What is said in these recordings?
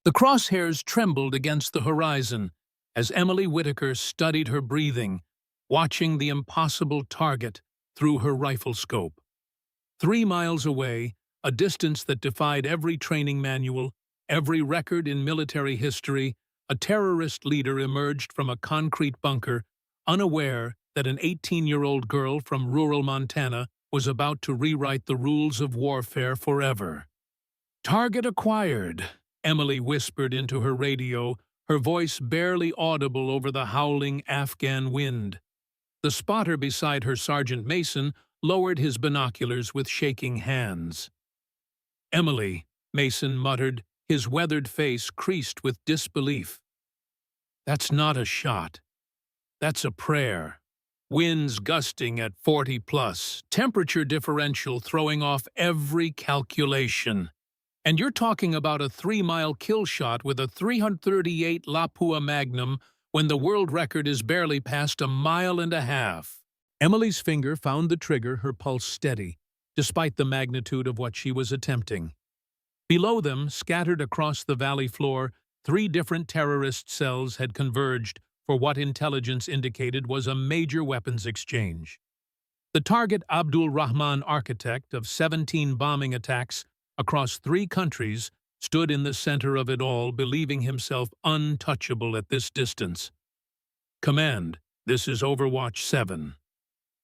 The crosshairs trembled against the horizon as Emily Whitaker studied her breathing, watching the impossible target through her rifle scope. 3 miles away, a distance that defied every training manual, every record in military history, a terrorist leader emerged from a concrete bunker, unaware that an 18-year-old girl from rural Montana was about to rewrite the rules of warfare forever. "Target acquired," Emily whispered into her radio, her voice barely audible over the howling Afghan wind. The spotter beside her, Sergeant Mason, lowered his binoculars with shaking hands. "Emily," Mason muttered, his weathered face creased with disbelief. "That's not a shot. That's a prayer." Winds gusting at 40+, temperature differential throwing off every calculation. And you're talking about a 3-mile kill shot with a .338 Lapua Magnum when the world record is barely past 1.5 miles. Emily's finger found the trigger, her pulse steady, despite the magnitude of what she was attempting. Below them, scattered across the valley floor, 3 different terrorist cells had converged for what intelligence indicated was a major weapons exchange. The target, Abdul Rahman, architect of 17 bombing attacks across 3 countries, stood in the center of it all, believing himself untouchable at this distance. "Command, this is Overwatch 7.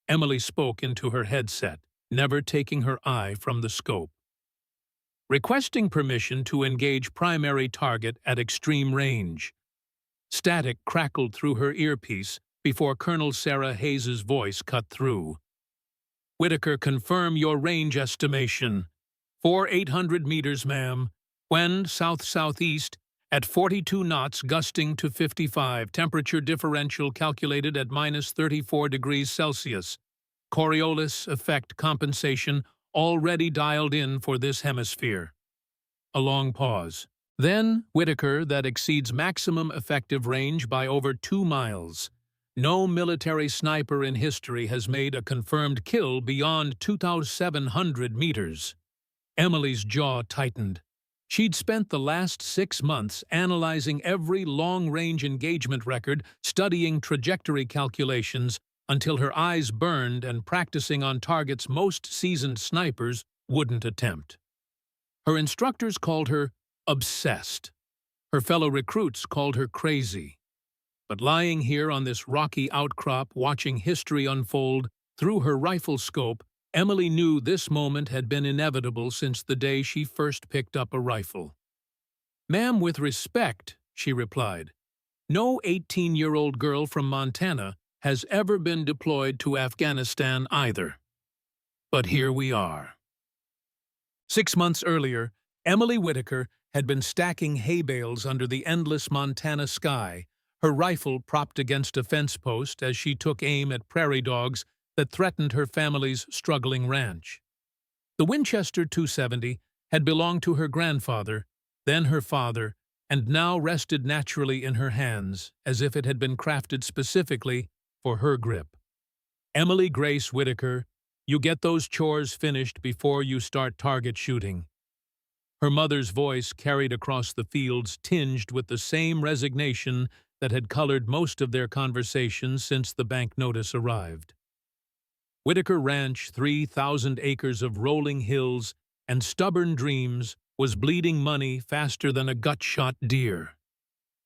Emily spoke into her headset, never taking her eye from the scope. "Requesting permission to engage primary target at extreme range." Static crackled through her earpiece before Colonel Sarah Hayes's voice cut through. "Whitaker, confirm your range estimation. 4,800 meters, ma'am. Wind south-southeast at 42 knots, gusting to 55. Temperature differential calculated at -34 degrees Celsius. Coriolis effect compensation already dialed in for this hemisphere." A long pause. "Then, Whitaker, that exceeds maximum effective range by over 2 miles. No military sniper in history has made a confirmed kill beyond 2,700 meters. Emily's jaw tightened. She'd spent the last 6 months analyzing every long-range engagement record, studying trajectory calculations, until her eyes burned and practicing on targets most seasoned snipers wouldn't attempt. Her instructors called her obsessed. Her fellow recruits called her crazy. But lying here on this rocky outcrop, watching history unfold through her rifle scope, Emily knew this moment had been inevitable since the day she first picked up a rifle. "Ma'am, with respect," she replied, "no 18-year-old girl from Montana has ever been deployed to Afghanistan either. But here we are." 6 months earlier, Emily Whitaker had been stacking hay bales under the endless Montana sky, her rifle propped against a fence post as she took aim at prairie dogs that threatened her family's struggling ranch. The Winchester .270 had belonged to her grandfather, then her father, and now rested naturally in her hands, as if it had been crafted specifically for her grip. "Emily Grace Whitaker, you get those chores finished before you start target shooting." Her mother's voice carried across the fields, tinged with the same resignation that had colored most of their conversations since the bank notice arrived. Whitaker Ranch, 3,000 acres of rolling hills and stubborn dreams, was bleeding money faster than a gut-shot deer.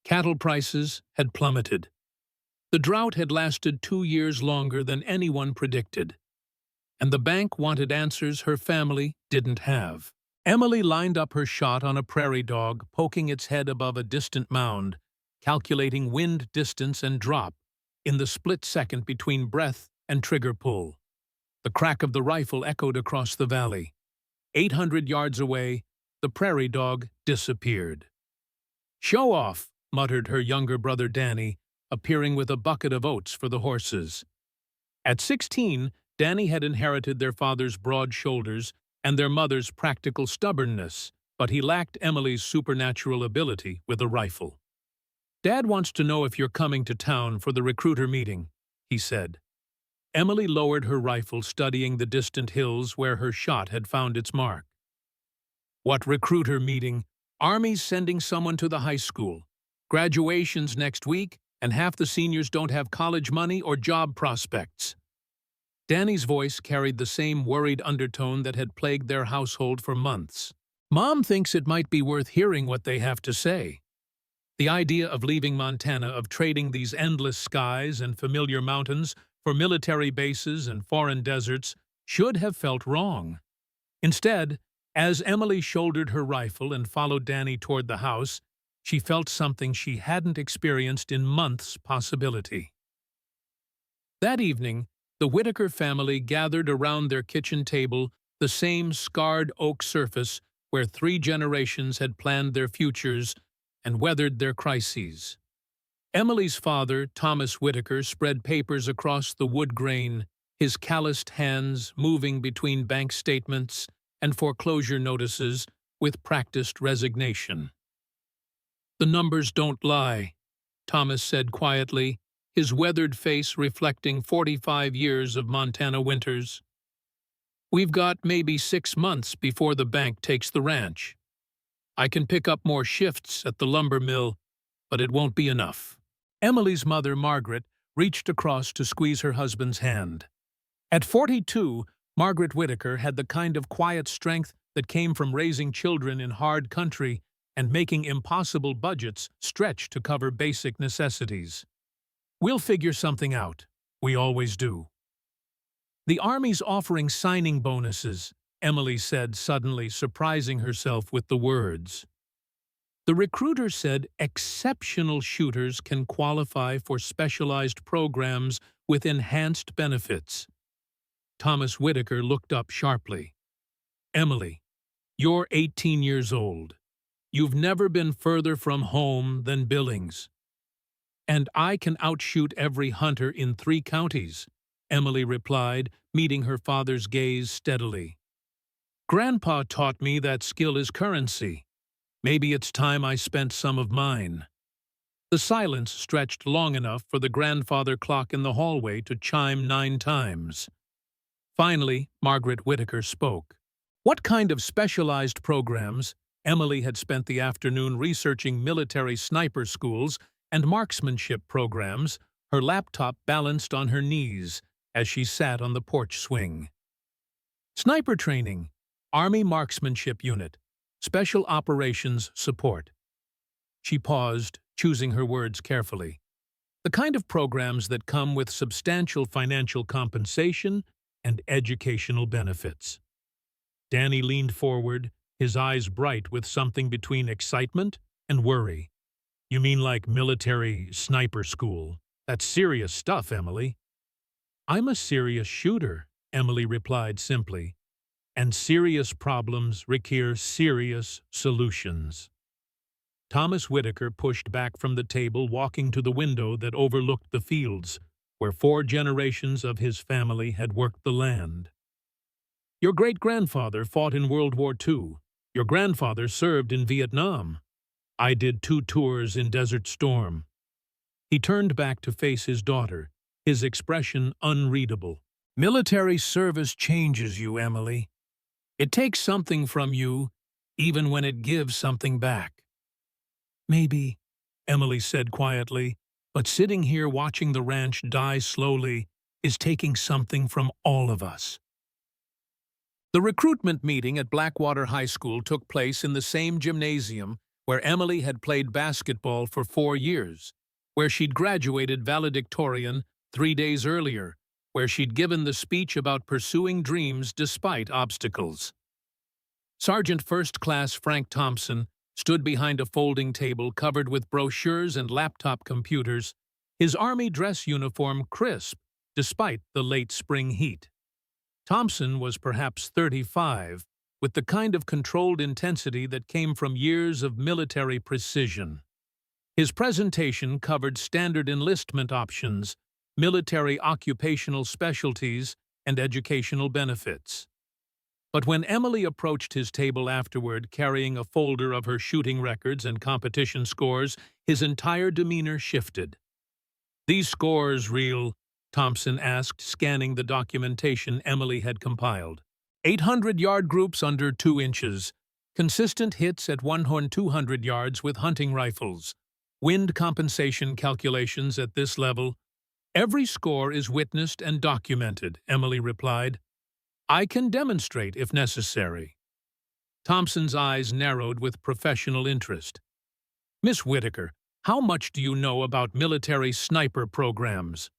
Cattle prices had plummeted. The drought had lasted 2 years longer than anyone predicted. And the bank wanted answers her family didn't have. Emily lined up her shot on a prairie dog, poking its head above a distant mound, calculating wind distance and drop in the split second between breath and trigger pull. The crack of the rifle echoed across the valley. 800 yards away, the prairie dog disappeared. "Show off," muttered her younger brother Danny, appearing with a bucket of oats for the horses. At 16, Danny had inherited their father's broad shoulders and their mother's practical stubbornness, but he lacked Emily's supernatural ability with a rifle. "Dad wants to know if you're coming to town for the recruiter meeting," he said. Emily lowered her rifle, studying the distant hills where her shot had found its mark. "What recruiter meeting? Army's sending someone to the high school. Graduation's next week, and half the seniors don't have college money or job prospects. Danny's voice carried the same worried undertone that had plagued their household for months. Mom thinks it might be worth hearing what they have to say. The idea of leaving Montana, of trading these endless skies and familiar mountains for military bases and foreign deserts, should have felt wrong. Instead, as Emily shouldered her rifle and followed Danny toward the house, she felt something she hadn't experienced in months possibility. That evening, the Whitaker family gathered around their kitchen table, the same scarred oak surface where 3 generations had planned their futures and weathered their crises. Emily's father, Thomas Whitaker, spread papers across the wood grain, his calloused hands moving between bank statements and foreclosure notices with practiced resignation. "The numbers don't lie," Thomas said quietly, his weathered face reflecting 45 years of Montana winters. "We've got maybe 6 months before the bank takes the ranch. I can pick up more shifts at the lumber mill, but it won't be enough." Emily's mother, Margaret, reached across to squeeze her husband's hand. At 42, Margaret Whitaker had the kind of quiet strength that came from raising children in hard country and making impossible budgets stretch to cover basic necessities. "We'll figure something out. We always do." "The Army's offering signing bonuses," Emily said, suddenly surprising herself with the words. "The recruiter said exceptional shooters can qualify for specialized programs with enhanced benefits." Thomas Whitaker looked up sharply. "Emily, you're 18 years old. You've never been further from home than Billings." "And I can outshoot every hunter in 3 counties," Emily replied, meeting her father's gaze steadily. "Grandpa taught me that skill is currency. Maybe it's time I spent some of mine." The silence stretched long enough for the grandfather clock in the hallway to chime 9 times. Finally, Margaret Whitaker spoke. What kind of specialized programs? Emily had spent the afternoon researching military sniper schools and marksmanship programs, her laptop balanced on her knees as she sat on the porch swing. "Sniper training, Army Marksmanship Unit, Special Operations Support." She paused, choosing her words carefully. "The kind of programs that come with substantial financial compensation and educational benefits." Danny leaned forward, his eyes bright with something between excitement and worry. "You mean like military sniper school? That's serious stuff, Emily." "I'm a serious shooter," Emily replied simply, "and serious problems require serious solutions." Thomas Whitaker pushed back from the table, walking to the window that overlooked the fields, where 4 generations of his family had worked the land. "Your great-grandfather fought in World War II. Your grandfather served in Vietnam. I did 2 tours in Desert Storm." He turned back to face his daughter, his expression unreadable. "Military service changes you, Emily. It takes something from you, even when it gives something back." "Maybe," Emily said quietly, "but sitting here watching the ranch die slowly is taking something from all of us." The recruitment meeting at Blackwater High School took place in the same gymnasium where Emily had played basketball for 4 years, where she'd graduated valedictorian 3 days earlier, where she'd given the speech about pursuing dreams despite obstacles. Sergeant First Class Frank Thompson stood behind a folding table covered with brochures and laptop computers, his Army dress uniform crisp despite the late spring heat. Thompson was perhaps 35, with the kind of controlled intensity that came from years of military precision. His presentation covered standard enlistment options, military occupational specialties, and educational benefits. But when Emily approached his table afterward, carrying a folder of her shooting records and competition scores, his entire demeanor shifted. "These scores real?" Thompson asked, scanning the documentation Emily had compiled. 800-yard groups under 2 inches, consistent hits at 100-200 yards with hunting rifles, wind compensation calculations at this level. Every score is witnessed and documented, Emily replied. I can demonstrate if necessary. Thompson's eyes narrowed with professional interest. Miss Whitaker, how much do you know about military sniper programs?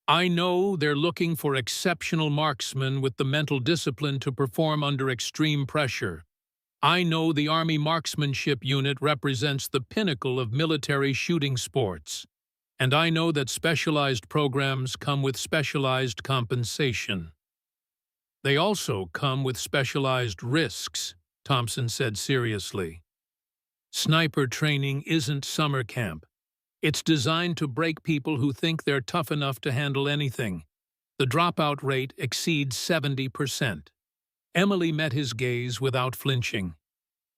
I know they're looking for exceptional marksmen with the mental discipline to perform under extreme pressure. I know the Army Marksmanship Unit represents the pinnacle of military shooting sports. And I know that specialized programs come with specialized compensation. They also come with specialized risks, Thompson said seriously. Sniper training isn't summer camp. It's designed to break people who think they're tough enough to handle anything. The dropout rate exceeds 70%. Emily met his gaze without flinching.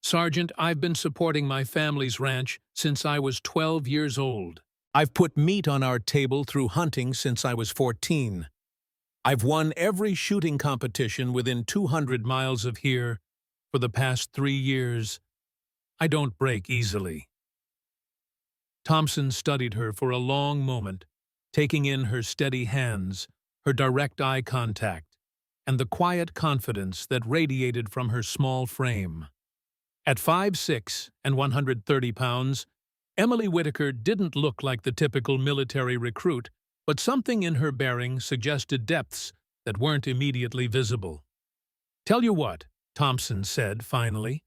Sergeant, I've been supporting my family's ranch since I was 12 years old. I've put meat on our table through hunting since I was 14. I've won every shooting competition within 200 miles of here for the past 3 years. I don't break easily. Thompson studied her for a long moment, taking in her steady hands, her direct eye contact, and the quiet confidence that radiated from her small frame. At 5'6" and 130 pounds, Emily Whitaker didn't look like the typical military recruit, but something in her bearing suggested depths that weren't immediately visible. Tell you what, Thompson said finally.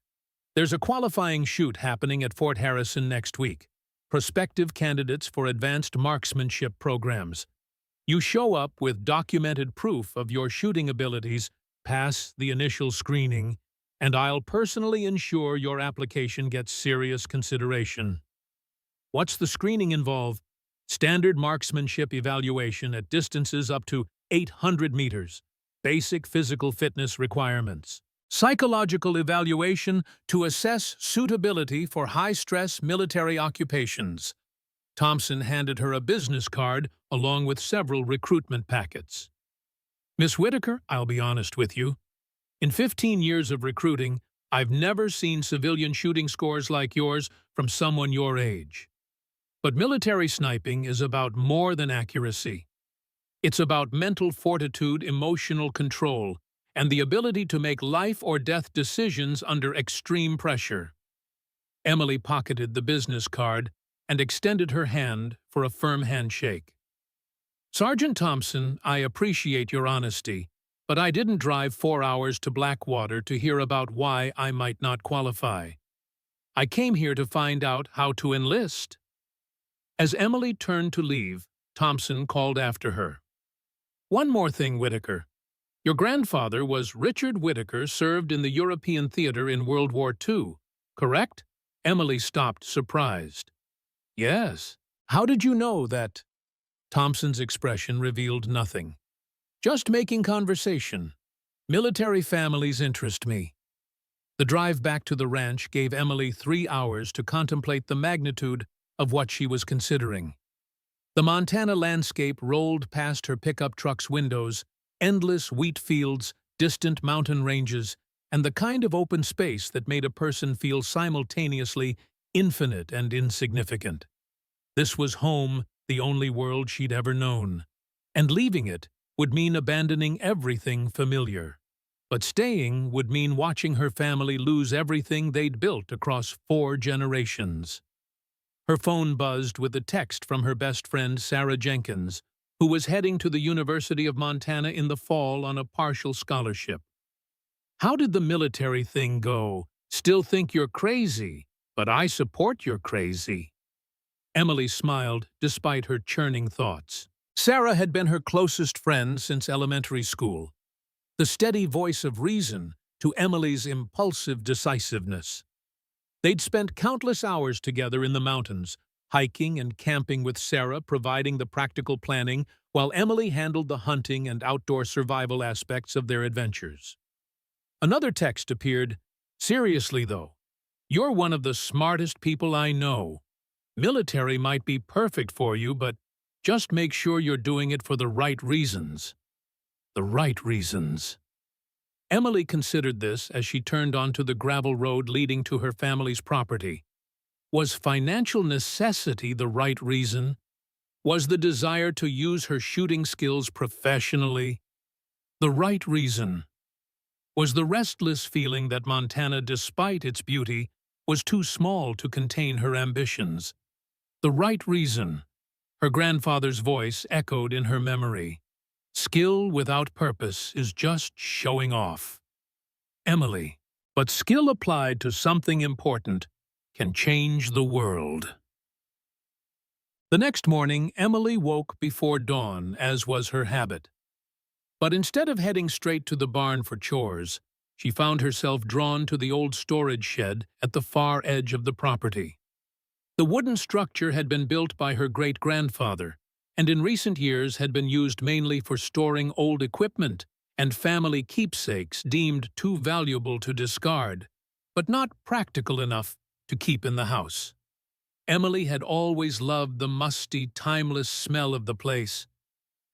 There's a qualifying shoot happening at Fort Harrison next week. Prospective candidates for advanced marksmanship programs. You show up with documented proof of your shooting abilities, pass the initial screening, and I'll personally ensure your application gets serious consideration. What's the screening involve? Standard marksmanship evaluation at distances up to 800 meters. Basic physical fitness requirements. Psychological evaluation to assess suitability for high-stress military occupations. Thompson handed her a business card along with several recruitment packets. Miss Whitaker, I'll be honest with you. In 15 years of recruiting, I've never seen civilian shooting scores like yours from someone your age. But military sniping is about more than accuracy. It's about mental fortitude, emotional control, and the ability to make life-or-death decisions under extreme pressure. Emily pocketed the business card and extended her hand for a firm handshake. Sergeant Thompson, I appreciate your honesty, but I didn't drive 4 hours to Blackwater to hear about why I might not qualify. I came here to find out how to enlist. As Emily turned to leave, Thompson called after her. One more thing, Whitaker. Your grandfather was Richard Whitaker, served in the European theater in World War II, correct? Emily stopped, surprised. Yes. How did you know that? Thompson's expression revealed nothing. Just making conversation. Military families interest me. The drive back to the ranch gave Emily 3 hours to contemplate the magnitude of what she was considering. The Montana landscape rolled past her pickup truck's windows, endless wheat fields, distant mountain ranges, and the kind of open space that made a person feel simultaneously infinite and insignificant. This was home, the only world she'd ever known. And leaving it would mean abandoning everything familiar. But staying would mean watching her family lose everything they'd built across 4 generations. Her phone buzzed with a text from her best friend Sarah Jenkins, who was heading to the University of Montana in the fall on a partial scholarship. How did the military thing go? Still think you're crazy, but I support you're crazy. Emily smiled despite her churning thoughts. Sarah had been her closest friend since elementary school, the steady voice of reason to Emily's impulsive decisiveness. They'd spent countless hours together in the mountains, hiking and camping with Sarah providing the practical planning while Emily handled the hunting and outdoor survival aspects of their adventures. Another text appeared. Seriously, though, you're one of the smartest people I know. Military might be perfect for you, but just make sure you're doing it for the right reasons. The right reasons. Emily considered this as she turned onto the gravel road leading to her family's property. Was financial necessity the right reason? Was the desire to use her shooting skills professionally the right reason? Was the restless feeling that Montana, despite its beauty, was too small to contain her ambitions the right reason? Her grandfather's voice echoed in her memory. Skill without purpose is just showing off. Emily, but skill applied to something important can change the world. The next morning, Emily woke before dawn, as was her habit. But instead of heading straight to the barn for chores, she found herself drawn to the old storage shed at the far edge of the property. The wooden structure had been built by her great-grandfather, and in recent years had been used mainly for storing old equipment and family keepsakes deemed too valuable to discard, but not practical enough to keep in the house. Emily had always loved the musty, timeless smell of the place.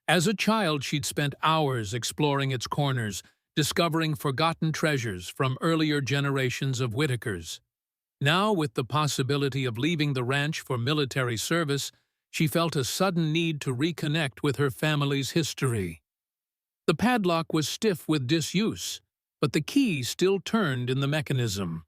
As a child, she'd spent hours exploring its corners, discovering forgotten treasures from earlier generations of Whitakers. Now, with the possibility of leaving the ranch for military service, she felt a sudden need to reconnect with her family's history. The padlock was stiff with disuse, but the key still turned in the mechanism.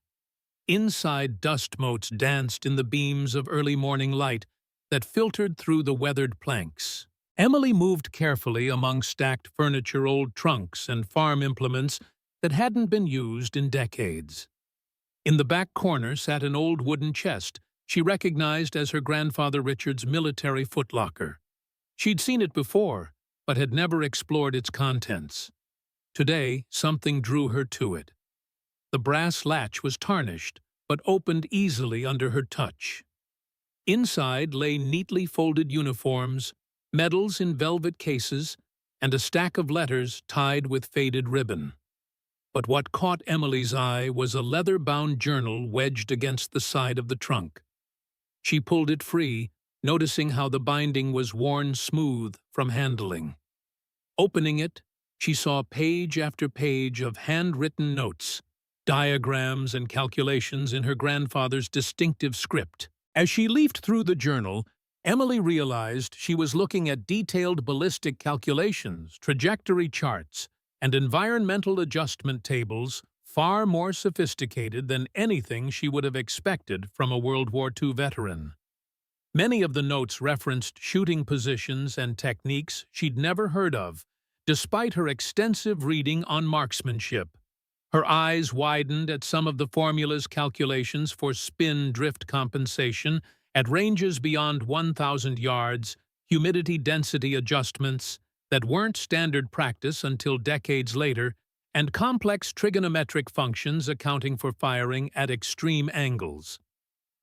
Inside, dust motes danced in the beams of early morning light that filtered through the weathered planks. Emily moved carefully among stacked furniture, old trunks, and farm implements that hadn't been used in decades. In the back corner sat an old wooden chest she recognized as her grandfather Richard's military footlocker. She'd seen it before, but had never explored its contents. Today, something drew her to it. The brass latch was tarnished, but opened easily under her touch. Inside lay neatly folded uniforms, medals in velvet cases, and a stack of letters tied with faded ribbon. But what caught Emily's eye was a leather-bound journal wedged against the side of the trunk. She pulled it free, noticing how the binding was worn smooth from handling. Opening it, she saw page after page of handwritten notes, diagrams and calculations in her grandfather's distinctive script. As she leafed through the journal, Emily realized she was looking at detailed ballistic calculations, trajectory charts, and environmental adjustment tables far more sophisticated than anything she would have expected from a World War II veteran. Many of the notes referenced shooting positions and techniques she'd never heard of, despite her extensive reading on marksmanship. Her eyes widened at some of the formula's calculations for spin-drift compensation at ranges beyond 1,000 yards, humidity density adjustments that weren't standard practice until decades later, and complex trigonometric functions accounting for firing at extreme angles.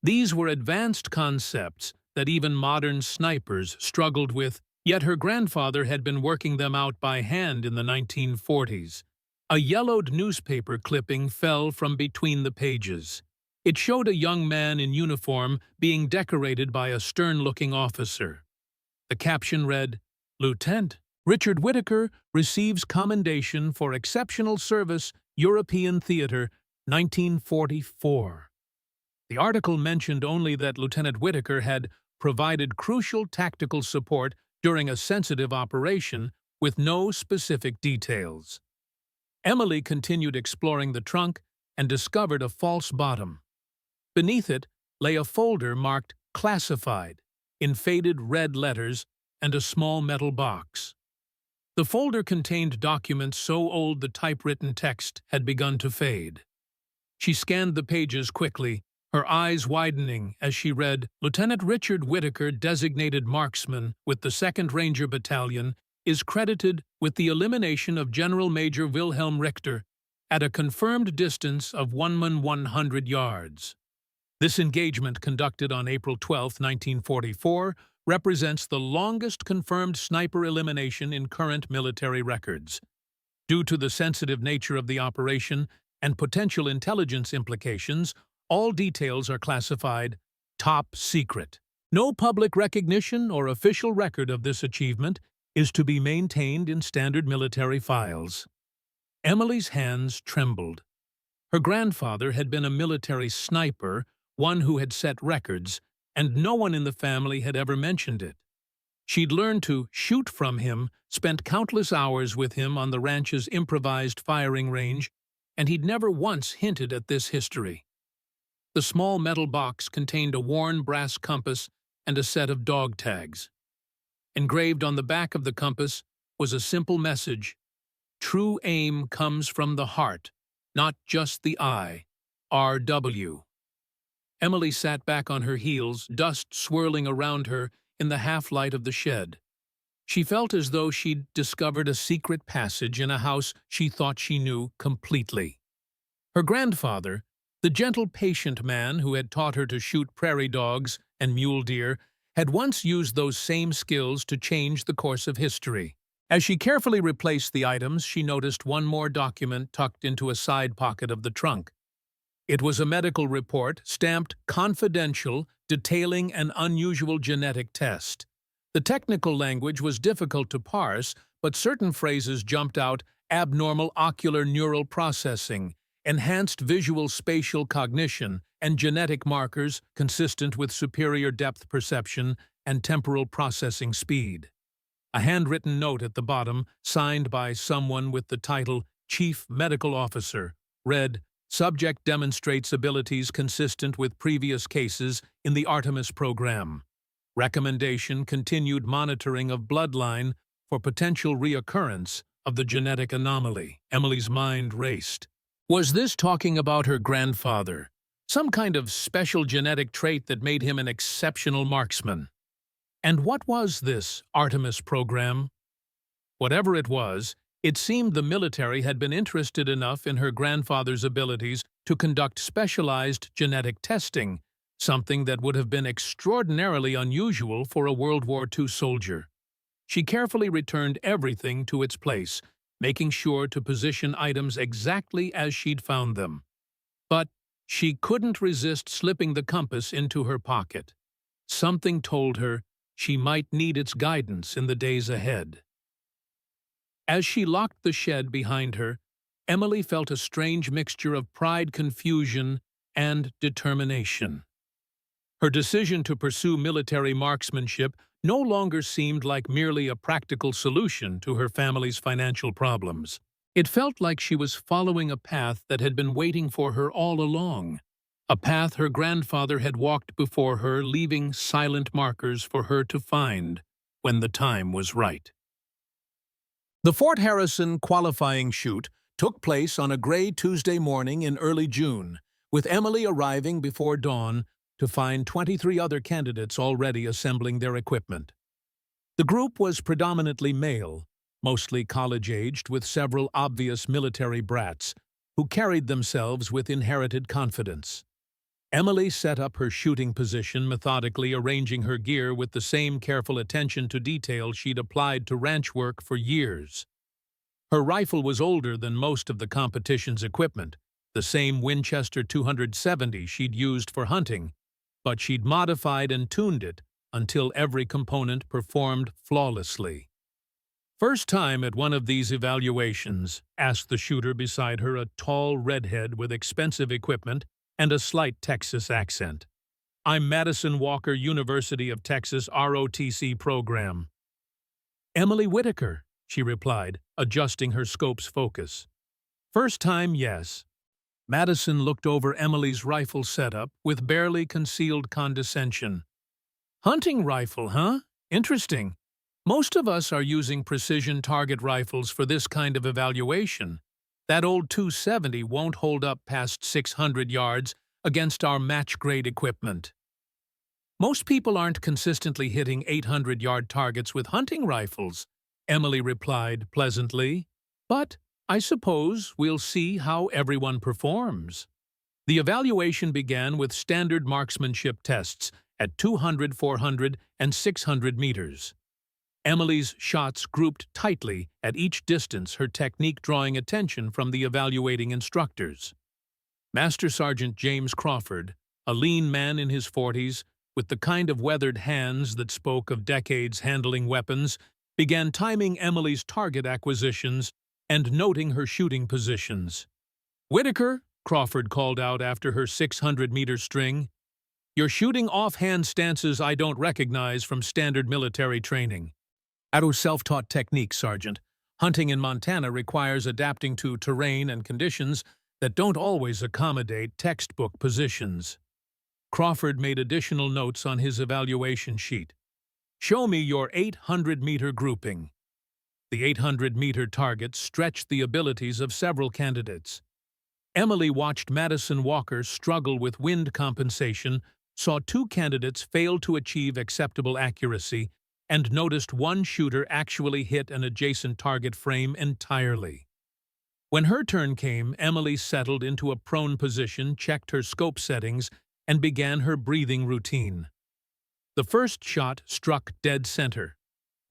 These were advanced concepts that even modern snipers struggled with, yet her grandfather had been working them out by hand in the 1940s. A yellowed newspaper clipping fell from between the pages. It showed a young man in uniform being decorated by a stern-looking officer. The caption read, "Lieutenant Richard Whitaker receives commendation for exceptional service, European Theater, 1944. The article mentioned only that Lieutenant Whitaker had provided crucial tactical support during a sensitive operation with no specific details. Emily continued exploring the trunk and discovered a false bottom. Beneath it lay a folder marked "Classified" in faded red letters and a small metal box. The folder contained documents so old the typewritten text had begun to fade. She scanned the pages quickly, her eyes widening as she read, "Lieutenant Richard Whitaker, designated marksman with the 2nd Ranger Battalion, is credited with the elimination of General Major Wilhelm Richter at a confirmed distance of 1,100 yards. This engagement, conducted on April 12, 1944, represents the longest confirmed sniper elimination in current military records. Due to the sensitive nature of the operation and potential intelligence implications, all details are classified top secret. No public recognition or official record of this achievement is to be maintained in standard military files." Emily's hands trembled. Her grandfather had been a military sniper, one who had set records, and no one in the family had ever mentioned it. She'd learned to shoot from him, spent countless hours with him on the ranch's improvised firing range, and he'd never once hinted at this history. The small metal box contained a worn brass compass and a set of dog tags. Engraved on the back of the compass was a simple message: "True aim comes from the heart, not just the eye. R.W." Emily sat back on her heels, dust swirling around her in the half-light of the shed. She felt as though she'd discovered a secret passage in a house she thought she knew completely. Her grandfather, the gentle, patient man who had taught her to shoot prairie dogs and mule deer, had once used those same skills to change the course of history. As she carefully replaced the items, she noticed one more document tucked into a side pocket of the trunk. It was a medical report stamped "Confidential," detailing an unusual genetic test. The technical language was difficult to parse, but certain phrases jumped out: abnormal ocular neural processing, enhanced visual spatial cognition, and genetic markers consistent with superior depth perception and temporal processing speed. A handwritten note at the bottom, signed by someone with the title Chief Medical Officer, read, "Subject demonstrates abilities consistent with previous cases in the Artemis program. Recommendation: continued monitoring of bloodline for potential reoccurrence of the genetic anomaly." Emily's mind raced. Was this talking about her grandfather? Some kind of special genetic trait that made him an exceptional marksman? And what was this Artemis program? Whatever it was, it seemed the military had been interested enough in her grandfather's abilities to conduct specialized genetic testing, something that would have been extraordinarily unusual for a World War II soldier. She carefully returned everything to its place, making sure to position items exactly as she'd found them. But she couldn't resist slipping the compass into her pocket. Something told her she might need its guidance in the days ahead. As she locked the shed behind her, Emily felt a strange mixture of pride, confusion, and determination. Her decision to pursue military marksmanship no longer seemed like merely a practical solution to her family's financial problems. It felt like she was following a path that had been waiting for her all along, a path her grandfather had walked before her, leaving silent markers for her to find when the time was right. The Fort Harrison qualifying shoot took place on a gray Tuesday morning in early June, with Emily arriving before dawn to find 23 other candidates already assembling their equipment. The group was predominantly male, mostly college-aged, with several obvious military brats who carried themselves with inherited confidence. Emily set up her shooting position, methodically arranging her gear with the same careful attention to detail she'd applied to ranch work for years. Her rifle was older than most of the competition's equipment, the same Winchester 270 she'd used for hunting, but she'd modified and tuned it until every component performed flawlessly. "First time at one of these evaluations?" asked the shooter beside her, a tall redhead with expensive equipment and a slight Texas accent. "I'm Madison Walker, University of Texas ROTC program." "Emily Whitaker," she replied, adjusting her scope's focus. "First time, yes." Madison looked over Emily's rifle setup with barely concealed condescension. "Hunting rifle, huh? Interesting. Most of us are using precision target rifles for this kind of evaluation. That old 270 won't hold up past 600 yards against our match-grade equipment." "Most people aren't consistently hitting 800-yard targets with hunting rifles," Emily replied pleasantly. "But I suppose we'll see how everyone performs." The evaluation began with standard marksmanship tests at 200, 400, and 600 meters. Emily's shots grouped tightly at each distance, her technique drawing attention from the evaluating instructors. Master Sergeant James Crawford, a lean man in his 40s, with the kind of weathered hands that spoke of decades handling weapons, began timing Emily's target acquisitions and noting her shooting positions. "Whitaker," Crawford called out after her 600-meter string, "you're shooting offhand stances I don't recognize from standard military training." "Our self-taught technique, Sergeant. Hunting in Montana requires adapting to terrain and conditions that don't always accommodate textbook positions." Crawford made additional notes on his evaluation sheet. "Show me your 800-meter grouping." The 800-meter target stretched the abilities of several candidates. Emily watched Madison Walker struggle with wind compensation, saw two candidates fail to achieve acceptable accuracy, and noticed one shooter actually hit an adjacent target frame entirely. When her turn came, Emily settled into a prone position, checked her scope settings, and began her breathing routine. The first shot struck dead center.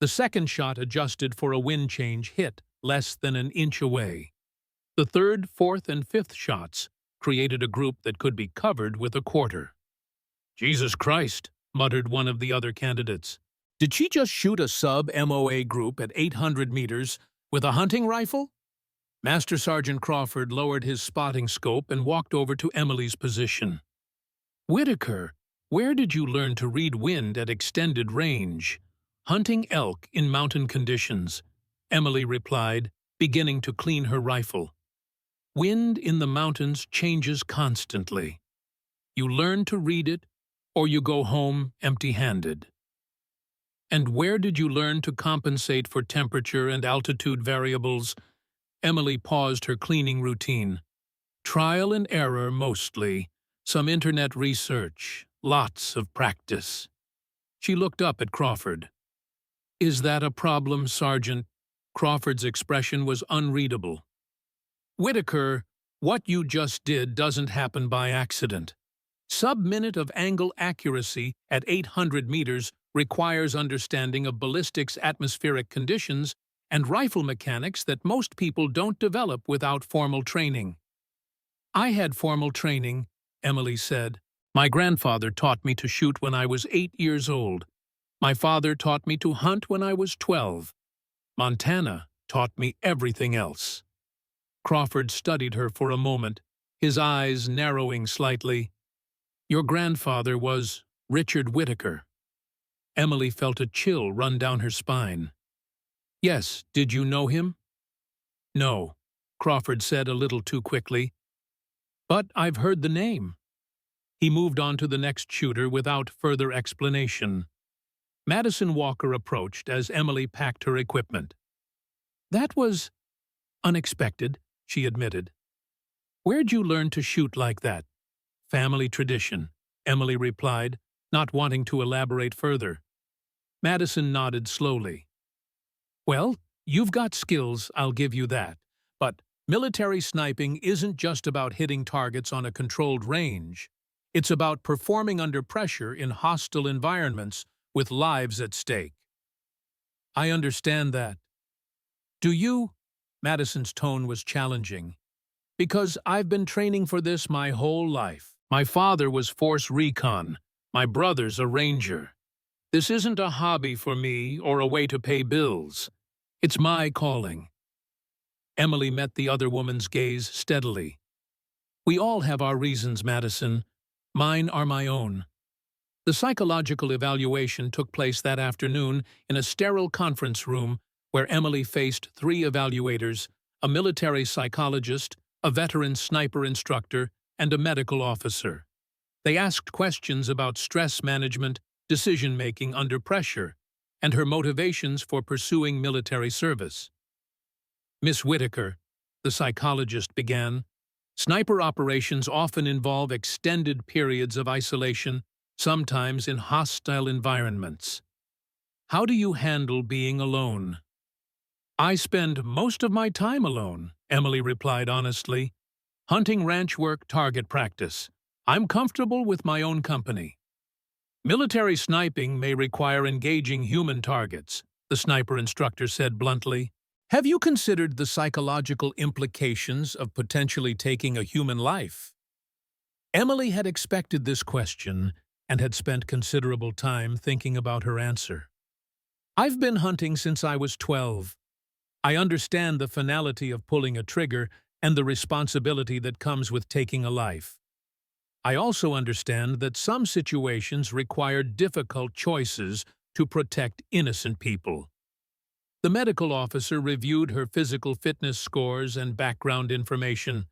The second shot, adjusted for a wind change, hit less than an inch away. The third, fourth, and fifth shots created a group that could be covered with a quarter. "Jesus Christ," muttered one of the other candidates. "Did she just shoot a sub-MOA group at 800 meters with a hunting rifle?" Master Sergeant Crawford lowered his spotting scope and walked over to Emily's position. "Whitaker, where did you learn to read wind at extended range?" "Hunting elk in mountain conditions," Emily replied, beginning to clean her rifle. "Wind in the mountains changes constantly. You learn to read it, or you go home empty-handed." "And where did you learn to compensate for temperature and altitude variables?" Emily paused her cleaning routine. "Trial and error mostly, some internet research, lots of practice." She looked up at Crawford. "Is that a problem, Sergeant?" Crawford's expression was unreadable. "Whitaker, what you just did doesn't happen by accident. Sub-minute of angle accuracy at 800 meters requires understanding of ballistics, atmospheric conditions, and rifle mechanics that most people don't develop without formal training." "I had formal training," Emily said. "My grandfather taught me to shoot when I was 8 years old. My father taught me to hunt when I was 12. Montana taught me everything else." Crawford studied her for a moment, his eyes narrowing slightly. "Your grandfather was Richard Whitaker." Emily felt a chill run down her spine. "Yes, did you know him?" "No," Crawford said a little too quickly. "But I've heard the name." He moved on to the next shooter without further explanation. Madison Walker approached as Emily packed her equipment. "That was unexpected," she admitted. "Where'd you learn to shoot like that?" "Family tradition," Emily replied, not wanting to elaborate further. Madison nodded slowly. "Well, you've got skills, I'll give you that. But military sniping isn't just about hitting targets on a controlled range. It's about performing under pressure in hostile environments with lives at stake." "I understand that." "Do you?" Madison's tone was challenging. "Because I've been training for this my whole life. My father was Force Recon. My brother's a Ranger. This isn't a hobby for me or a way to pay bills. It's my calling." Emily met the other woman's gaze steadily. "We all have our reasons, Madison. Mine are my own." The psychological evaluation took place that afternoon in a sterile conference room where Emily faced 3 evaluators, a military psychologist, a veteran sniper instructor, and a medical officer. They asked questions about stress management, decision-making under pressure, and her motivations for pursuing military service. "Miss Whitaker," the psychologist began, "sniper operations often involve extended periods of isolation, sometimes in hostile environments. How do you handle being alone?" "I spend most of my time alone," Emily replied honestly. "Hunting, ranch work, target practice. I'm comfortable with my own company." "Military sniping may require engaging human targets," the sniper instructor said bluntly. "Have you considered the psychological implications of potentially taking a human life?" Emily had expected this question and had spent considerable time thinking about her answer. "I've been hunting since I was 12. I understand the finality of pulling a trigger and the responsibility that comes with taking a life. I also understand that some situations require difficult choices to protect innocent people. The medical officer reviewed her physical fitness scores and background information.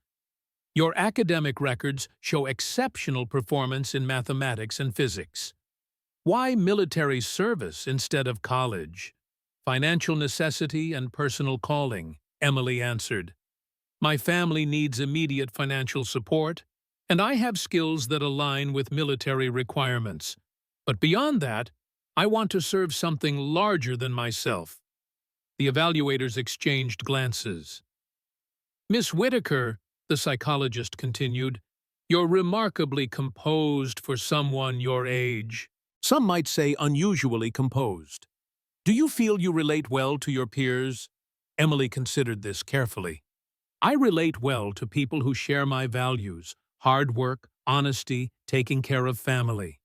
Your academic records show exceptional performance in mathematics and physics. Why military service instead of college? Financial necessity and personal calling, Emily answered. My family needs immediate financial support, and I have skills that align with military requirements. But beyond that, I want to serve something larger than myself. The evaluators exchanged glances. Miss Whitaker, the psychologist continued, you're remarkably composed for someone your age. Some might say unusually composed. Do you feel you relate well to your peers? Emily considered this carefully. I relate well to people who share my values, hard work, honesty, taking care of family.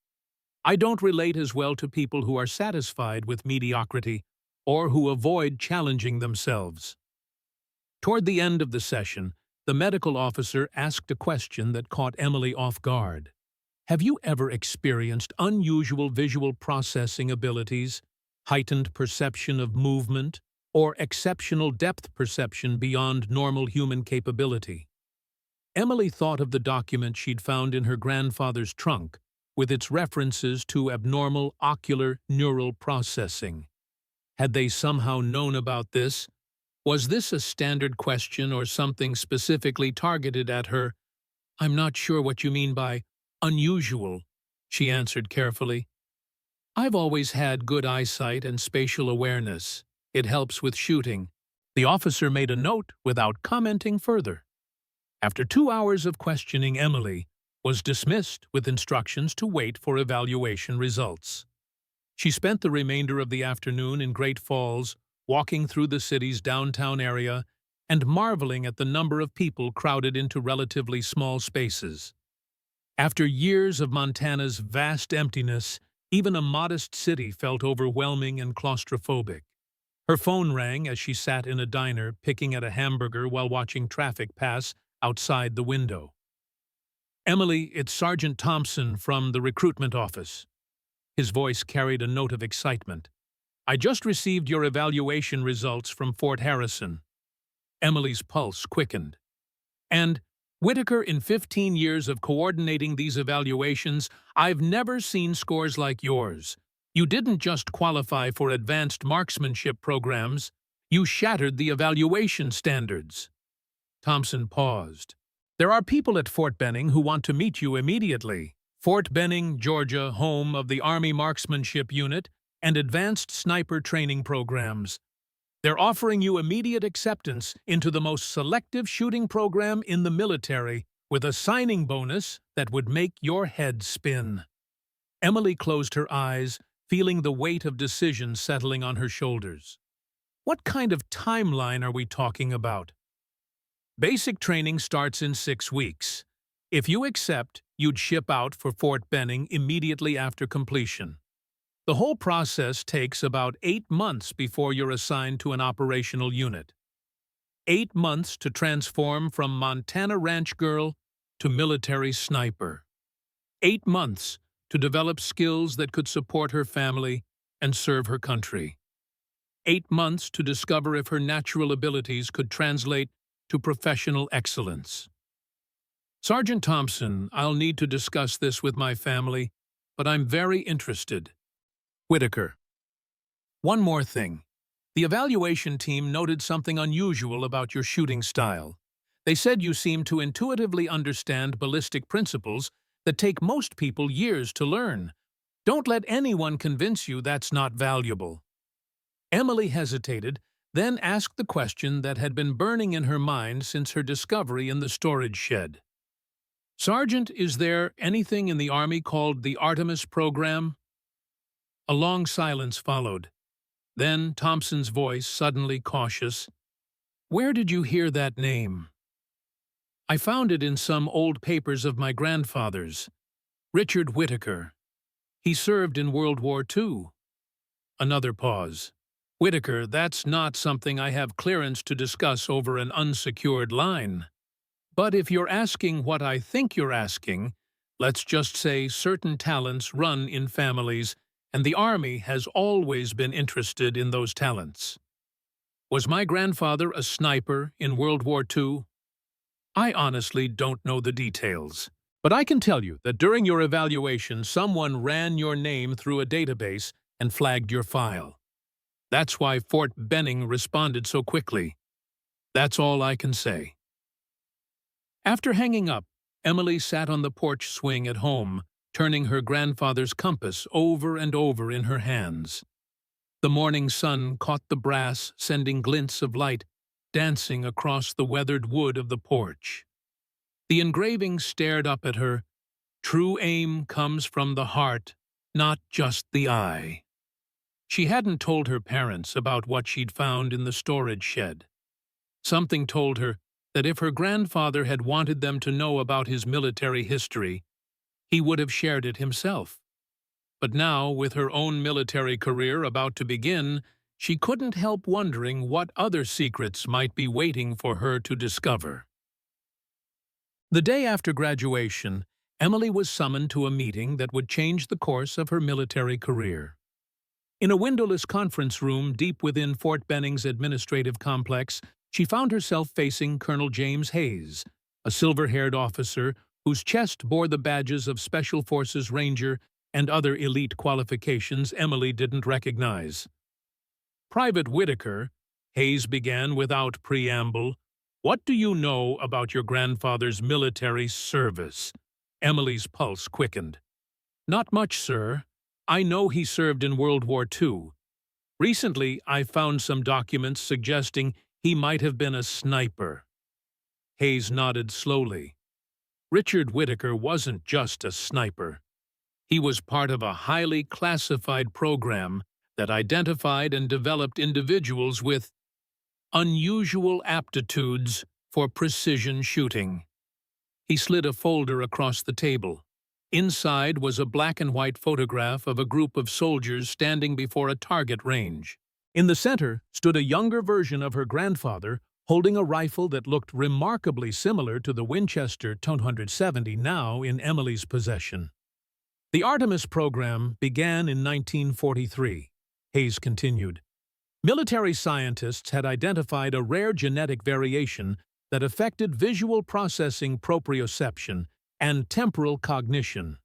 I don't relate as well to people who are satisfied with mediocrity or who avoid challenging themselves. Toward the end of the session, the medical officer asked a question that caught Emily off guard. Have you ever experienced unusual visual processing abilities, heightened perception of movement, or exceptional depth perception beyond normal human capability? Emily thought of the document she'd found in her grandfather's trunk, with its references to abnormal ocular neural processing. Had they somehow known about this? Was this a standard question or something specifically targeted at her? I'm not sure what you mean by unusual, she answered carefully. I've always had good eyesight and spatial awareness. It helps with shooting. The officer made a note without commenting further. After 2 hours of questioning, Emily was dismissed with instructions to wait for evaluation results. She spent the remainder of the afternoon in Great Falls, walking through the city's downtown area and marveling at the number of people crowded into relatively small spaces. After years of Montana's vast emptiness, even a modest city felt overwhelming and claustrophobic. Her phone rang as she sat in a diner picking at a hamburger while watching traffic pass outside the window. Emily, it's Sergeant Thompson from the recruitment office. His voice carried a note of excitement. I just received your evaluation results from Fort Harrison. Emily's pulse quickened. And, Whitaker, in 15 years of coordinating these evaluations, I've never seen scores like yours. You didn't just qualify for advanced marksmanship programs, you shattered the evaluation standards. Thompson paused. There are people at Fort Benning who want to meet you immediately. Fort Benning, Georgia, home of the Army Marksmanship Unit and Advanced Sniper Training Programs. They're offering you immediate acceptance into the most selective shooting program in the military with a signing bonus that would make your head spin. Emily closed her eyes, feeling the weight of decision settling on her shoulders. What kind of timeline are we talking about? Basic training starts in 6 weeks. If you accept, you'd ship out for Fort Benning immediately after completion. The whole process takes about 8 months before you're assigned to an operational unit. 8 months to transform from Montana ranch girl to military sniper. 8 months to develop skills that could support her family and serve her country. 8 months to discover if her natural abilities could translate to professional excellence. Sergeant Thompson, I'll need to discuss this with my family, but I'm very interested. Whitaker. One more thing. The evaluation team noted something unusual about your shooting style. They said you seem to intuitively understand ballistic principles that take most people years to learn. Don't let anyone convince you that's not valuable. Emily hesitated, then asked the question that had been burning in her mind since her discovery in the storage shed. Sergeant, is there anything in the Army called the Artemis program? A long silence followed. Then Thompson's voice, suddenly cautious. Where did you hear that name? I found it in some old papers of my grandfather's. Richard Whitaker. He served in World War II. Another pause. Whitaker, that's not something I have clearance to discuss over an unsecured line. But if you're asking what I think you're asking, let's just say certain talents run in families, and the Army has always been interested in those talents. Was my grandfather a sniper in World War II? I honestly don't know the details. But I can tell you that during your evaluation, someone ran your name through a database and flagged your file. That's why Fort Benning responded so quickly. That's all I can say. After hanging up, Emily sat on the porch swing at home, turning her grandfather's compass over and over in her hands. The morning sun caught the brass, sending glints of light dancing across the weathered wood of the porch. The engraving stared up at her. True aim comes from the heart, not just the eye. She hadn't told her parents about what she'd found in the storage shed. Something told her that if her grandfather had wanted them to know about his military history, he would have shared it himself. But now, with her own military career about to begin, she couldn't help wondering what other secrets might be waiting for her to discover. The day after graduation, Emily was summoned to a meeting that would change the course of her military career. In a windowless conference room deep within Fort Benning's administrative complex, she found herself facing Colonel James Hayes, a silver-haired officer whose chest bore the badges of Special Forces Ranger and other elite qualifications Emily didn't recognize. "Private Whitaker," Hayes began without preamble, "what do you know about your grandfather's military service?" Emily's pulse quickened. "Not much, sir. I know he served in World War II. Recently, I found some documents suggesting he might have been a sniper." Hayes nodded slowly. Richard Whitaker wasn't just a sniper. He was part of a highly classified program that identified and developed individuals with unusual aptitudes for precision shooting. He slid a folder across the table. Inside was a black and white photograph of a group of soldiers standing before a target range. In the center stood a younger version of her grandfather, holding a rifle that looked remarkably similar to the Winchester .270 now in Emily's possession. The Artemis program began in 1943, Hayes continued. Military scientists had identified a rare genetic variation that affected visual processing proprioception and temporal cognition.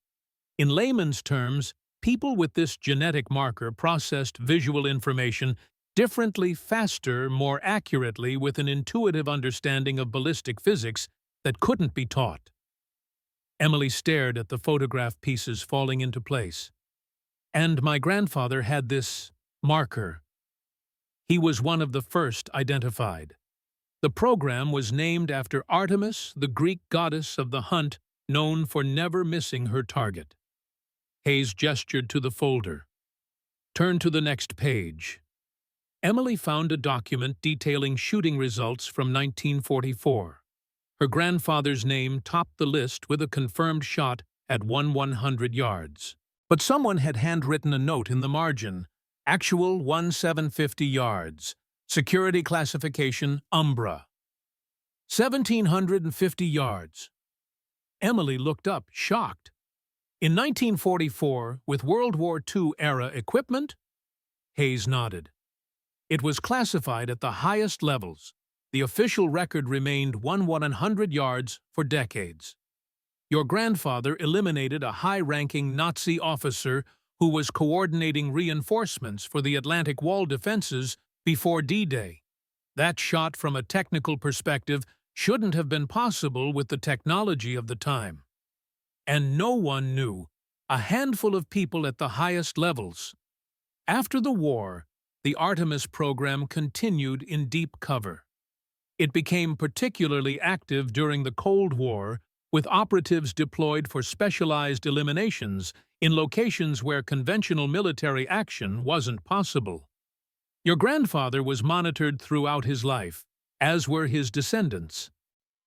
In layman's terms, people with this genetic marker processed visual information differently, faster, more accurately, with an intuitive understanding of ballistic physics that couldn't be taught. Emily stared at the photograph pieces falling into place. "And my grandfather had this marker. He was one of the first identified. The program was named after Artemis, the Greek goddess of the hunt, known for never missing her target." Hayes gestured to the folder. "Turn to the next page." Emily found a document detailing shooting results from 1944. Her grandfather's name topped the list with a confirmed shot at 100 yards. But someone had handwritten a note in the margin. Actual 1750 yards. Security classification Umbra. 1750 yards. Emily looked up, shocked. In 1944, with World War II-era equipment? Hayes nodded. It was classified at the highest levels. The official record remained 100 yards for decades. Your grandfather eliminated a high-ranking Nazi officer who was coordinating reinforcements for the Atlantic Wall defenses before D-Day. That shot from a technical perspective shouldn't have been possible with the technology of the time. And no one knew, a handful of people at the highest levels. After the war, the Artemis program continued in deep cover. It became particularly active during the Cold War, with operatives deployed for specialized eliminations in locations where conventional military action wasn't possible. Your grandfather was monitored throughout his life, as were his descendants.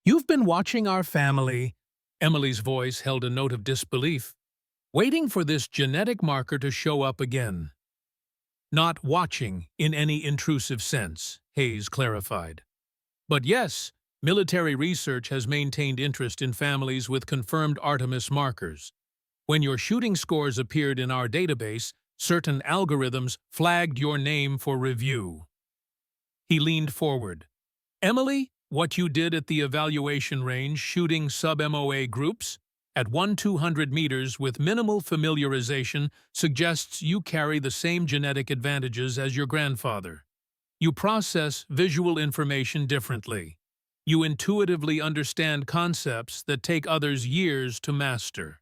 "You've been watching our family," Emily's voice held a note of disbelief, "waiting for this genetic marker to show up again." Not watching in any intrusive sense, Hayes clarified. But yes, military research has maintained interest in families with confirmed Artemis markers. When your shooting scores appeared in our database, certain algorithms flagged your name for review. He leaned forward. Emily, what you did at the evaluation range shooting sub-MOA groups at 1-200 meters with minimal familiarization suggests you carry the same genetic advantages as your grandfather. You process visual information differently. You intuitively understand concepts that take others years to master.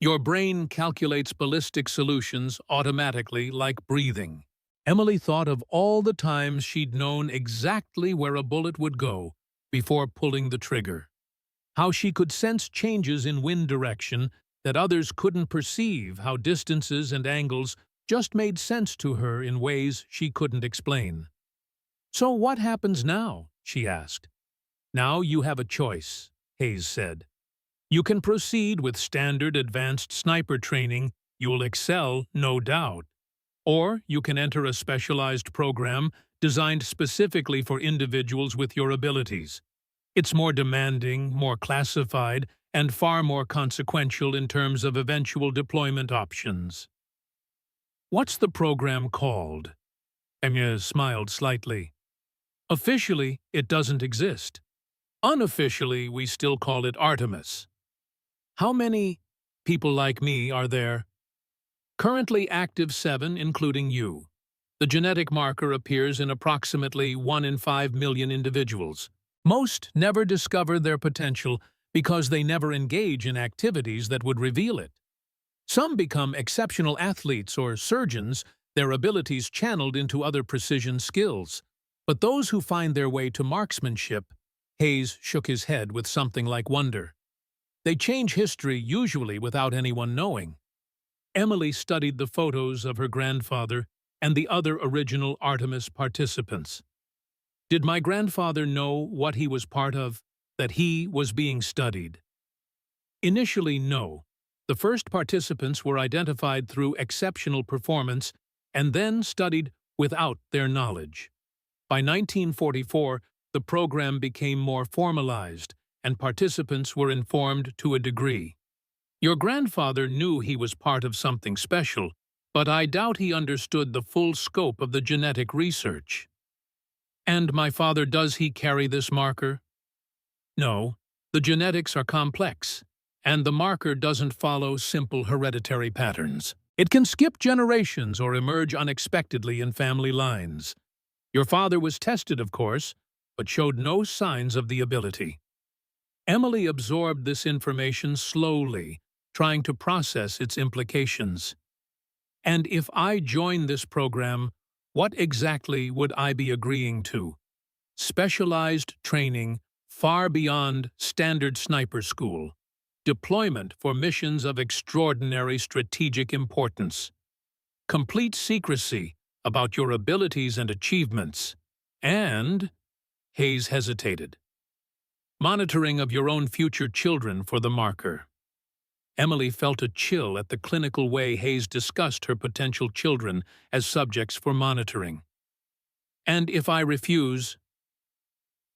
Your brain calculates ballistic solutions automatically like breathing. Emily thought of all the times she'd known exactly where a bullet would go before pulling the trigger. How she could sense changes in wind direction that others couldn't perceive, how distances and angles just made sense to her in ways she couldn't explain. "So what happens now?" she asked. "Now you have a choice," Hayes said. "You can proceed with standard advanced sniper training. You'll excel, no doubt. Or you can enter a specialized program designed specifically for individuals with your abilities. It's more demanding, more classified, and far more consequential in terms of eventual deployment options." "What's the program called?" Emma smiled slightly. "Officially, it doesn't exist. Unofficially, we still call it Artemis. How many people like me are there?" "Currently active 7, including you. The genetic marker appears in approximately 1 in 5 million individuals. Most never discover their potential because they never engage in activities that would reveal it. Some become exceptional athletes or surgeons, their abilities channeled into other precision skills. But those who find their way to marksmanship," Hayes shook his head with something like wonder, "they change history usually without anyone knowing." Emily studied the photos of her grandfather and the other original Artemis participants. Did my grandfather know what he was part of, that he was being studied? Initially, no. The first participants were identified through exceptional performance and then studied without their knowledge. By 1944, the program became more formalized, and participants were informed to a degree. Your grandfather knew he was part of something special, but I doubt he understood the full scope of the genetic research. "And my father, does he carry this marker?" "No, the genetics are complex, and the marker doesn't follow simple hereditary patterns. It can skip generations or emerge unexpectedly in family lines. Your father was tested, of course, but showed no signs of the ability." Emily absorbed this information slowly, trying to process its implications. "And if I join this program, what exactly would I be agreeing to? Specialized training far beyond standard sniper school, deployment for missions of extraordinary strategic importance, complete secrecy about your abilities and achievements, and," Hayes hesitated, "monitoring of your own future children for the marker." Emily felt a chill at the clinical way Hayes discussed her potential children as subjects for monitoring. "And if I refuse?"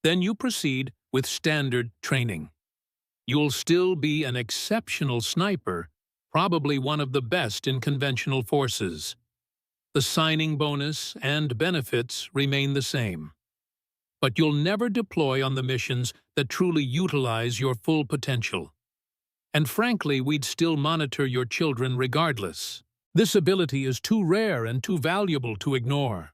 "Then you proceed with standard training. You'll still be an exceptional sniper, probably one of the best in conventional forces. The signing bonus and benefits remain the same. But you'll never deploy on the missions that truly utilize your full potential. And frankly, we'd still monitor your children regardless. This ability is too rare and too valuable to ignore."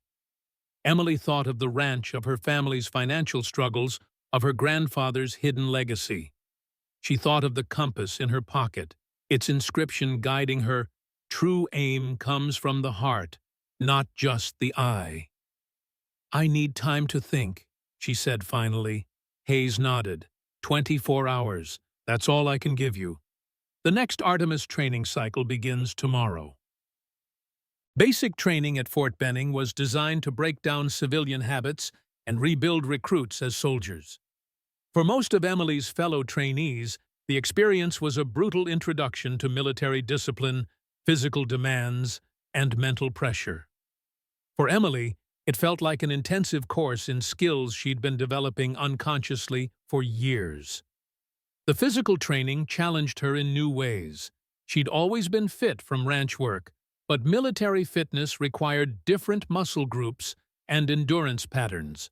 Emily thought of the ranch, of her family's financial struggles, of her grandfather's hidden legacy. She thought of the compass in her pocket, its inscription guiding her, "True aim comes from the heart, not just the eye." "I need time to think," she said finally. Hayes nodded. 24 hours. That's all I can give you. The next Artemis training cycle begins tomorrow. Basic training at Fort Benning was designed to break down civilian habits and rebuild recruits as soldiers. For most of Emily's fellow trainees, the experience was a brutal introduction to military discipline, physical demands, and mental pressure. For Emily, it felt like an intensive course in skills she'd been developing unconsciously for years. The physical training challenged her in new ways. She'd always been fit from ranch work, but military fitness required different muscle groups and endurance patterns.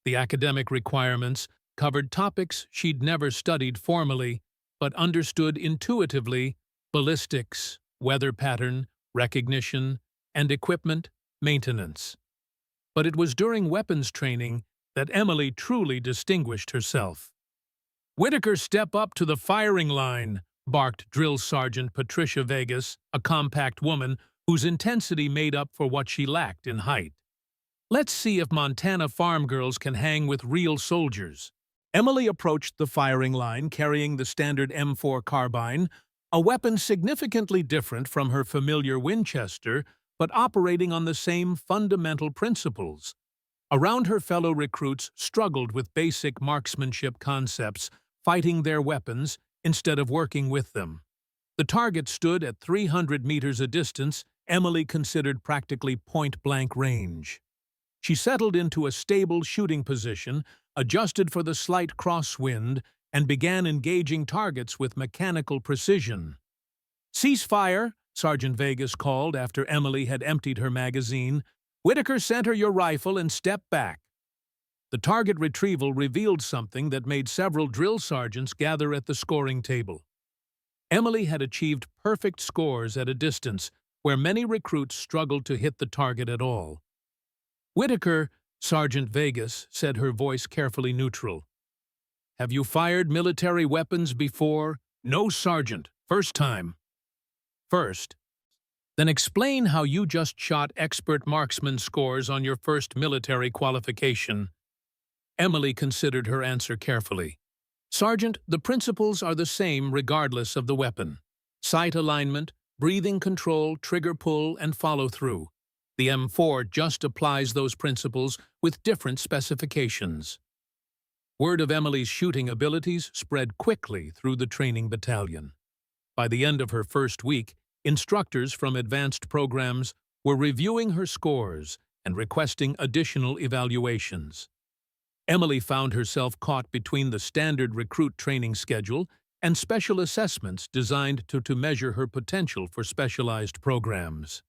The academic requirements covered topics she'd never studied formally, but understood intuitively: ballistics, weather pattern, recognition, and equipment maintenance. But it was during weapons training that Emily truly distinguished herself. "Whitaker, step up to the firing line," barked Drill Sergeant Patricia Vegas, a compact woman whose intensity made up for what she lacked in height. "Let's see if Montana farm girls can hang with real soldiers." Emily approached the firing line carrying the standard M4 carbine, a weapon significantly different from her familiar Winchester, but operating on the same fundamental principles. Around her, fellow recruits struggled with basic marksmanship concepts, fighting their weapons instead of working with them. The target stood at 300 meters a distance Emily considered practically point-blank range. She settled into a stable shooting position, adjusted for the slight crosswind, and began engaging targets with mechanical precision. "Cease fire," Sergeant Vegas called after Emily had emptied her magazine. "Whitaker, center your rifle and step back." The target retrieval revealed something that made several drill sergeants gather at the scoring table. Emily had achieved perfect scores at a distance where many recruits struggled to hit the target at all. "Whitaker," Sergeant Vegas said, her voice carefully neutral. "Have you fired military weapons before?" "No, Sergeant. First time." "First. Then explain how you just shot expert marksman scores on your first military qualification." Emily considered her answer carefully. "Sergeant, the principles are the same regardless of the weapon. Sight alignment, breathing control, trigger pull, and follow-through. The M4 just applies those principles with different specifications." Word of Emily's shooting abilities spread quickly through the training battalion. By the end of her first week, instructors from advanced programs were reviewing her scores and requesting additional evaluations. Emily found herself caught between the standard recruit training schedule and special assessments designed to measure her potential for specialized programs.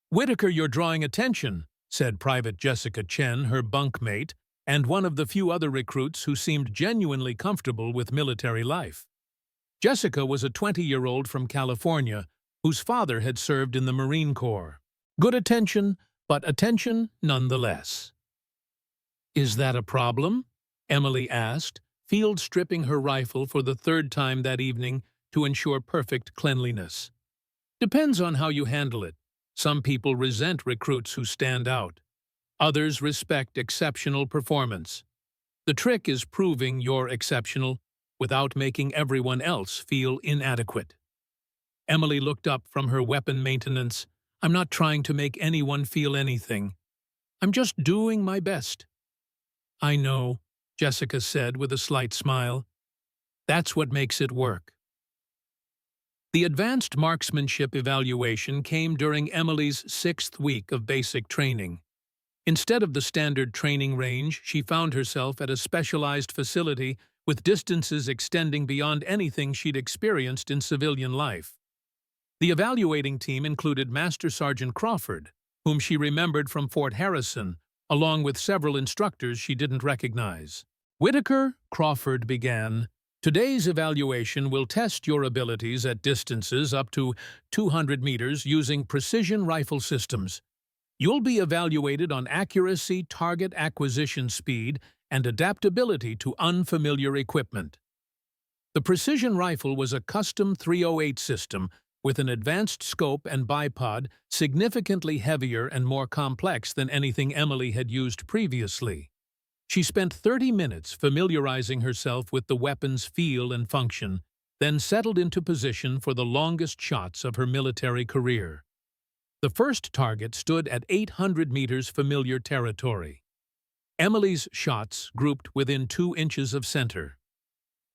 "Whitaker, you're drawing attention," said Private Jessica Chen, her bunkmate, and one of the few other recruits who seemed genuinely comfortable with military life. Jessica was a 20-year-old from California whose father had served in the Marine Corps. "Good attention, but attention nonetheless." "Is that a problem?" Emily asked, field stripping her rifle for the third time that evening to ensure perfect cleanliness. "Depends on how you handle it. Some people resent recruits who stand out. Others respect exceptional performance. The trick is proving you're exceptional without making everyone else feel inadequate." Emily looked up from her weapon maintenance. "I'm not trying to make anyone feel anything. I'm just doing my best." "I know," Jessica said with a slight smile. "That's what makes it work." The advanced marksmanship evaluation came during Emily's 6th week of basic training. Instead of the standard training range, she found herself at a specialized facility with distances extending beyond anything she'd experienced in civilian life. The evaluating team included Master Sergeant Crawford, whom she remembered from Fort Harrison, along with several instructors she didn't recognize. "Whitaker," Crawford began, "today's evaluation will test your abilities at distances up to 200 meters using precision rifle systems. You'll be evaluated on accuracy, target acquisition speed, and adaptability to unfamiliar equipment." The precision rifle was a custom .308 system with an advanced scope and bipod significantly heavier and more complex than anything Emily had used previously. She spent 30 minutes familiarizing herself with the weapon's feel and function, then settled into position for the longest shots of her military career. The first target stood at 800 meters familiar territory. Emily's shots grouped within 2 inches of center.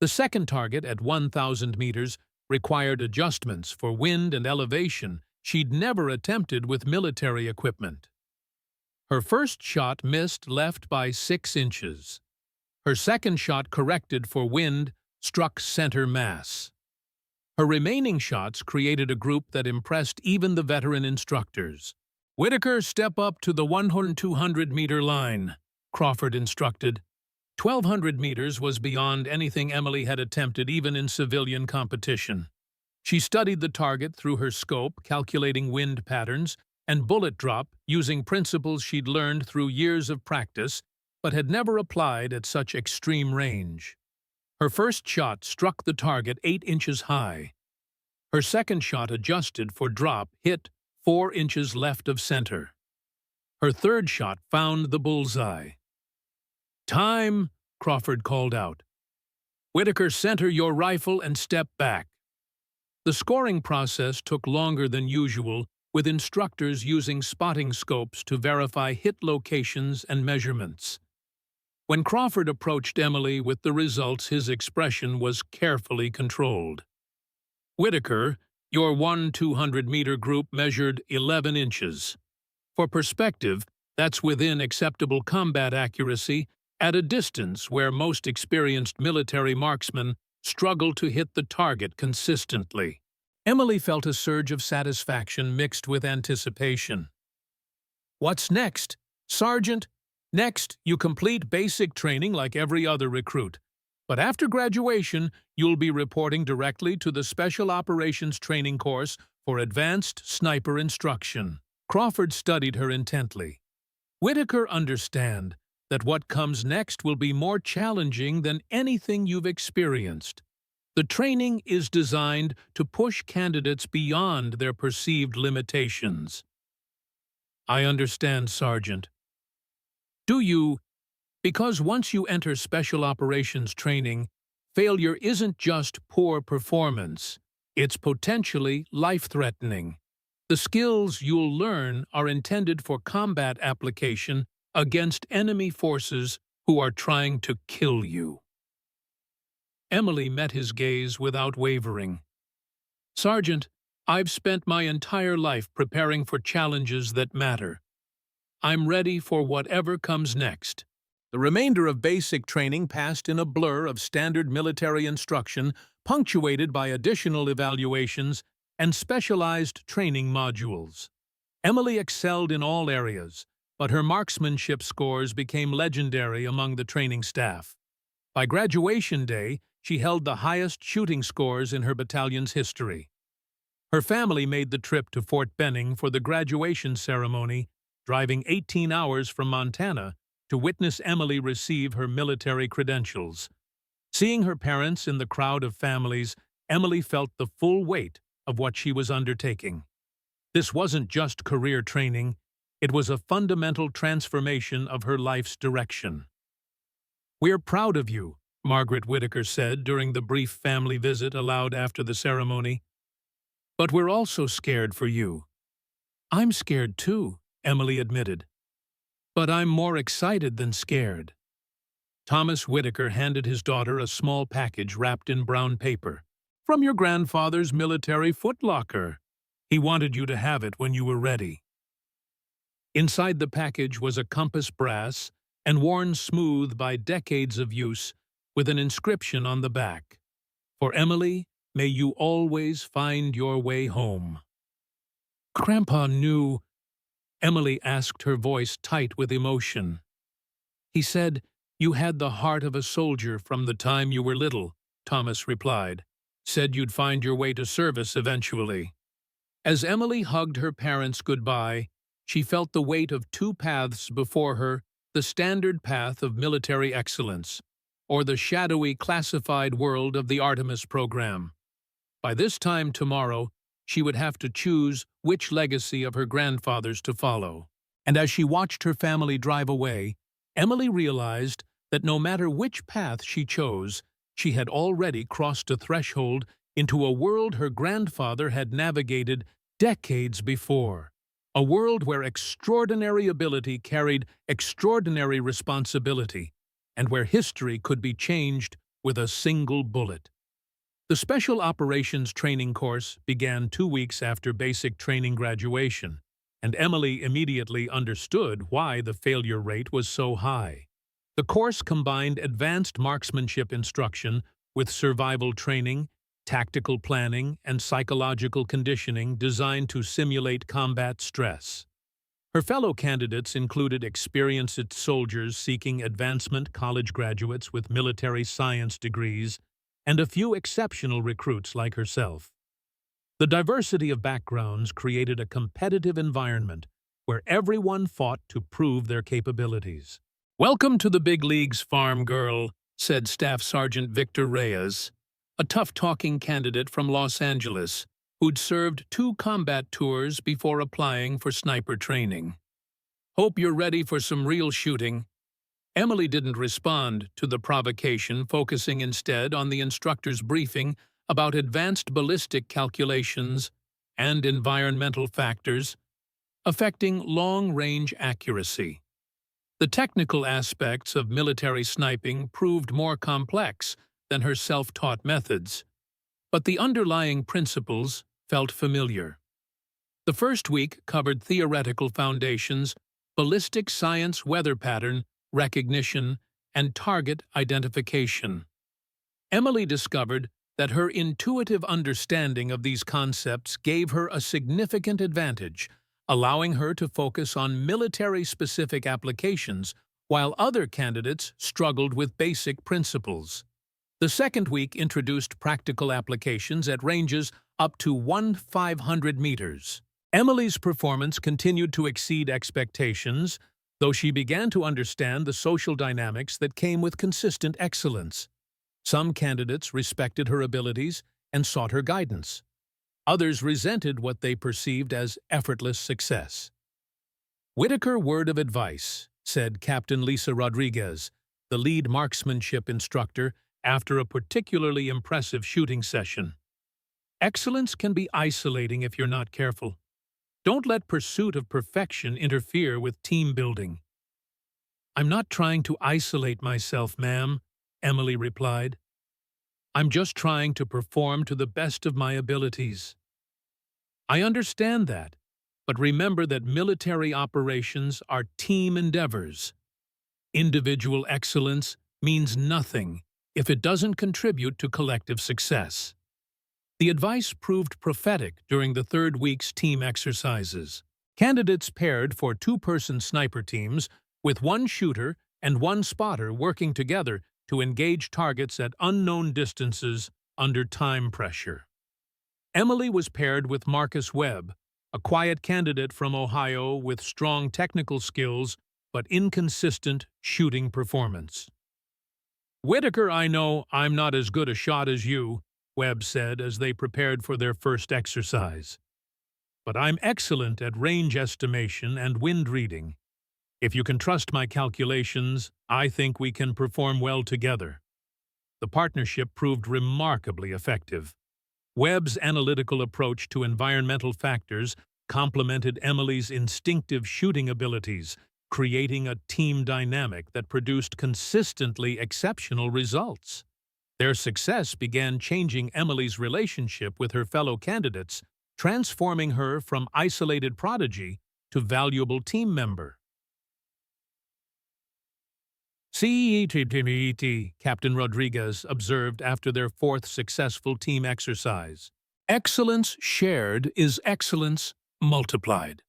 The second target at 1,000 meters required adjustments for wind and elevation she'd never attempted with military equipment. Her first shot missed left by 6 inches. Her second shot, corrected for wind, struck center mass. Her remaining shots created a group that impressed even the veteran instructors. "Whitaker, step up to the 200-meter line," Crawford instructed. 1,200 meters was beyond anything Emily had attempted even in civilian competition. She studied the target through her scope, calculating wind patterns, and bullet drop using principles she'd learned through years of practice but had never applied at such extreme range. Her first shot struck the target 8 inches high. Her second shot, adjusted for drop, hit 4 inches left of center. Her third shot found the bullseye. "Time," Crawford called out. "Whitaker, center your rifle and step back." The scoring process took longer than usual, with instructors using spotting scopes to verify hit locations and measurements. When Crawford approached Emily with the results, his expression was carefully controlled. "Whitaker, your 200-meter group measured 11 inches. For perspective, that's within acceptable combat accuracy at a distance where most experienced military marksmen struggle to hit the target consistently." Emily felt a surge of satisfaction mixed with anticipation. "What's next, Sergeant?" "Next, you complete basic training like every other recruit. But after graduation, you'll be reporting directly to the Special Operations Training Course for Advanced Sniper Instruction." Crawford studied her intently. "Whitaker, understand that what comes next will be more challenging than anything you've experienced. The training is designed to push candidates beyond their perceived limitations." "I understand, Sergeant." "Do you? Because once you enter special operations training, failure isn't just poor performance, it's potentially life-threatening. The skills you'll learn are intended for combat application against enemy forces who are trying to kill you." Emily met his gaze without wavering. "Sergeant, I've spent my entire life preparing for challenges that matter. I'm ready for whatever comes next." The remainder of basic training passed in a blur of standard military instruction, punctuated by additional evaluations and specialized training modules. Emily excelled in all areas, but her marksmanship scores became legendary among the training staff. By graduation day, she held the highest shooting scores in her battalion's history. Her family made the trip to Fort Benning for the graduation ceremony, driving 18 hours from Montana to witness Emily receive her military credentials. Seeing her parents in the crowd of families, Emily felt the full weight of what she was undertaking. This wasn't just career training, it was a fundamental transformation of her life's direction. "We're proud of you," Margaret Whitaker said during the brief family visit allowed after the ceremony. "But we're also scared for you." "I'm scared too," Emily admitted. "But I'm more excited than scared." Thomas Whitaker handed his daughter a small package wrapped in brown paper. "From your grandfather's military footlocker. He wanted you to have it when you were ready." Inside the package was a compass, brass and worn smooth by decades of use, with an inscription on the back: "For Emily, may you always find your way home." "Grandpa knew," Emily asked, her voice tight with emotion. "He said you had the heart of a soldier from the time you were little," Thomas replied. "Said you'd find your way to service eventually." As Emily hugged her parents goodbye, she felt the weight of two paths before her: the standard path of military excellence, or the shadowy classified world of the Artemis program. By this time tomorrow, she would have to choose which legacy of her grandfather's to follow. And as she watched her family drive away, Emily realized that no matter which path she chose, she had already crossed a threshold into a world her grandfather had navigated decades before. A world where extraordinary ability carried extraordinary responsibility, and where history could be changed with a single bullet. The Special Operations Training Course began 2 weeks after basic training graduation, and Emily immediately understood why the failure rate was so high. The course combined advanced marksmanship instruction with survival training, tactical planning, and psychological conditioning designed to simulate combat stress. Her fellow candidates included experienced soldiers seeking advancement, college graduates with military science degrees, and a few exceptional recruits like herself. The diversity of backgrounds created a competitive environment where everyone fought to prove their capabilities. "Welcome to the big leagues, farm girl," said Staff Sergeant Victor Reyes, a tough-talking candidate from Los Angeles who'd served 2 combat tours before applying for sniper training. "Hope you're ready for some real shooting." Emily didn't respond to the provocation, focusing instead on the instructor's briefing about advanced ballistic calculations and environmental factors affecting long-range accuracy. The technical aspects of military sniping proved more complex than her self-taught methods, but the underlying principles felt familiar. The first week covered theoretical foundations, ballistic science weather pattern recognition, and target identification. Emily discovered that her intuitive understanding of these concepts gave her a significant advantage, allowing her to focus on military-specific applications while other candidates struggled with basic principles. The second week introduced practical applications at ranges up to 1,500 meters. Emily's performance continued to exceed expectations, though she began to understand the social dynamics that came with consistent excellence. Some candidates respected her abilities and sought her guidance. Others resented what they perceived as effortless success. "Whitaker word of advice," said Captain Lisa Rodriguez, the lead marksmanship instructor, after a particularly impressive shooting session. "Excellence can be isolating if you're not careful. Don't let pursuit of perfection interfere with team building." "I'm not trying to isolate myself, ma'am," Emily replied. "I'm just trying to perform to the best of my abilities." "I understand that, but remember that military operations are team endeavors. Individual excellence means nothing if it doesn't contribute to collective success." The advice proved prophetic during the third week's team exercises. Candidates paired for 2-person sniper teams with 1 shooter and 1 spotter working together to engage targets at unknown distances under time pressure. Emily was paired with Marcus Webb, a quiet candidate from Ohio with strong technical skills but inconsistent shooting performance. "Whitaker, I know I'm not as good a shot as you," Webb said as they prepared for their first exercise. "But I'm excellent at range estimation and wind reading. If you can trust my calculations, I think we can perform well together." The partnership proved remarkably effective. Webb's analytical approach to environmental factors complemented Emily's instinctive shooting abilities, creating a team dynamic that produced consistently exceptional results. Their success began changing Emily's relationship with her fellow candidates, transforming her from isolated prodigy to valuable team member. "CET," Captain Rodriguez observed after their 4th successful team exercise. "Excellence shared is excellence multiplied."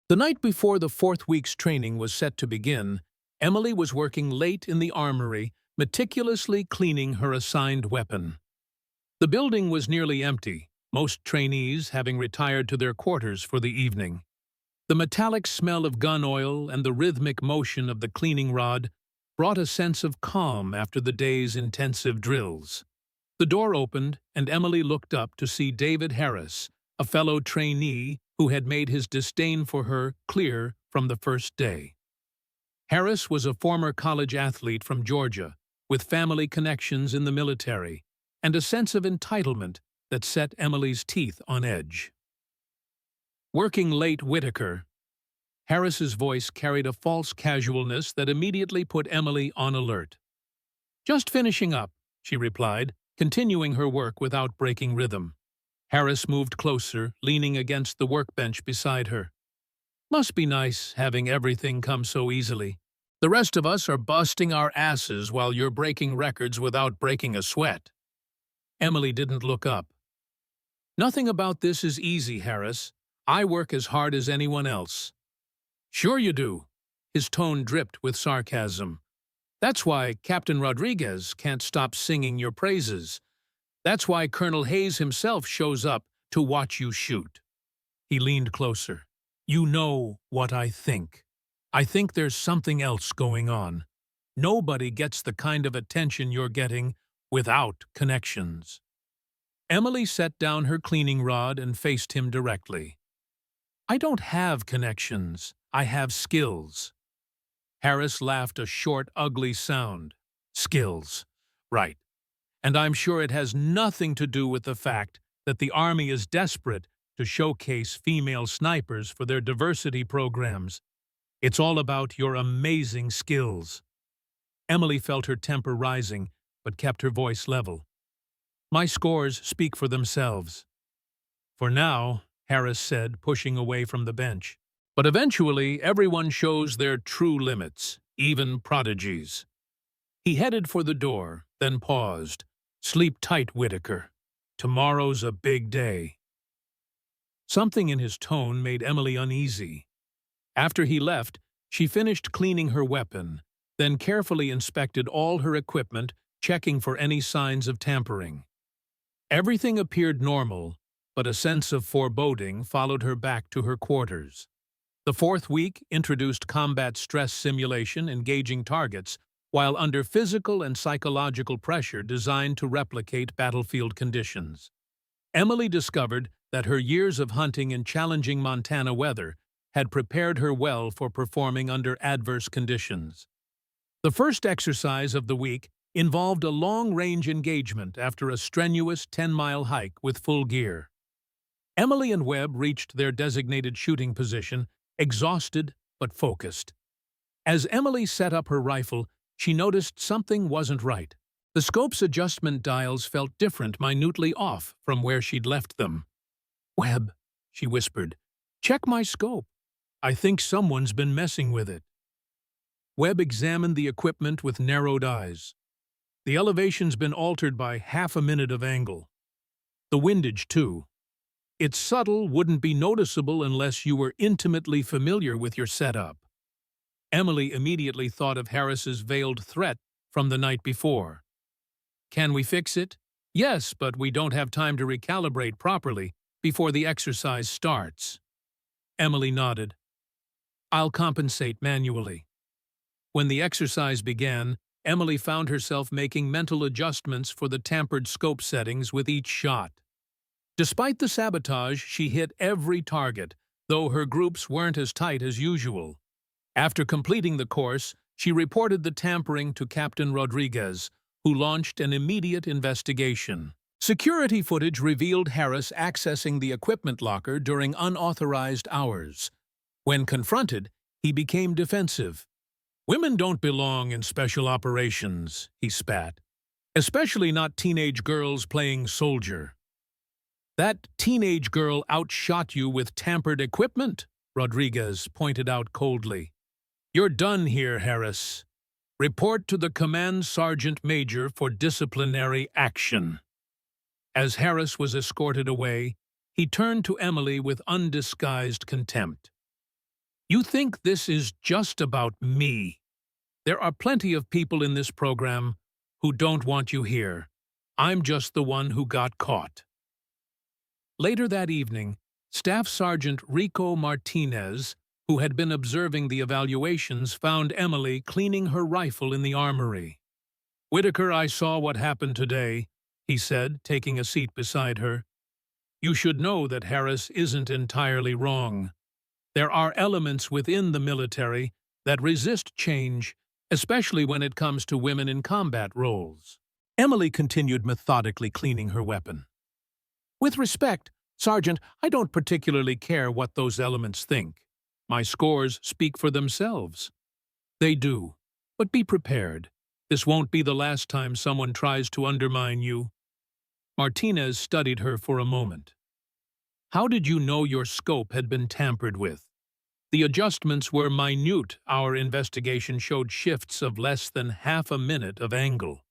The night before the 4th week's training was set to begin, Emily was working late in the armory, meticulously cleaning her assigned weapon. The building was nearly empty, most trainees having retired to their quarters for the evening. The metallic smell of gun oil and the rhythmic motion of the cleaning rod brought a sense of calm after the day's intensive drills. The door opened, and Emily looked up to see David Harris, a fellow trainee who had made his disdain for her clear from the first day. Harris was a former college athlete from Georgia, with family connections in the military, and a sense of entitlement that set Emily's teeth on edge. "Working late, Whitaker." Harris's voice carried a false casualness that immediately put Emily on alert. "Just finishing up," she replied, continuing her work without breaking rhythm. Harris moved closer, leaning against the workbench beside her. Must be nice having everything come so easily. The rest of us are busting our asses while you're breaking records without breaking a sweat. Emily didn't look up. Nothing about this is easy, Harris. I work as hard as anyone else. Sure you do. His tone dripped with sarcasm. That's why Captain Rodriguez can't stop singing your praises. That's why Colonel Hayes himself shows up to watch you shoot. He leaned closer. You know what I think. I think there's something else going on. Nobody gets the kind of attention you're getting without connections. Emily set down her cleaning rod and faced him directly. I don't have connections. I have skills. Harris laughed a short, ugly sound. Skills. Right. And I'm sure it has nothing to do with the fact that the Army is desperate to showcase female snipers for their diversity programs. It's all about your amazing skills. Emily felt her temper rising, but kept her voice level. My scores speak for themselves. For now, Harris said, pushing away from the bench. But eventually, everyone shows their true limits, even prodigies. He headed for the door, then paused. Sleep tight, Whitaker. Tomorrow's a big day. Something in his tone made Emily uneasy. After he left, she finished cleaning her weapon, then carefully inspected all her equipment, checking for any signs of tampering. Everything appeared normal, but a sense of foreboding followed her back to her quarters. The fourth week introduced combat stress simulation engaging targets, while under physical and psychological pressure designed to replicate battlefield conditions. Emily discovered that her years of hunting in challenging Montana weather had prepared her well for performing under adverse conditions. The first exercise of the week involved a long-range engagement after a strenuous 10-mile hike with full gear. Emily and Webb reached their designated shooting position, exhausted but focused. As Emily set up her rifle, she noticed something wasn't right. The scope's adjustment dials felt different, minutely off from where she'd left them. Webb, she whispered, check my scope. I think someone's been messing with it. Webb examined the equipment with narrowed eyes. The elevation's been altered by half a minute of angle. The windage, too. It's subtle, wouldn't be noticeable unless you were intimately familiar with your setup. Emily immediately thought of Harris's veiled threat from the night before. Can we fix it? Yes, but we don't have time to recalibrate properly before the exercise starts. Emily nodded. I'll compensate manually. When the exercise began, Emily found herself making mental adjustments for the tampered scope settings with each shot. Despite the sabotage, she hit every target, though her groups weren't as tight as usual. After completing the course, she reported the tampering to Captain Rodriguez, who launched an immediate investigation. Security footage revealed Harris accessing the equipment locker during unauthorized hours. When confronted, he became defensive. Women don't belong in special operations, he spat. Especially not teenage girls playing soldier. That teenage girl outshot you with tampered equipment, Rodriguez pointed out coldly. You're done here, Harris. Report to the Command Sergeant Major for disciplinary action. As Harris was escorted away, he turned to Emily with undisguised contempt. You think this is just about me? There are plenty of people in this program who don't want you here. I'm just the one who got caught. Later that evening, Staff Sergeant Rico Martinez, who had been observing the evaluations, found Emily cleaning her rifle in the armory. Whitaker, I saw what happened today, he said, taking a seat beside her. You should know that Harris isn't entirely wrong. There are elements within the military that resist change, especially when it comes to women in combat roles. Emily continued methodically cleaning her weapon. With respect, Sergeant, I don't particularly care what those elements think. My scores speak for themselves. They do, but be prepared. This won't be the last time someone tries to undermine you. Martinez studied her for a moment. How did you know your scope had been tampered with? The adjustments were minute. Our investigation showed shifts of less than half a minute of angle.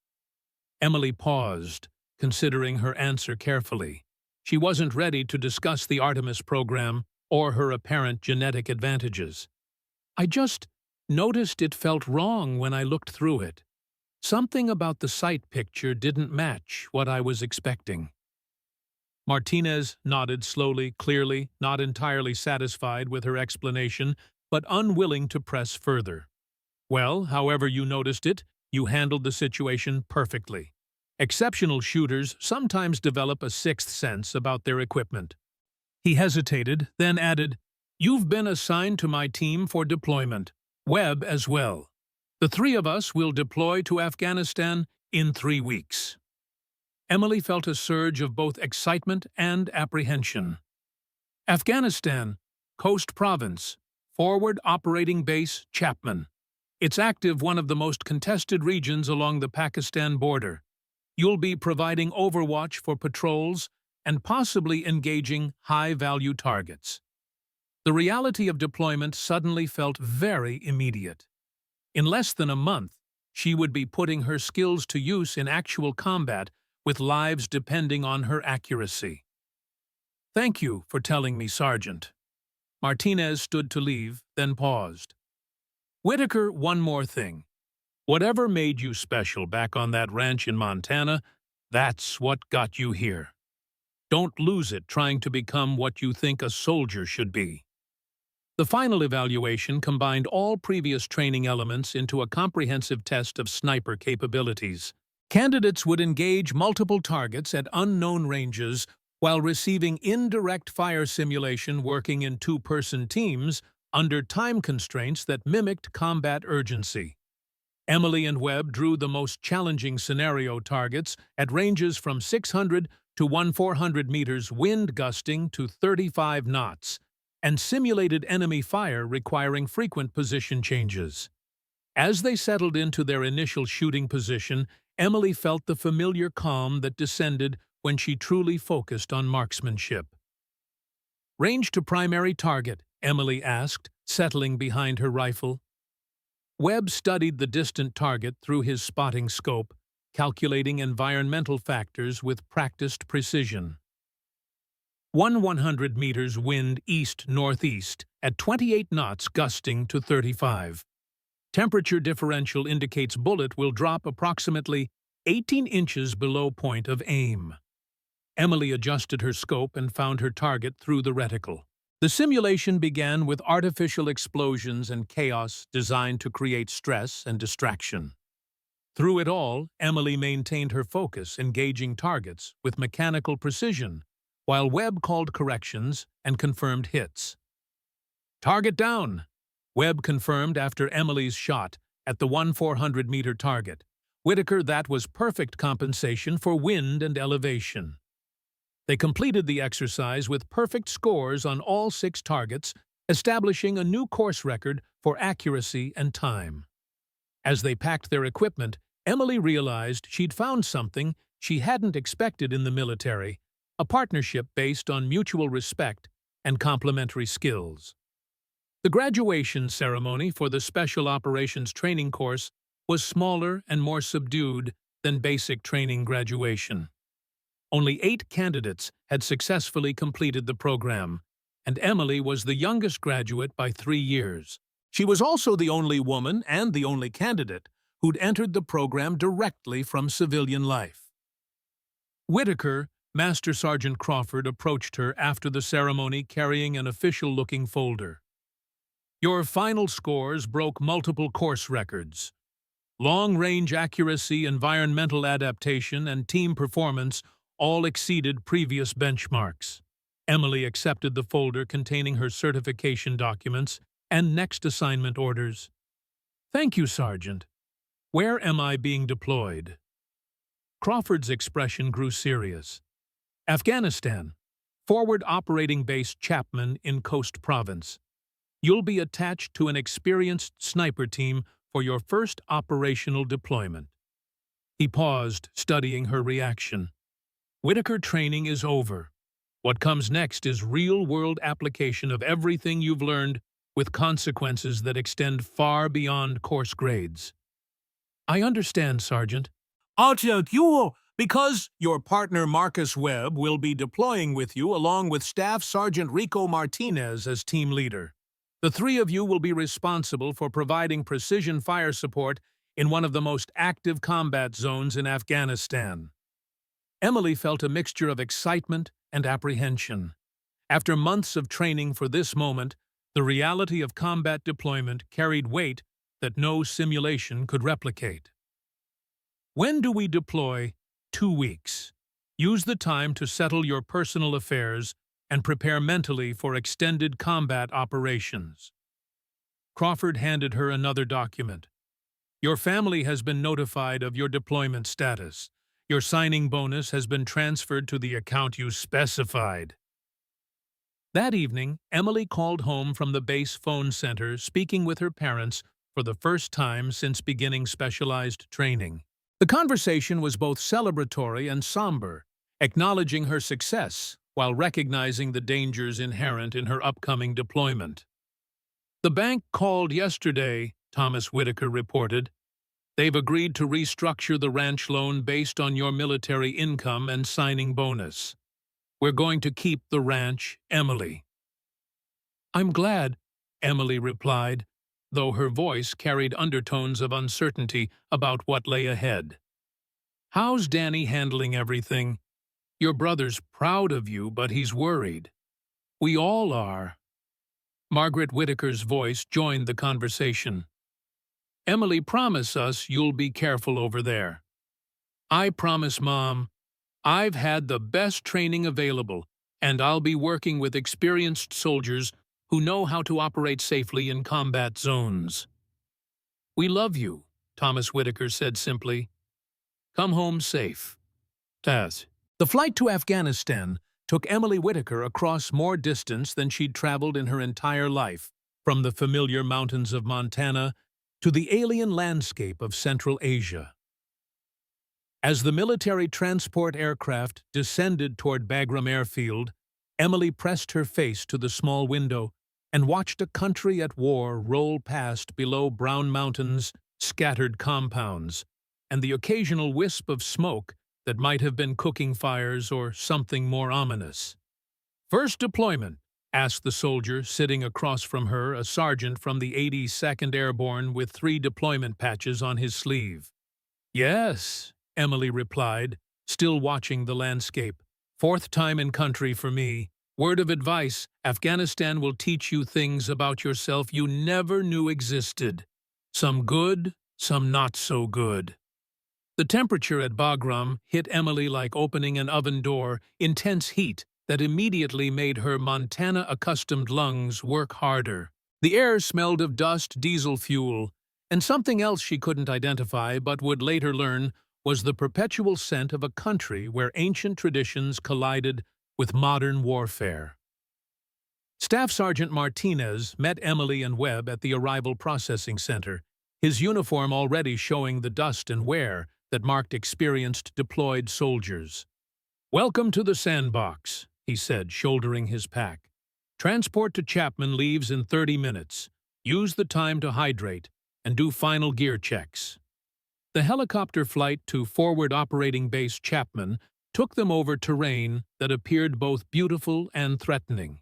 Emily paused, considering her answer carefully. She wasn't ready to discuss the Artemis program or her apparent genetic advantages. I just noticed it felt wrong when I looked through it. Something about the sight picture didn't match what I was expecting. Martinez nodded slowly, clearly, not entirely satisfied with her explanation, but unwilling to press further. Well, however you noticed it, you handled the situation perfectly. Exceptional shooters sometimes develop a sixth sense about their equipment. He hesitated, then added, "You've been assigned to my team for deployment. Webb as well. The three of us will deploy to Afghanistan in 3 weeks." Emily felt a surge of both excitement and apprehension. Afghanistan, Coast Province, Forward Operating Base Chapman. It's active, one of the most contested regions along the Pakistan border. You'll be providing overwatch for patrols and possibly engaging high-value targets. The reality of deployment suddenly felt very immediate. In less than a month, she would be putting her skills to use in actual combat, with lives depending on her accuracy. "Thank you for telling me, Sergeant." Martinez stood to leave, then paused. "Whitaker, one more thing. Whatever made you special back on that ranch in Montana, that's what got you here. Don't lose it trying to become what you think a soldier should be." The final evaluation combined all previous training elements into a comprehensive test of sniper capabilities. Candidates would engage multiple targets at unknown ranges while receiving indirect fire simulation, working in two-person teams under time constraints that mimicked combat urgency. Emily and Webb drew the most challenging scenario targets at ranges from 600 to 1,400 meters, wind gusting to 35 knots, and simulated enemy fire requiring frequent position changes. As they settled into their initial shooting position, Emily felt the familiar calm that descended when she truly focused on marksmanship. "Range to primary target," Emily asked, settling behind her rifle. Webb studied the distant target through his spotting scope, calculating environmental factors with practiced precision. 100 meters wind east-northeast at 28 knots gusting to 35. Temperature differential indicates bullet will drop approximately 18 inches below point of aim. Emily adjusted her scope and found her target through the reticle. The simulation began with artificial explosions and chaos designed to create stress and distraction. Through it all, Emily maintained her focus, engaging targets with mechanical precision, while Webb called corrections and confirmed hits. "Target down," Webb confirmed after Emily's shot at the 1,400-meter target. "Whitaker, that was perfect compensation for wind and elevation." They completed the exercise with perfect scores on all 6 targets, establishing a new course record for accuracy and time. As they packed their equipment, Emily realized she'd found something she hadn't expected in the military, a partnership based on mutual respect and complementary skills. The graduation ceremony for the Special Operations Training course was smaller and more subdued than basic training graduation. Only 8 candidates had successfully completed the program, and Emily was the youngest graduate by 3 years. She was also the only woman and the only candidate who'd entered the program directly from civilian life. Whitaker, Master Sergeant Crawford, approached her after the ceremony carrying an official-looking folder. "Your final scores broke multiple course records. Long-range accuracy, environmental adaptation, and team performance all exceeded previous benchmarks." Emily accepted the folder containing her certification documents and next assignment orders. "Thank you, Sergeant. Where am I being deployed?" Crawford's expression grew serious. "Afghanistan, Forward Operating Base Chapman in Coast Province. You'll be attached to an experienced sniper team for your first operational deployment." He paused, studying her reaction. "Whitaker, training is over. What comes next is real-world application of everything you've learned with consequences that extend far beyond course grades. I understand, Sergeant. I'll tell you, because your partner Marcus Webb will be deploying with you along with Staff Sergeant Rico Martinez as team leader. The three of you will be responsible for providing precision fire support in one of the most active combat zones in Afghanistan. Emily felt a mixture of excitement and apprehension. After months of training for this moment, the reality of combat deployment carried weight that no simulation could replicate. When do we deploy? 2 weeks. Use the time to settle your personal affairs and prepare mentally for extended combat operations. Crawford handed her another document. Your family has been notified of your deployment status. Your signing bonus has been transferred to the account you specified. That evening, Emily called home from the base phone center, speaking with her parents for the first time since beginning specialized training. The conversation was both celebratory and somber, acknowledging her success while recognizing the dangers inherent in her upcoming deployment. The bank called yesterday, Thomas Whitaker reported. They've agreed to restructure the ranch loan based on your military income and signing bonus. We're going to keep the ranch, Emily. I'm glad, Emily replied, though her voice carried undertones of uncertainty about what lay ahead. How's Danny handling everything? Your brother's proud of you, but he's worried. We all are. Margaret Whitaker's voice joined the conversation. Emily, promise us you'll be careful over there. I promise, Mom. I've had the best training available, and I'll be working with experienced soldiers who know how to operate safely in combat zones. We love you, Thomas Whitaker said simply. Come home safe. Taz. The flight to Afghanistan took Emily Whitaker across more distance than she'd traveled in her entire life, from the familiar mountains of Montana to the alien landscape of Central Asia. As the military transport aircraft descended toward Bagram Airfield, Emily pressed her face to the small window and watched a country at war roll past below brown mountains, scattered compounds, and the occasional wisp of smoke that might have been cooking fires or something more ominous. First deployment? Asked the soldier sitting across from her, a sergeant from the 82nd Airborne with 3 deployment patches on his sleeve. Yes, Emily replied, still watching the landscape. 4th time in country for me. Word of advice, Afghanistan will teach you things about yourself you never knew existed. Some good, some not so good. The temperature at Bagram hit Emily like opening an oven door, intense heat that immediately made her Montana-accustomed lungs work harder. The air smelled of dust, diesel fuel, and something else she couldn't identify but would later learn was the perpetual scent of a country where ancient traditions collided with modern warfare. Staff Sergeant Martinez met Emily and Webb at the Arrival Processing Center, his uniform already showing the dust and wear that marked experienced deployed soldiers. Welcome to the sandbox, he said, shouldering his pack. Transport to Chapman leaves in 30 minutes. Use the time to hydrate and do final gear checks. The helicopter flight to Forward Operating Base Chapman took them over terrain that appeared both beautiful and threatening.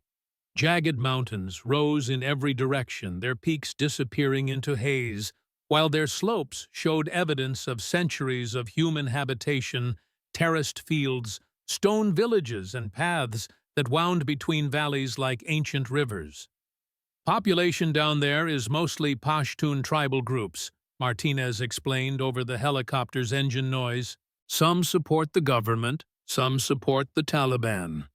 Jagged mountains rose in every direction, their peaks disappearing into haze, while their slopes showed evidence of centuries of human habitation, terraced fields, stone villages, and paths that wound between valleys like ancient rivers. Population down there is mostly Pashtun tribal groups, Martinez explained over the helicopter's engine noise. Some support the government, some support the Taliban.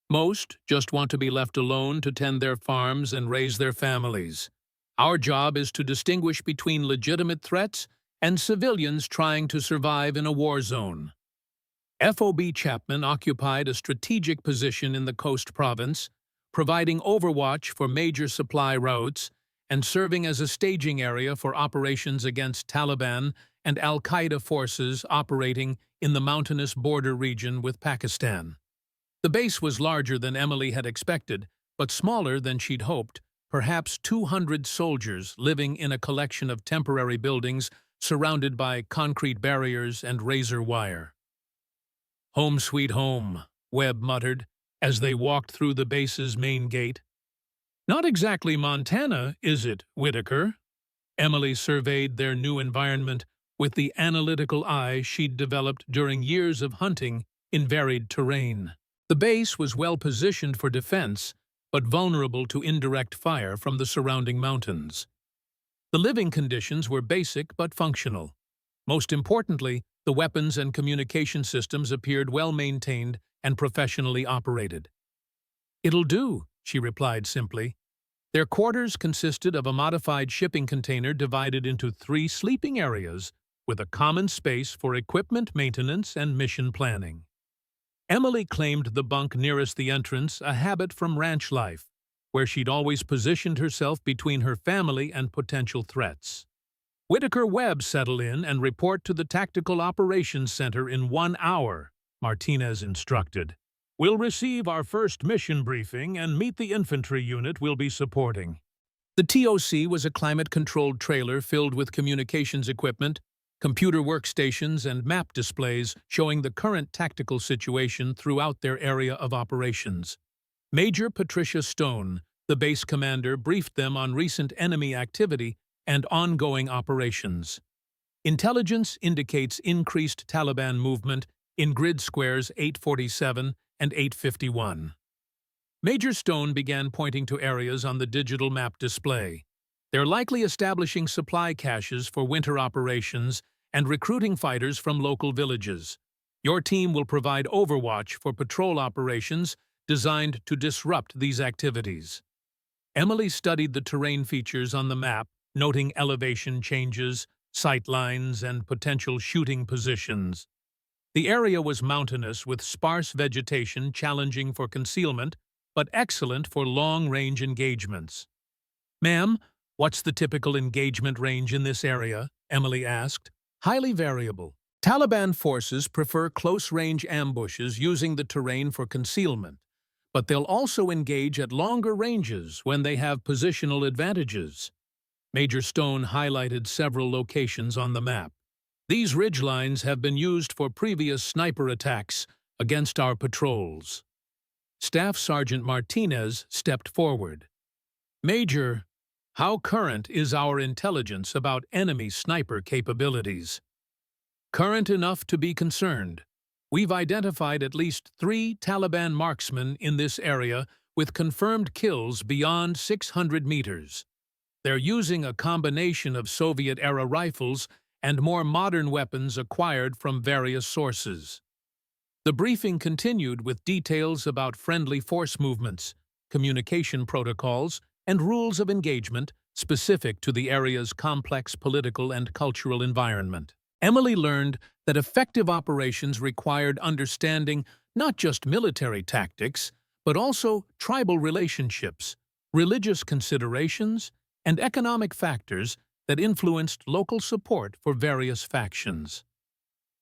Most just want to be left alone to tend their farms and raise their families. Our job is to distinguish between legitimate threats and civilians trying to survive in a war zone. FOB Chapman occupied a strategic position in the Coast Province, providing overwatch for major supply routes and serving as a staging area for operations against Taliban and al-Qaeda forces operating in the mountainous border region with Pakistan. The base was larger than Emily had expected, but smaller than she'd hoped, perhaps 200 soldiers living in a collection of temporary buildings surrounded by concrete barriers and razor wire. "Home sweet home," Webb muttered, as they walked through the base's main gate. "Not exactly Montana, is it, Whitaker?" Emily surveyed their new environment with the analytical eye she'd developed during years of hunting in varied terrain. The base was well positioned for defense, but vulnerable to indirect fire from the surrounding mountains. The living conditions were basic but functional. Most importantly, the weapons and communication systems appeared well maintained and professionally operated. "It'll do," she replied simply. Their quarters consisted of a modified shipping container divided into 3 sleeping areas, with a common space for equipment maintenance and mission planning. Emily claimed the bunk nearest the entrance a habit from ranch life, where she'd always positioned herself between her family and potential threats. "Whitaker Webb settle in and report to the Tactical Operations Center in 1 hour," Martinez instructed. "We'll receive our first mission briefing and meet the infantry unit we'll be supporting." The TOC was a climate-controlled trailer filled with communications equipment, computer workstations, and map displays showing the current tactical situation throughout their area of operations. Major Patricia Stone, the base commander, briefed them on recent enemy activity and ongoing operations. Intelligence indicates increased Taliban movement in grid squares 847 and 851. Major Stone began pointing to areas on the digital map display. "They're likely establishing supply caches for winter operations and recruiting fighters from local villages. Your team will provide overwatch for patrol operations designed to disrupt these activities." Emily studied the terrain features on the map, noting elevation changes, sight lines, and potential shooting positions. The area was mountainous with sparse vegetation challenging for concealment, but excellent for long-range engagements. "Ma'am, what's the typical engagement range in this area?" Emily asked. "Highly variable. Taliban forces prefer close-range ambushes using the terrain for concealment, but they'll also engage at longer ranges when they have positional advantages." Major Stone highlighted several locations on the map. "These ridgelines have been used for previous sniper attacks against our patrols." Staff Sergeant Martinez stepped forward. "Major, how current is our intelligence about enemy sniper capabilities?" "Current enough to be concerned. We've identified at least 3 Taliban marksmen in this area with confirmed kills beyond 600 meters. They're using a combination of Soviet-era rifles and more modern weapons acquired from various sources." The briefing continued with details about friendly force movements, communication protocols, and rules of engagement specific to the area's complex political and cultural environment. Emily learned that effective operations required understanding not just military tactics, but also tribal relationships, religious considerations, and economic factors that influenced local support for various factions.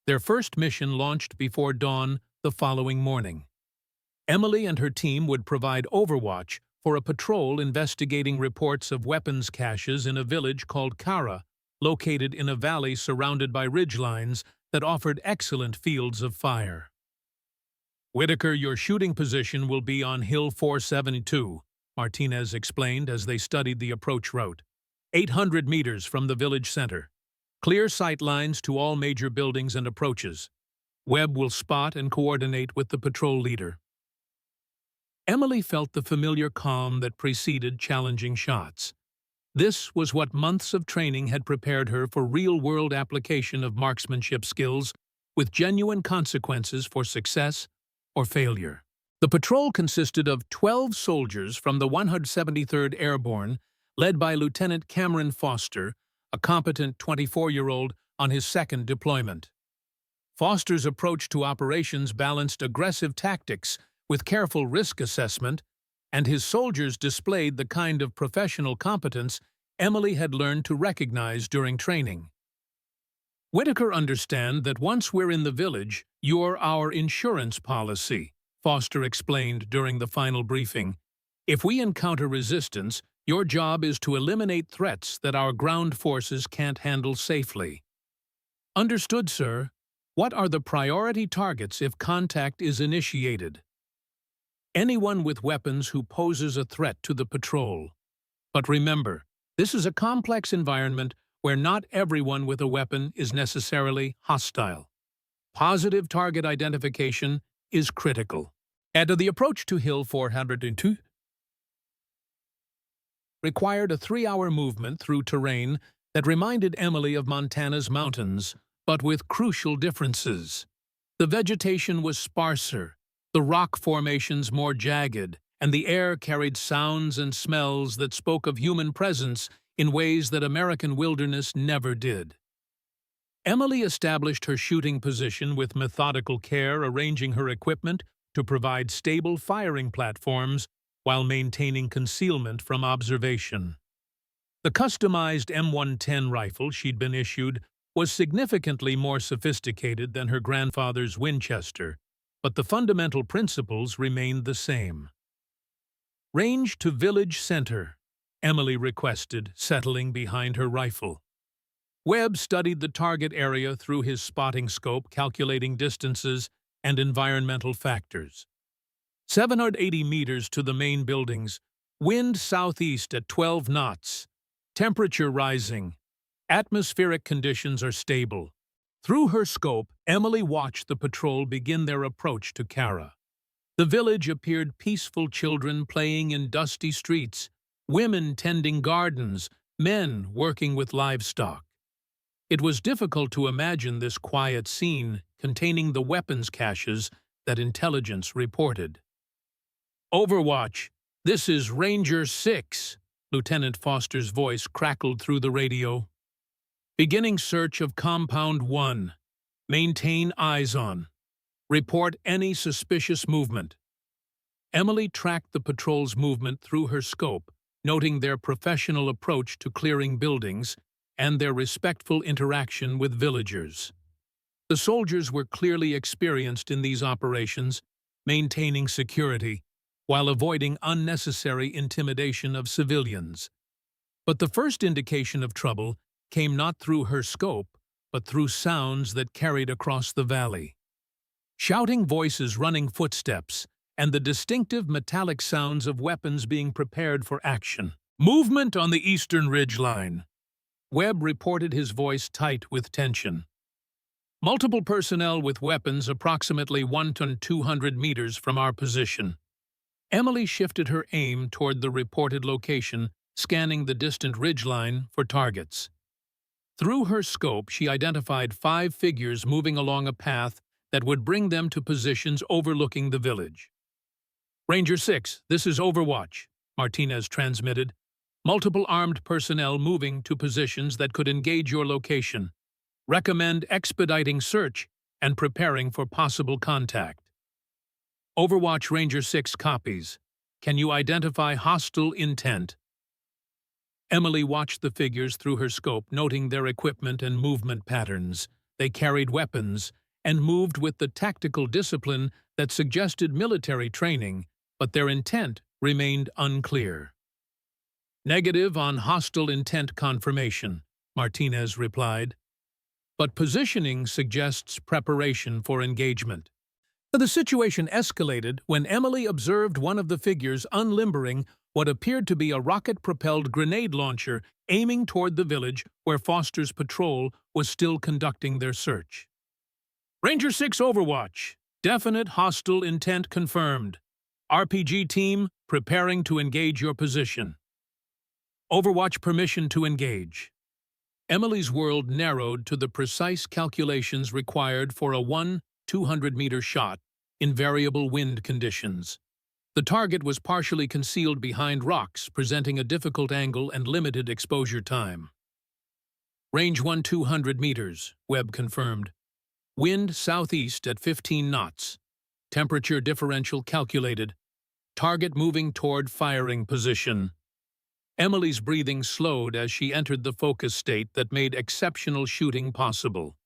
Their first mission launched before dawn the following morning. Emily and her team would provide overwatch for a patrol investigating reports of weapons caches in a village called Kara, located in a valley surrounded by ridgelines that offered excellent fields of fire. "Whitaker, your shooting position will be on Hill 472, Martinez explained as they studied the approach route. 800 meters from the village center. Clear sight lines to all major buildings and approaches. Webb will spot and coordinate with the patrol leader." Emily felt the familiar calm that preceded challenging shots. This was what months of training had prepared her for real-world application of marksmanship skills with genuine consequences for success or failure. The patrol consisted of 12 soldiers from the 173rd Airborne, led by Lieutenant Cameron Foster, a competent 24-year-old on his second deployment. Foster's approach to operations balanced aggressive tactics with careful risk assessment, and his soldiers displayed the kind of professional competence Emily had learned to recognize during training. "Whitaker, understand that once we're in the village, you're our insurance policy," Foster explained during the final briefing. If we encounter resistance, your job is to eliminate threats that our ground forces can't handle safely. Understood, sir. What are the priority targets if contact is initiated? Anyone with weapons who poses a threat to the patrol. But remember, this is a complex environment where not everyone with a weapon is necessarily hostile. Positive target identification is critical. And the approach to Hill 402 required a 3-hour movement through terrain that reminded Emily of Montana's mountains, but with crucial differences. The vegetation was sparser, the rock formations more jagged, and the air carried sounds and smells that spoke of human presence in ways that American wilderness never did. Emily established her shooting position with methodical care, arranging her equipment to provide stable firing platforms while maintaining concealment from observation. The customized M110 rifle she'd been issued was significantly more sophisticated than her grandfather's Winchester, but the fundamental principles remained the same. "Range to village center," Emily requested, settling behind her rifle. Webb studied the target area through his spotting scope, calculating distances and environmental factors. 780 meters to the main buildings, wind southeast at 12 knots, temperature rising, atmospheric conditions are stable. Through her scope, Emily watched the patrol begin their approach to Cara. The village appeared peaceful, children playing in dusty streets, women tending gardens, men working with livestock. It was difficult to imagine this quiet scene containing the weapons caches that intelligence reported. "Overwatch, this is Ranger 6, Lieutenant Foster's voice crackled through the radio. "Beginning search of Compound 1. Maintain eyes on. Report any suspicious movement." Emily tracked the patrol's movement through her scope, noting their professional approach to clearing buildings and their respectful interaction with villagers. The soldiers were clearly experienced in these operations, maintaining security while avoiding unnecessary intimidation of civilians. But the first indication of trouble came not through her scope, but through sounds that carried across the valley. Shouting voices, running footsteps, and the distinctive metallic sounds of weapons being prepared for action. "Movement on the eastern ridgeline." Webb reported, his voice tight with tension. "Multiple personnel with weapons approximately 100 to 200 meters from our position." Emily shifted her aim toward the reported location, scanning the distant ridgeline for targets. Through her scope, she identified 5 figures moving along a path that would bring them to positions overlooking the village. "Ranger 6, this is Overwatch," Martinez transmitted. "Multiple armed personnel moving to positions that could engage your location. Recommend expediting search and preparing for possible contact." Overwatch, Ranger 6 copies. "Can you identify hostile intent?" Emily watched the figures through her scope, noting their equipment and movement patterns. They carried weapons and moved with the tactical discipline that suggested military training, but their intent remained unclear. "Negative on hostile intent confirmation," Martinez replied. "But positioning suggests preparation for engagement." The situation escalated when Emily observed one of the figures unlimbering what appeared to be a rocket-propelled grenade launcher aiming toward the village where Foster's patrol was still conducting their search. "Ranger 6 Overwatch. Definite hostile intent confirmed. RPG team preparing to engage your position. Overwatch permission to engage." Emily's world narrowed to the precise calculations required for a 200-meter shot in variable wind conditions. The target was partially concealed behind rocks, presenting a difficult angle and limited exposure time. "Range 200 meters, Webb confirmed. Wind southeast at 15 knots. Temperature differential calculated. Target moving toward firing position." Emily's breathing slowed as she entered the focus state that made exceptional shooting possible.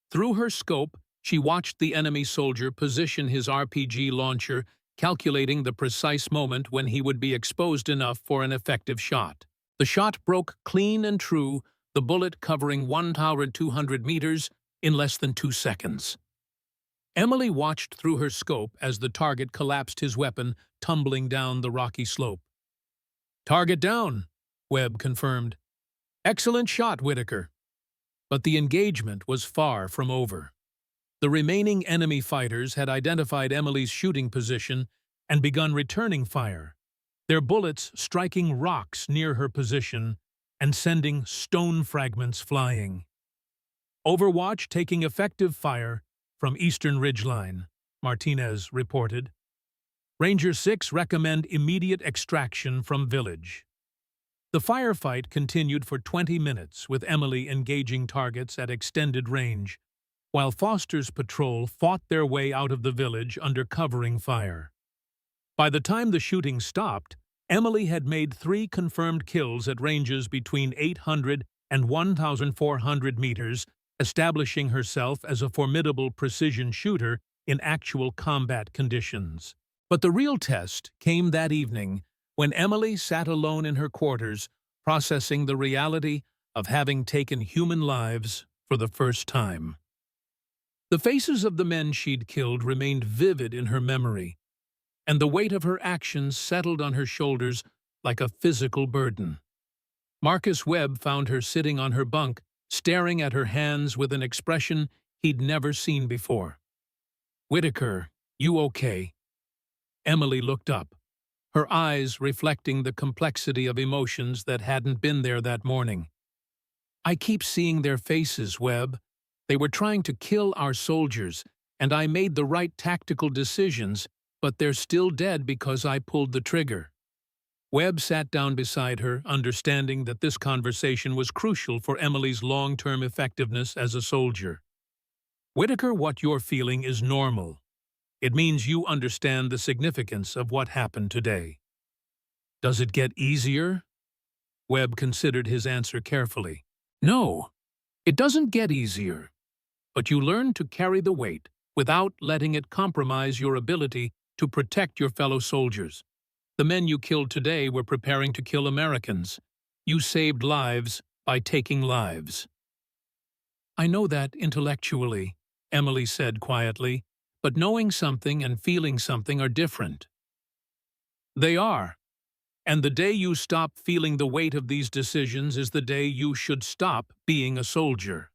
Through her scope, She watched the enemy soldier position his RPG launcher, calculating the precise moment when he would be exposed enough for an effective shot. The shot broke clean and true, the bullet covering 1,200 meters in less than 2 seconds. Emily watched through her scope as the target collapsed his weapon, tumbling down the rocky slope. "Target down," Webb confirmed. "Excellent shot, Whitaker." But the engagement was far from over. The remaining enemy fighters had identified Emily's shooting position and begun returning fire, their bullets striking rocks near her position and sending stone fragments flying. "Overwatch taking effective fire from Eastern Ridgeline," Martinez reported. "Ranger 6 recommend immediate extraction from village." The firefight continued for 20 minutes, with Emily engaging targets at extended range, while Foster's patrol fought their way out of the village under covering fire. By the time the shooting stopped, Emily had made 3 confirmed kills at ranges between 800 and 1,400 meters, establishing herself as a formidable precision shooter in actual combat conditions. But the real test came that evening, when Emily sat alone in her quarters, processing the reality of having taken human lives for the first time. The faces of the men she'd killed remained vivid in her memory, and the weight of her actions settled on her shoulders like a physical burden. Marcus Webb found her sitting on her bunk, staring at her hands with an expression he'd never seen before. "Whitaker, you okay?" Emily looked up, her eyes reflecting the complexity of emotions that hadn't been there that morning. "I keep seeing their faces, Webb. They were trying to kill our soldiers, and I made the right tactical decisions, but they're still dead because I pulled the trigger." Webb sat down beside her, understanding that this conversation was crucial for Emily's long-term effectiveness as a soldier. "Whitaker, what you're feeling is normal. It means you understand the significance of what happened today." "Does it get easier?" Webb considered his answer carefully. "No, it doesn't get easier. But you learn to carry the weight without letting it compromise your ability to protect your fellow soldiers. The men you killed today were preparing to kill Americans. You saved lives by taking lives." "I know that intellectually," Emily said quietly, "but knowing something and feeling something are different." "They are. And the day you stop feeling the weight of these decisions is the day you should stop being a soldier."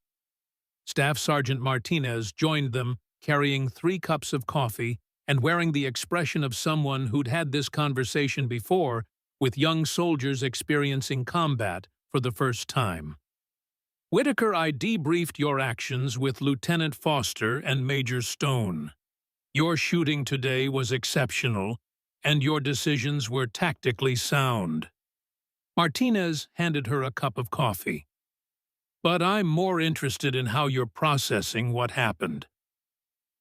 Staff Sergeant Martinez joined them, carrying 3 cups of coffee and wearing the expression of someone who'd had this conversation before with young soldiers experiencing combat for the first time. "Whitaker, I debriefed your actions with Lieutenant Foster and Major Stone. Your shooting today was exceptional, and your decisions were tactically sound." Martinez handed her a cup of coffee. "But I'm more interested in how you're processing what happened."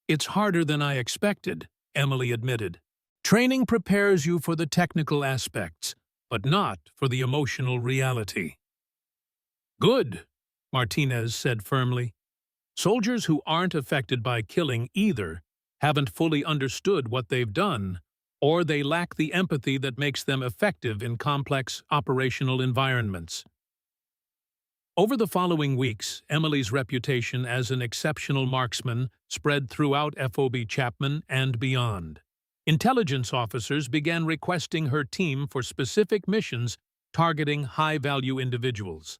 "It's harder than I expected," Emily admitted. "Training prepares you for the technical aspects, but not for the emotional reality." "Good," Martinez said firmly. "Soldiers who aren't affected by killing either haven't fully understood what they've done, or they lack the empathy that makes them effective in complex operational environments." Over the following weeks, Emily's reputation as an exceptional marksman spread throughout FOB Chapman and beyond. Intelligence officers began requesting her team for specific missions targeting high-value individuals.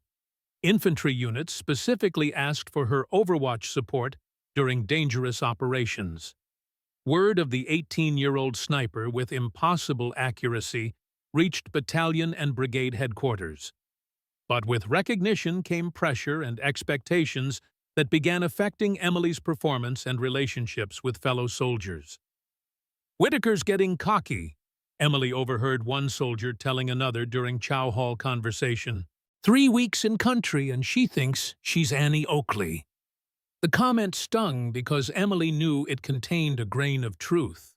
Infantry units specifically asked for her overwatch support during dangerous operations. Word of the 18-year-old sniper with impossible accuracy reached battalion and brigade headquarters. But with recognition came pressure and expectations that began affecting Emily's performance and relationships with fellow soldiers. "Whitaker's getting cocky," Emily overheard one soldier telling another during chow hall conversation. 3 weeks in country and she thinks she's Annie Oakley." The comment stung because Emily knew it contained a grain of truth.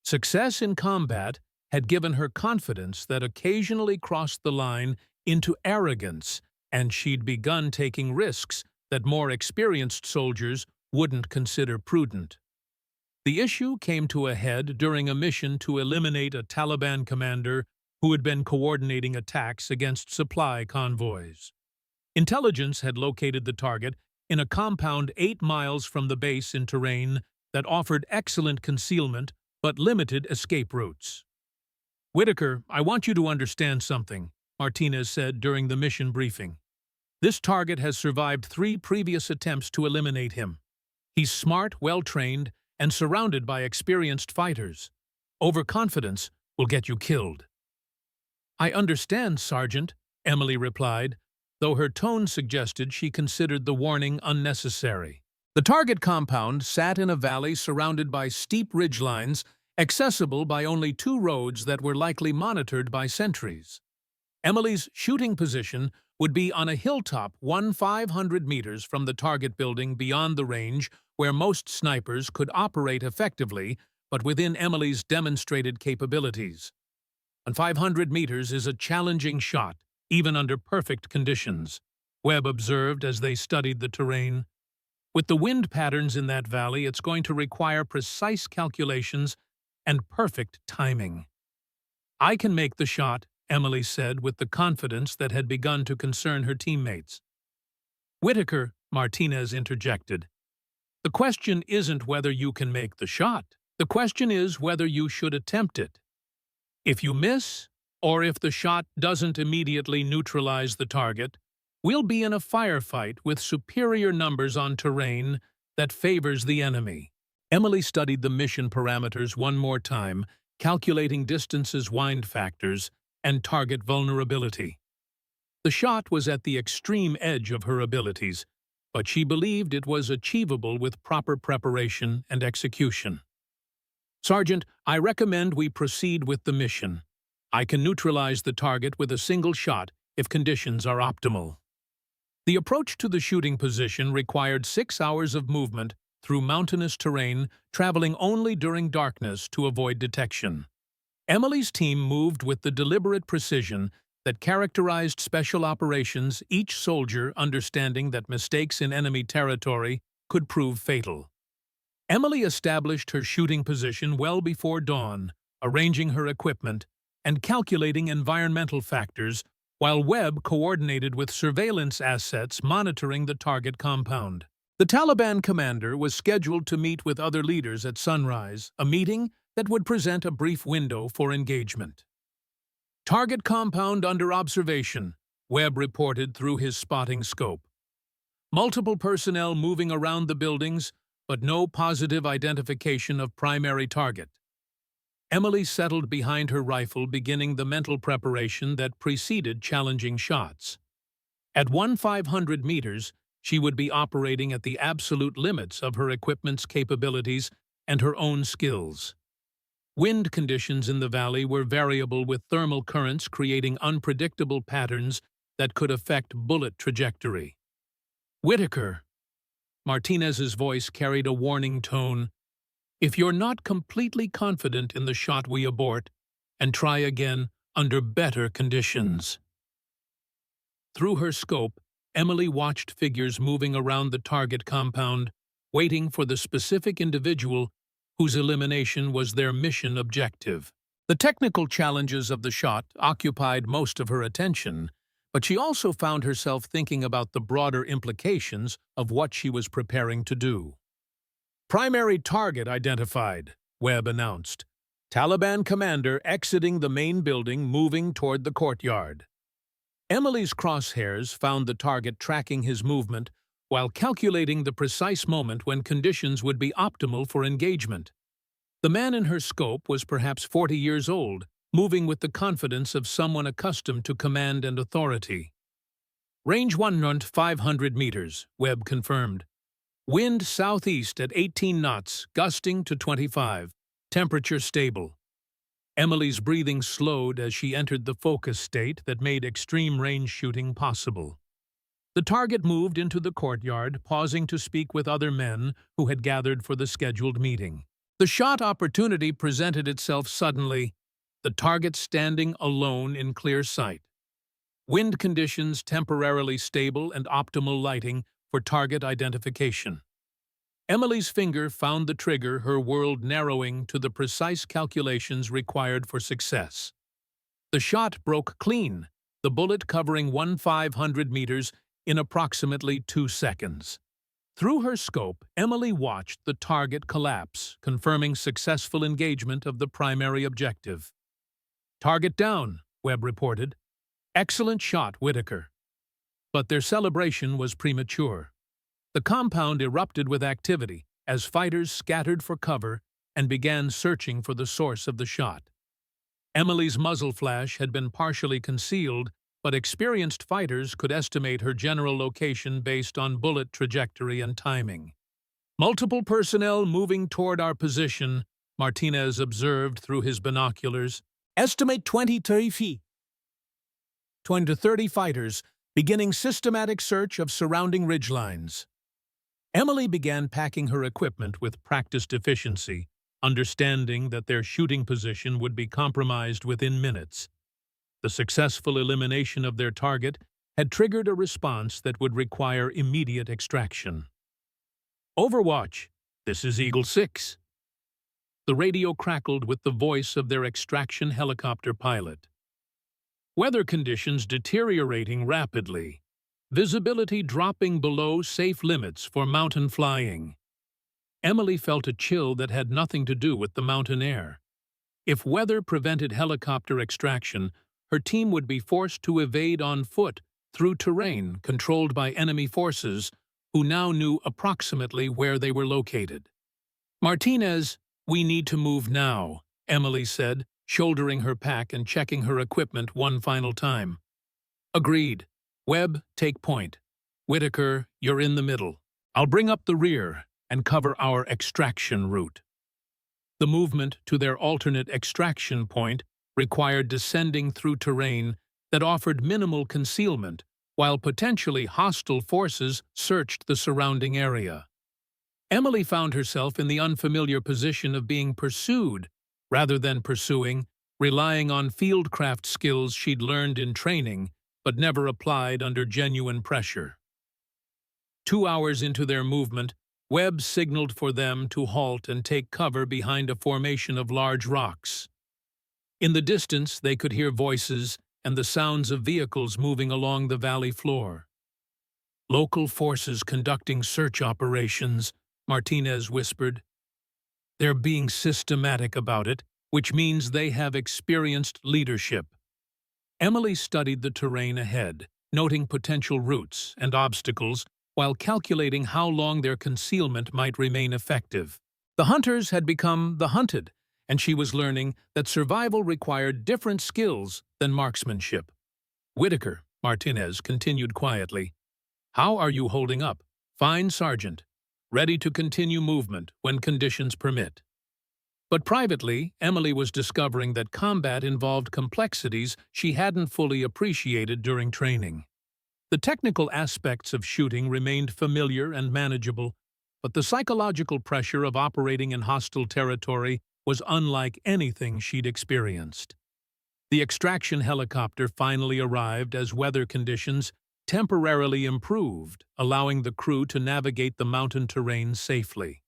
Success in combat had given her confidence that occasionally crossed the line into arrogance, and she'd begun taking risks that more experienced soldiers wouldn't consider prudent. The issue came to a head during a mission to eliminate a Taliban commander who had been coordinating attacks against supply convoys. Intelligence had located the target in a compound 8 miles from the base in terrain that offered excellent concealment but limited escape routes. "Whitaker, I want you to understand something," Martinez said during the mission briefing. "This target has survived 3 previous attempts to eliminate him. He's smart, well-trained, and surrounded by experienced fighters. Overconfidence will get you killed." "I understand, Sergeant," Emily replied, though her tone suggested she considered the warning unnecessary. The target compound sat in a valley surrounded by steep ridgelines, accessible by only 2 roads that were likely monitored by sentries. Emily's shooting position would be on a hilltop 500 meters from the target building beyond the range where most snipers could operate effectively, but within Emily's demonstrated capabilities. And 500 meters is a challenging shot, even under perfect conditions, Webb observed as they studied the terrain. With the wind patterns in that valley, it's going to require precise calculations and perfect timing. "I can make the shot," Emily said with the confidence that had begun to concern her teammates. "Whitaker," Martinez interjected, "the question isn't whether you can make the shot. The question is whether you should attempt it. If you miss, or if the shot doesn't immediately neutralize the target, we'll be in a firefight with superior numbers on terrain that favors the enemy." Emily studied the mission parameters one more time, calculating distances, wind factors, and target vulnerability. The shot was at the extreme edge of her abilities, but she believed it was achievable with proper preparation and execution. "Sergeant, I recommend we proceed with the mission. I can neutralize the target with a single shot if conditions are optimal." The approach to the shooting position required 6 hours of movement through mountainous terrain, traveling only during darkness to avoid detection. Emily's team moved with the deliberate precision that characterized special operations, each soldier understanding that mistakes in enemy territory could prove fatal. Emily established her shooting position well before dawn, arranging her equipment and calculating environmental factors, while Webb coordinated with surveillance assets monitoring the target compound. The Taliban commander was scheduled to meet with other leaders at sunrise, a meeting that would present a brief window for engagement. "Target compound under observation," Webb reported through his spotting scope. "Multiple personnel moving around the buildings, but no positive identification of primary target." Emily settled behind her rifle, beginning the mental preparation that preceded challenging shots. At 500 meters, she would be operating at the absolute limits of her equipment's capabilities and her own skills. Wind conditions in the valley were variable, with thermal currents creating unpredictable patterns that could affect bullet trajectory. "Whitaker," Martinez's voice carried a warning tone, "if you're not completely confident in the shot, we abort and try again under better conditions." Through her scope, Emily watched figures moving around the target compound, waiting for the specific individual whose elimination was their mission objective. The technical challenges of the shot occupied most of her attention, but she also found herself thinking about the broader implications of what she was preparing to do. "Primary target identified," Webb announced. "Taliban commander exiting the main building, moving toward the courtyard." Emily's crosshairs found the target tracking his movement while calculating the precise moment when conditions would be optimal for engagement. The man in her scope was perhaps 40 years old, moving with the confidence of someone accustomed to command and authority. "Range 500 meters, Webb confirmed. "Wind southeast at 18 knots, gusting to 25. Temperature stable." Emily's breathing slowed as she entered the focus state that made extreme range shooting possible. The target moved into the courtyard, pausing to speak with other men who had gathered for the scheduled meeting. The shot opportunity presented itself suddenly, the target standing alone in clear sight. Wind conditions temporarily stable and optimal lighting for target identification. Emily's finger found the trigger, her world narrowing to the precise calculations required for success. The shot broke clean, the bullet covering 1,500 meters in approximately 2 seconds. Through her scope, Emily watched the target collapse, confirming successful engagement of the primary objective. "Target down," Webb reported. "Excellent shot, Whitaker." But their celebration was premature. The compound erupted with activity as fighters scattered for cover and began searching for the source of the shot. Emily's muzzle flash had been partially concealed, but experienced fighters could estimate her general location based on bullet trajectory and timing. "Multiple personnel moving toward our position," Martinez observed through his binoculars. "Estimate 20 to 30 feet. 20 to 30 fighters, beginning systematic search of surrounding ridgelines." Emily began packing her equipment with practiced efficiency, understanding that their shooting position would be compromised within minutes. The successful elimination of their target had triggered a response that would require immediate extraction. "Overwatch, this is Eagle 6. The radio crackled with the voice of their extraction helicopter pilot. "Weather conditions deteriorating rapidly. Visibility dropping below safe limits for mountain flying." Emily felt a chill that had nothing to do with the mountain air. If weather prevented helicopter extraction, her team would be forced to evade on foot through terrain controlled by enemy forces who now knew approximately where they were located. "Martinez, we need to move now," Emily said, shouldering her pack and checking her equipment one final time. "Agreed. Webb, take point. Whitaker, you're in the middle. I'll bring up the rear and cover our extraction route." The movement to their alternate extraction point required descending through terrain that offered minimal concealment, while potentially hostile forces searched the surrounding area. Emily found herself in the unfamiliar position of being pursued, rather than pursuing, relying on fieldcraft skills she'd learned in training but never applied under genuine pressure. 2 hours into their movement, Webb signaled for them to halt and take cover behind a formation of large rocks. In the distance, they could hear voices and the sounds of vehicles moving along the valley floor. "Local forces conducting search operations," Martinez whispered. "They're being systematic about it, which means they have experienced leadership." Emily studied the terrain ahead, noting potential routes and obstacles while calculating how long their concealment might remain effective. The hunters had become the hunted, and she was learning that survival required different skills than marksmanship. "Whitaker," Martinez continued quietly, "how are you holding up?" "Fine, Sergeant. Ready to continue movement when conditions permit." But privately, Emily was discovering that combat involved complexities she hadn't fully appreciated during training. The technical aspects of shooting remained familiar and manageable, but the psychological pressure of operating in hostile territory was unlike anything she'd experienced. The extraction helicopter finally arrived as weather conditions temporarily improved, allowing the crew to navigate the mountain terrain safely.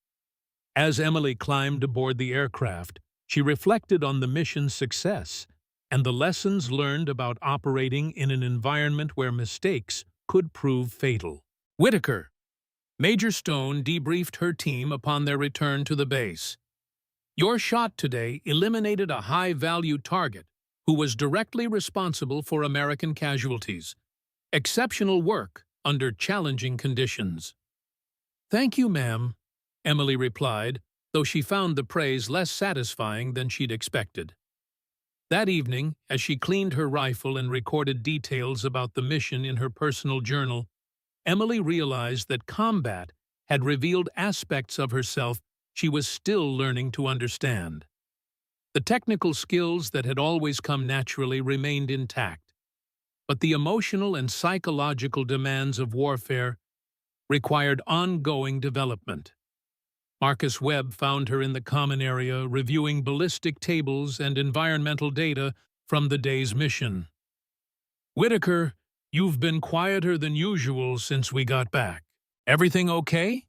As Emily climbed aboard the aircraft, she reflected on the mission's success and the lessons learned about operating in an environment where mistakes could prove fatal. "Whitaker." Major Stone debriefed her team upon their return to the base. "Your shot today eliminated a high-value target who was directly responsible for American casualties. Exceptional work under challenging conditions." "Thank you, ma'am," Emily replied, though she found the praise less satisfying than she'd expected. That evening, as she cleaned her rifle and recorded details about the mission in her personal journal, Emily realized that combat had revealed aspects of herself she was still learning to understand. The technical skills that had always come naturally remained intact, but the emotional and psychological demands of warfare required ongoing development. Marcus Webb found her in the common area reviewing ballistic tables and environmental data from the day's mission. "Whitaker, you've been quieter than usual since we got back. Everything okay?"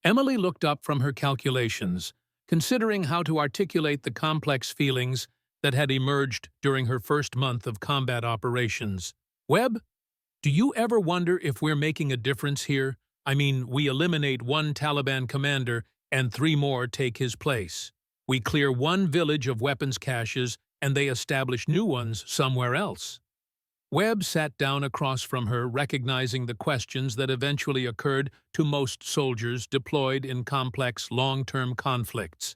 Emily looked up from her calculations, considering how to articulate the complex feelings that had emerged during her first month of combat operations. Webb, do you ever wonder if we're making a difference here? I mean, we eliminate one Taliban commander and 3 more take his place. We clear one village of weapons caches and they establish new ones somewhere else. Webb sat down across from her, recognizing the questions that eventually occurred to most soldiers deployed in complex, long-term conflicts.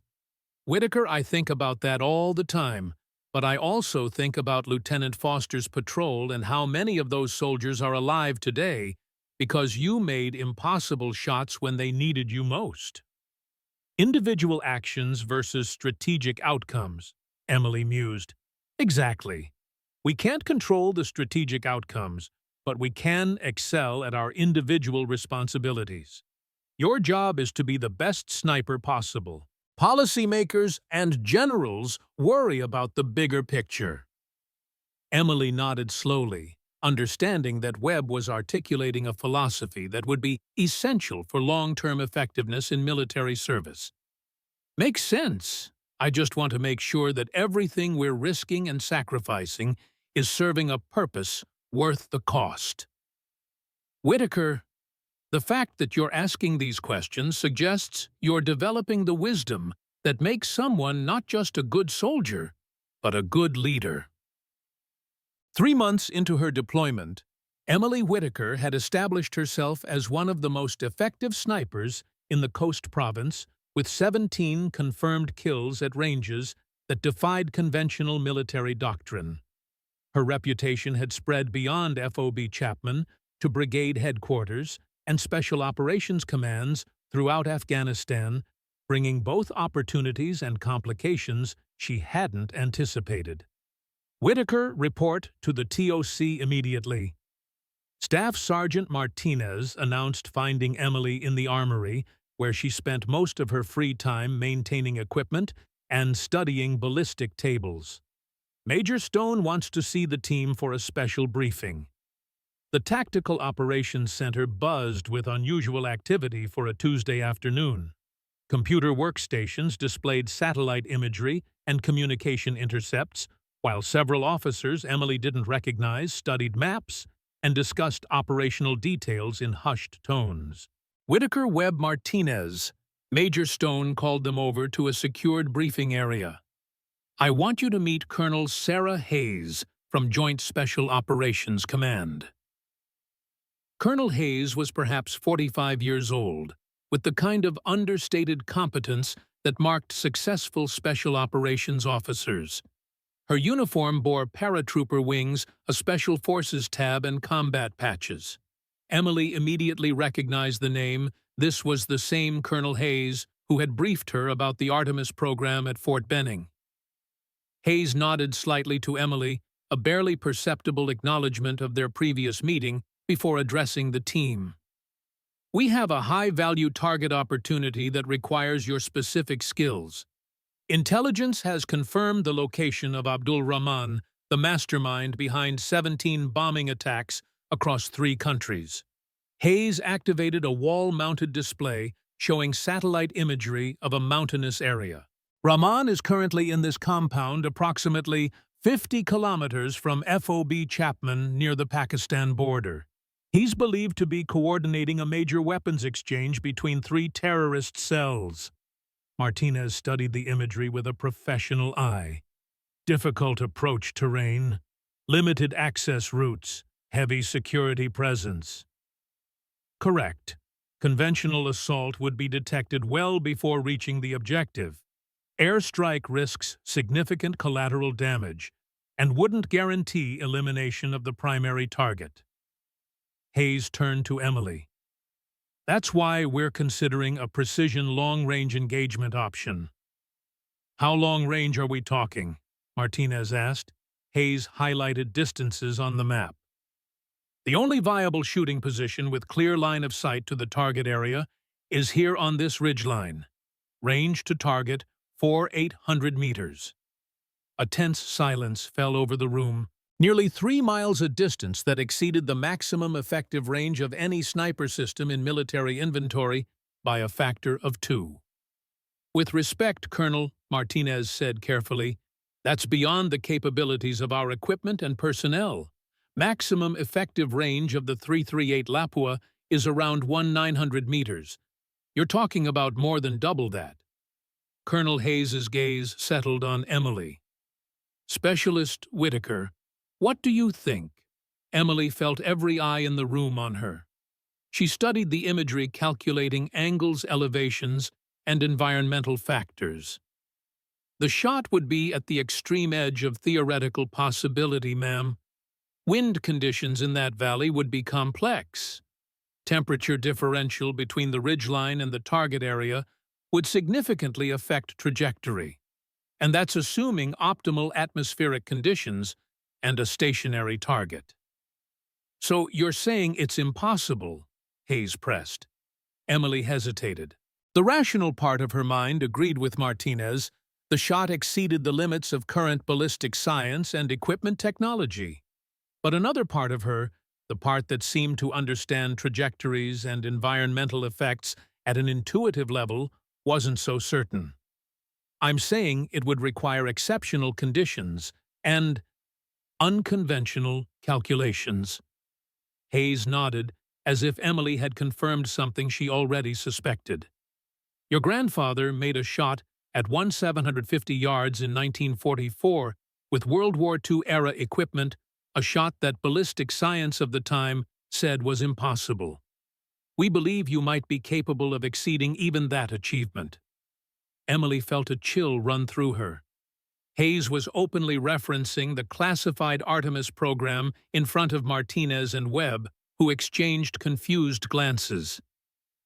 Whitaker, I think about that all the time, but I also think about Lieutenant Foster's patrol and how many of those soldiers are alive today because you made impossible shots when they needed you most. Individual actions versus strategic outcomes, Emily mused. Exactly. We can't control the strategic outcomes, but we can excel at our individual responsibilities. Your job is to be the best sniper possible. Policymakers and generals worry about the bigger picture. Emily nodded slowly, understanding that Webb was articulating a philosophy that would be essential for long-term effectiveness in military service. Makes sense. I just want to make sure that everything we're risking and sacrificing is serving a purpose worth the cost. Whitaker, the fact that you're asking these questions suggests you're developing the wisdom that makes someone not just a good soldier, but a good leader. 3 months into her deployment, Emily Whitaker had established herself as one of the most effective snipers in the Coast Province, with 17 confirmed kills at ranges that defied conventional military doctrine. Her reputation had spread beyond FOB Chapman to brigade headquarters and special operations commands throughout Afghanistan, bringing both opportunities and complications she hadn't anticipated. Whitaker, report to the TOC immediately. Staff Sergeant Martinez announced finding Emily in the armory, where she spent most of her free time maintaining equipment and studying ballistic tables. Major Stone wants to see the team for a special briefing. The Tactical Operations Center buzzed with unusual activity for a Tuesday afternoon. Computer workstations displayed satellite imagery and communication intercepts, while several officers Emily didn't recognize studied maps and discussed operational details in hushed tones. Whitaker, Webb, Martinez. Major Stone called them over to a secured briefing area. I want you to meet Colonel Sarah Hayes from Joint Special Operations Command. Colonel Hayes was perhaps 45 years old, with the kind of understated competence that marked successful special operations officers. Her uniform bore paratrooper wings, a Special Forces tab, and combat patches. Emily immediately recognized the name. This was the same Colonel Hayes who had briefed her about the Artemis program at Fort Benning. Hayes nodded slightly to Emily, a barely perceptible acknowledgement of their previous meeting, before addressing the team. We have a high-value target opportunity that requires your specific skills. Intelligence has confirmed the location of Abdul Rahman, the mastermind behind 17 bombing attacks across 3 countries. Hayes activated a wall-mounted display showing satellite imagery of a mountainous area. Rahman is currently in this compound approximately 50 kilometers from FOB Chapman near the Pakistan border. He's believed to be coordinating a major weapons exchange between 3 terrorist cells. Martinez studied the imagery with a professional eye. Difficult approach terrain, limited access routes, heavy security presence. Correct. Conventional assault would be detected well before reaching the objective. Airstrike risks significant collateral damage and wouldn't guarantee elimination of the primary target. Hayes turned to Emily. That's why we're considering a precision long-range engagement option. How long range are we talking? Martinez asked. Hayes highlighted distances on the map. The only viable shooting position with clear line of sight to the target area is here on this ridgeline. Range to target 4,800 meters. A tense silence fell over the room. Nearly 3 miles a distance that exceeded the maximum effective range of any sniper system in military inventory, by a factor of 2. With respect, Colonel, Martinez said carefully, that's beyond the capabilities of our equipment and personnel. Maximum effective range of the 338 Lapua is around 1,900 meters. You're talking about more than double that. Colonel Hayes's gaze settled on Emily. Specialist Whitaker, what do you think? Emily felt every eye in the room on her. She studied the imagery calculating angles, elevations, and environmental factors. The shot would be at the extreme edge of theoretical possibility, ma'am. Wind conditions in that valley would be complex. Temperature differential between the ridgeline and the target area would significantly affect trajectory. And that's assuming optimal atmospheric conditions and a stationary target. So you're saying it's impossible, Hayes pressed. Emily hesitated. The rational part of her mind agreed with Martinez. The shot exceeded the limits of current ballistic science and equipment technology. But another part of her, the part that seemed to understand trajectories and environmental effects at an intuitive level, wasn't so certain. I'm saying it would require exceptional conditions and unconventional calculations. Hayes nodded, as if Emily had confirmed something she already suspected. Your grandfather made a shot at 1,750 yards in 1944 with World War II-era equipment, a shot that ballistic science of the time said was impossible. We believe you might be capable of exceeding even that achievement. Emily felt a chill run through her. Hayes was openly referencing the classified Artemis program in front of Martinez and Webb, who exchanged confused glances.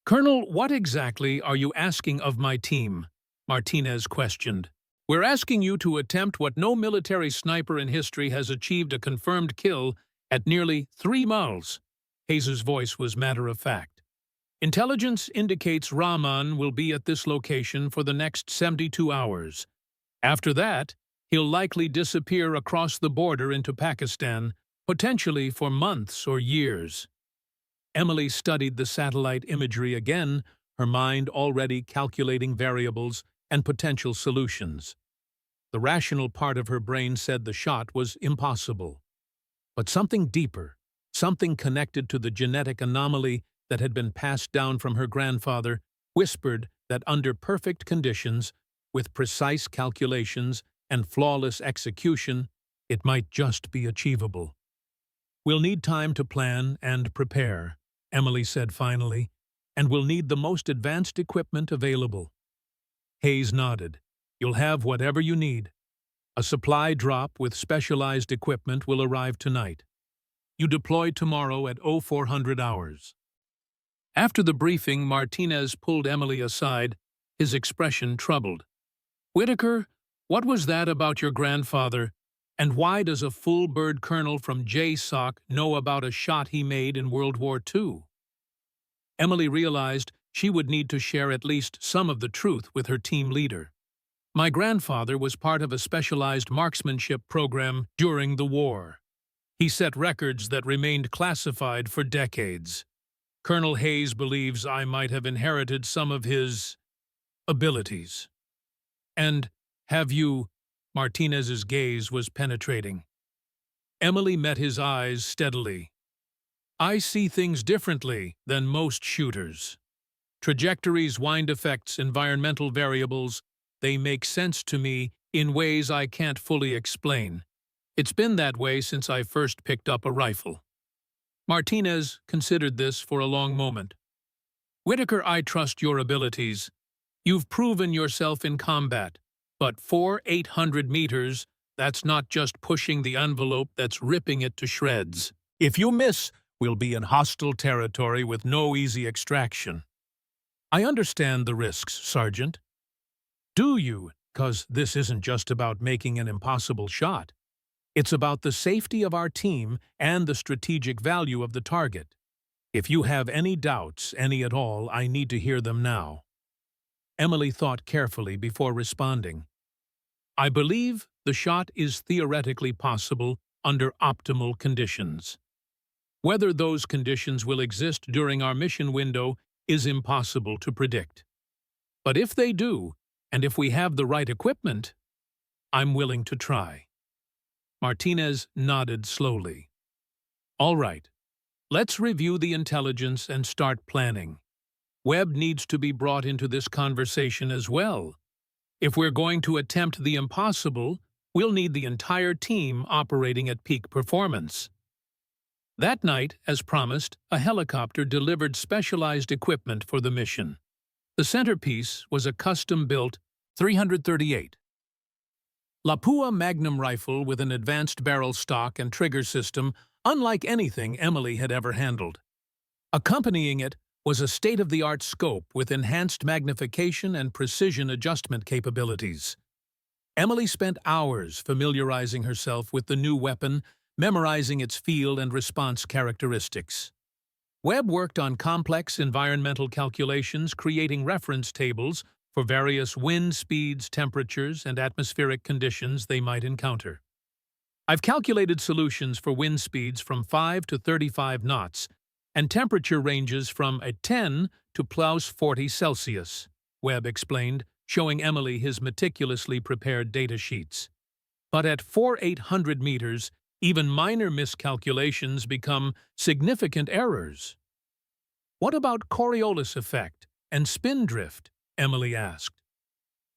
Colonel, what exactly are you asking of my team? Martinez questioned. We're asking you to attempt what no military sniper in history has achieved, a confirmed kill at nearly 3 miles. Hayes's voice was matter-of-fact. Intelligence indicates Rahman will be at this location for the next 72 hours. After that, he'll likely disappear across the border into Pakistan, potentially for months or years. Emily studied the satellite imagery again, her mind already calculating variables and potential solutions. The rational part of her brain said the shot was impossible. But something deeper, something connected to the genetic anomaly that had been passed down from her grandfather, whispered that under perfect conditions, with precise calculations and flawless execution, it might just be achievable. We'll need time to plan and prepare, Emily said finally, and we'll need the most advanced equipment available. Hayes nodded. You'll have whatever you need. A supply drop with specialized equipment will arrive tonight. You deploy tomorrow at 0400 hours. After the briefing, Martinez pulled Emily aside, his expression troubled. Whitaker, what was that about your grandfather, and why does a full-bird colonel from JSOC know about a shot he made in World War II? Emily realized she would need to share at least some of the truth with her team leader. My grandfather was part of a specialized marksmanship program during the war. He set records that remained classified for decades. Colonel Hayes believes I might have inherited some of his abilities. And have you? Martinez's gaze was penetrating. Emily met his eyes steadily. I see things differently than most shooters. Trajectories, wind effects, environmental variables, they make sense to me in ways I can't fully explain. It's been that way since I first picked up a rifle. Martinez considered this for a long moment. Whitaker, I trust your abilities. You've proven yourself in combat, but 800 meters, that's not just pushing the envelope, that's ripping it to shreds. If you miss, we'll be in hostile territory with no easy extraction. I understand the risks, Sergeant. Do you? 'Cause this isn't just about making an impossible shot. It's about the safety of our team and the strategic value of the target. If you have any doubts, any at all, I need to hear them now. Emily thought carefully before responding. I believe the shot is theoretically possible under optimal conditions. Whether those conditions will exist during our mission window is impossible to predict. But if they do, and if we have the right equipment, I'm willing to try. Martinez nodded slowly. All right, let's review the intelligence and start planning. Webb needs to be brought into this conversation as well. If we're going to attempt the impossible, we'll need the entire team operating at peak performance. That night, as promised, a helicopter delivered specialized equipment for the mission. The centerpiece was a custom-built 338 Lapua Magnum rifle with an advanced barrel stock and trigger system unlike anything Emily had ever handled. Accompanying it was a state-of-the-art scope with enhanced magnification and precision adjustment capabilities. Emily spent hours familiarizing herself with the new weapon, memorizing its field and response characteristics. Webb worked on complex environmental calculations, creating reference tables for various wind speeds, temperatures, and atmospheric conditions they might encounter. I've calculated solutions for wind speeds from 5 to 35 knots and temperature ranges from a 10 to +40 Celsius, Webb explained, showing Emily his meticulously prepared data sheets. But at 4,800 meters, even minor miscalculations become significant errors. What about Coriolis effect and spin drift? Emily asked.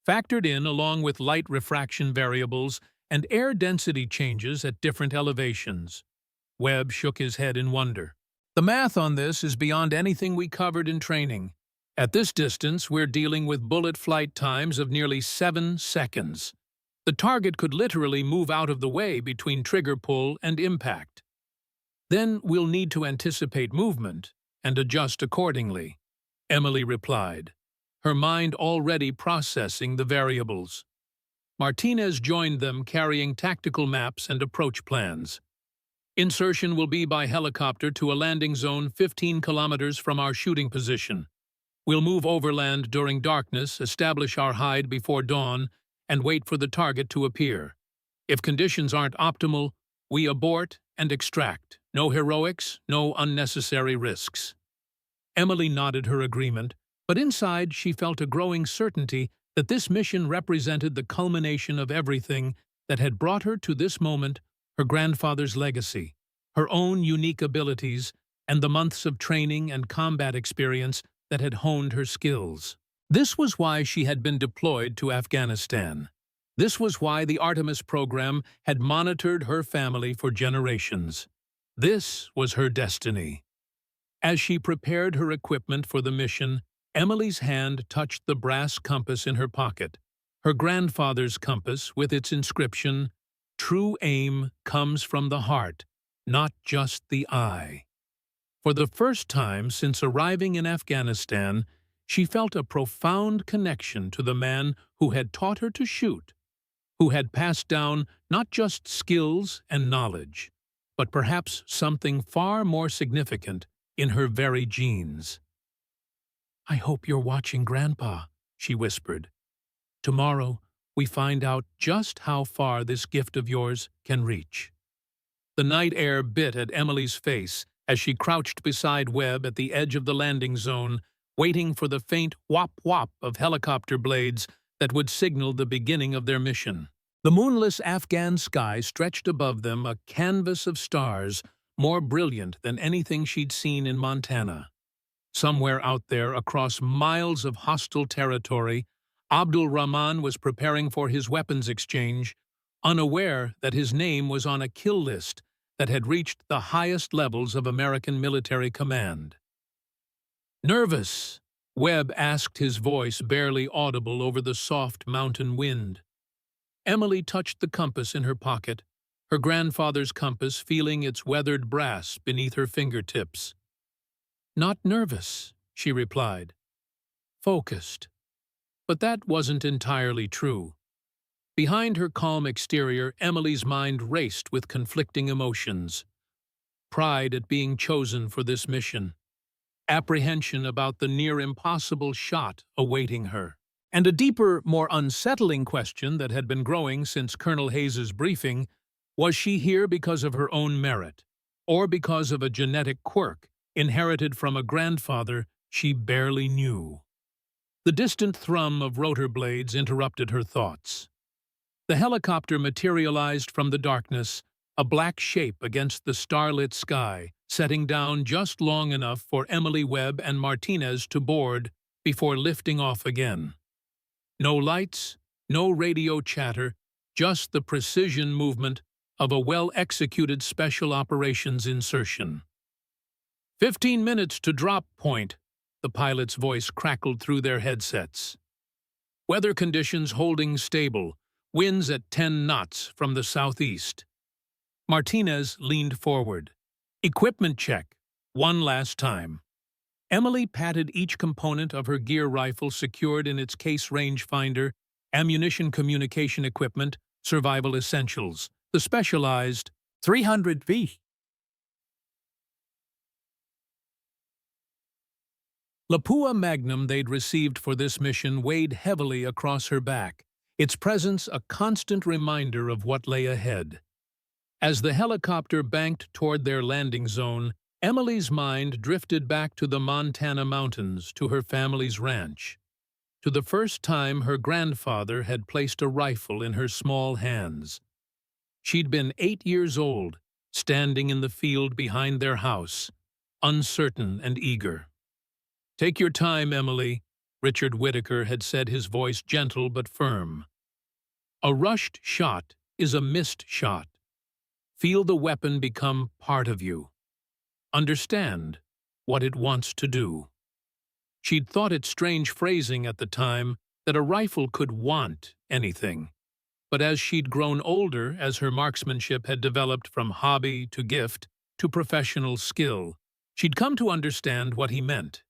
Factored in along with light refraction variables and air density changes at different elevations. Webb shook his head in wonder. The math on this is beyond anything we covered in training. At this distance, we're dealing with bullet flight times of nearly 7 seconds. The target could literally move out of the way between trigger pull and impact. Then we'll need to anticipate movement and adjust accordingly, Emily replied, her mind already processing the variables. Martinez joined them carrying tactical maps and approach plans. Insertion will be by helicopter to a landing zone 15 kilometers from our shooting position. We'll move overland during darkness, establish our hide before dawn, and wait for the target to appear. If conditions aren't optimal, we abort and extract. No heroics, no unnecessary risks. Emily nodded her agreement, but inside she felt a growing certainty that this mission represented the culmination of everything that had brought her to this moment, her grandfather's legacy, her own unique abilities, and the months of training and combat experience that had honed her skills. This was why she had been deployed to Afghanistan. This was why the Artemis program had monitored her family for generations. This was her destiny. As she prepared her equipment for the mission, Emily's hand touched the brass compass in her pocket, her grandfather's compass with its inscription, "True aim comes from the heart, not just the eye." For the first time since arriving in Afghanistan, she felt a profound connection to the man who had taught her to shoot, who had passed down not just skills and knowledge, but perhaps something far more significant in her very genes. "I hope you're watching, Grandpa," she whispered. "Tomorrow, we find out just how far this gift of yours can reach." The night air bit at Emily's face as she crouched beside Webb at the edge of the landing zone, waiting for the faint whop-whop of helicopter blades that would signal the beginning of their mission. The moonless Afghan sky stretched above them, a canvas of stars, more brilliant than anything she'd seen in Montana. Somewhere out there, across miles of hostile territory, Abdul Rahman was preparing for his weapons exchange, unaware that his name was on a kill list that had reached the highest levels of American military command. "Nervous?" Webb asked, his voice barely audible over the soft mountain wind. Emily touched the compass in her pocket, her grandfather's compass feeling its weathered brass beneath her fingertips. "Not nervous," she replied. "Focused." But that wasn't entirely true. Behind her calm exterior, Emily's mind raced with conflicting emotions. Pride at being chosen for this mission, apprehension about the near-impossible shot awaiting her, and a deeper, more unsettling question that had been growing since Colonel Hayes's briefing: was she here because of her own merit, or because of a genetic quirk inherited from a grandfather she barely knew. The distant thrum of rotor blades interrupted her thoughts. The helicopter materialized from the darkness, a black shape against the starlit sky, setting down just long enough for Emily Webb and Martinez to board before lifting off again. No lights, no radio chatter, just the precision movement of a well-executed special operations insertion. 15 minutes to drop point, the pilot's voice crackled through their headsets. Weather conditions holding stable, winds at 10 knots from the southeast. Martinez leaned forward. Equipment check, one last time. Emily patted each component of her gear rifle secured in its case rangefinder, ammunition communication equipment, survival essentials, the specialized 300 feet. Lapua Magnum they'd received for this mission weighed heavily across her back, its presence a constant reminder of what lay ahead. As the helicopter banked toward their landing zone, Emily's mind drifted back to the Montana mountains, to her family's ranch. To the first time her grandfather had placed a rifle in her small hands. She'd been 8 years old, standing in the field behind their house, uncertain and eager. "Take your time, Emily," Richard Whitaker had said, his voice gentle but firm. "A rushed shot is a missed shot. Feel the weapon become part of you. Understand what it wants to do." She'd thought it strange phrasing at the time that a rifle could want anything. But as she'd grown older, as her marksmanship had developed from hobby to gift to professional skill, she'd come to understand what he meant.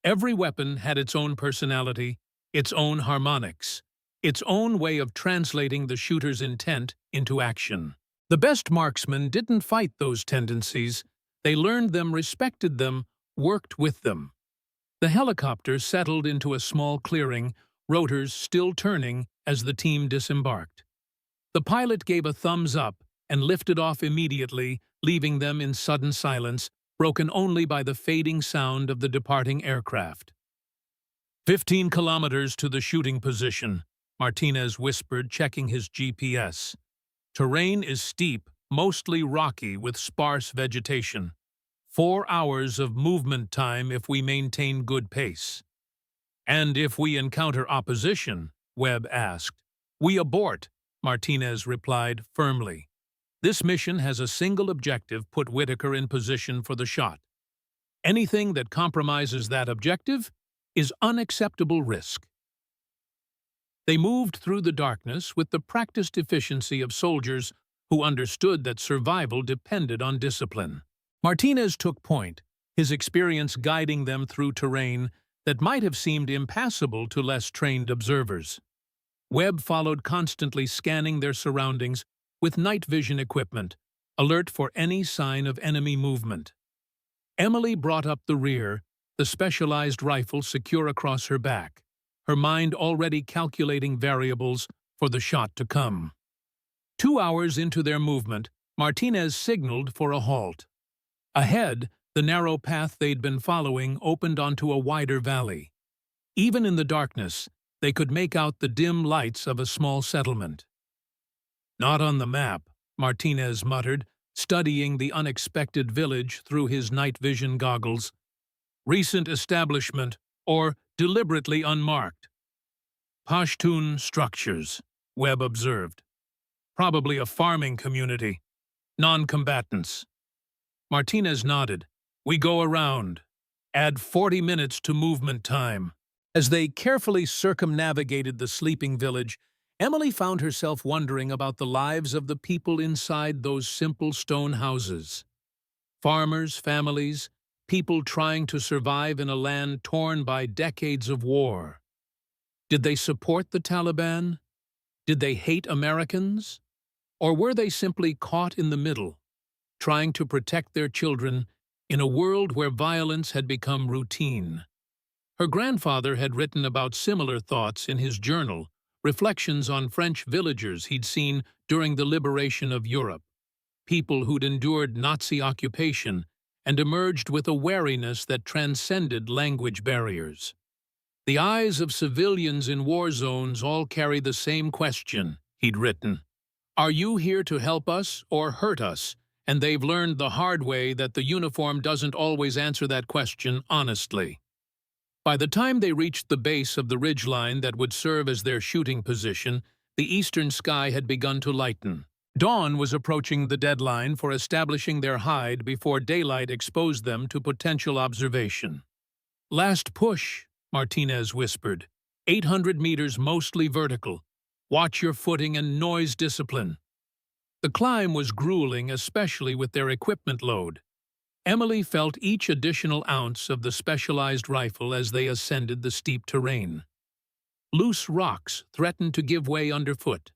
Every weapon had its own personality, its own harmonics, its own way of translating the shooter's intent into action. The best marksmen didn't fight those tendencies. They learned them, respected them, worked with them. The helicopter settled into a small clearing, rotors still turning as the team disembarked. The pilot gave a thumbs up and lifted off immediately, leaving them in sudden silence, broken only by the fading sound of the departing aircraft. 15 kilometers to the shooting position, Martinez whispered, checking his GPS. Terrain is steep, mostly rocky with sparse vegetation. 4 hours of movement time if we maintain good pace. "And if we encounter opposition?" Webb asked. "We abort," Martinez replied firmly. "This mission has a single objective: put Whitaker in position for the shot. Anything that compromises that objective is unacceptable risk." They moved through the darkness with the practiced efficiency of soldiers who understood that survival depended on discipline. Martinez took point, his experience guiding them through terrain that might have seemed impassable to less trained observers. Webb followed, constantly scanning their surroundings with night vision equipment, alert for any sign of enemy movement. Emily brought up the rear, the specialized rifle secure across her back, her mind already calculating variables for the shot to come. 2 hours into their movement, Martinez signaled for a halt. Ahead, the narrow path they'd been following opened onto a wider valley. Even in the darkness, they could make out the dim lights of a small settlement. "Not on the map," Martinez muttered, studying the unexpected village through his night vision goggles. "Recent establishment, or deliberately unmarked." "Pashtun structures," Webb observed. "Probably a farming community. Non-combatants." Martinez nodded. "We go around. Add 40 minutes to movement time." As they carefully circumnavigated the sleeping village, Emily found herself wondering about the lives of the people inside those simple stone houses. Farmers, families, people trying to survive in a land torn by decades of war. Did they support the Taliban? Did they hate Americans? Or were they simply caught in the middle, trying to protect their children in a world where violence had become routine? Her grandfather had written about similar thoughts in his journal, reflections on French villagers he'd seen during the liberation of Europe, people who'd endured Nazi occupation and emerged with a wariness that transcended language barriers. "The eyes of civilians in war zones all carry the same question," he'd written. "Are you here to help us or hurt us?" And they've learned the hard way that the uniform doesn't always answer that question honestly. By the time they reached the base of the ridgeline that would serve as their shooting position, the eastern sky had begun to lighten. Dawn was approaching the deadline for establishing their hide before daylight exposed them to potential observation. "Last push," Martinez whispered. 800 meters mostly vertical. Watch your footing and noise discipline." The climb was grueling, especially with their equipment load. Emily felt each additional ounce of the specialized rifle as they ascended the steep terrain. Loose rocks threatened to give way underfoot.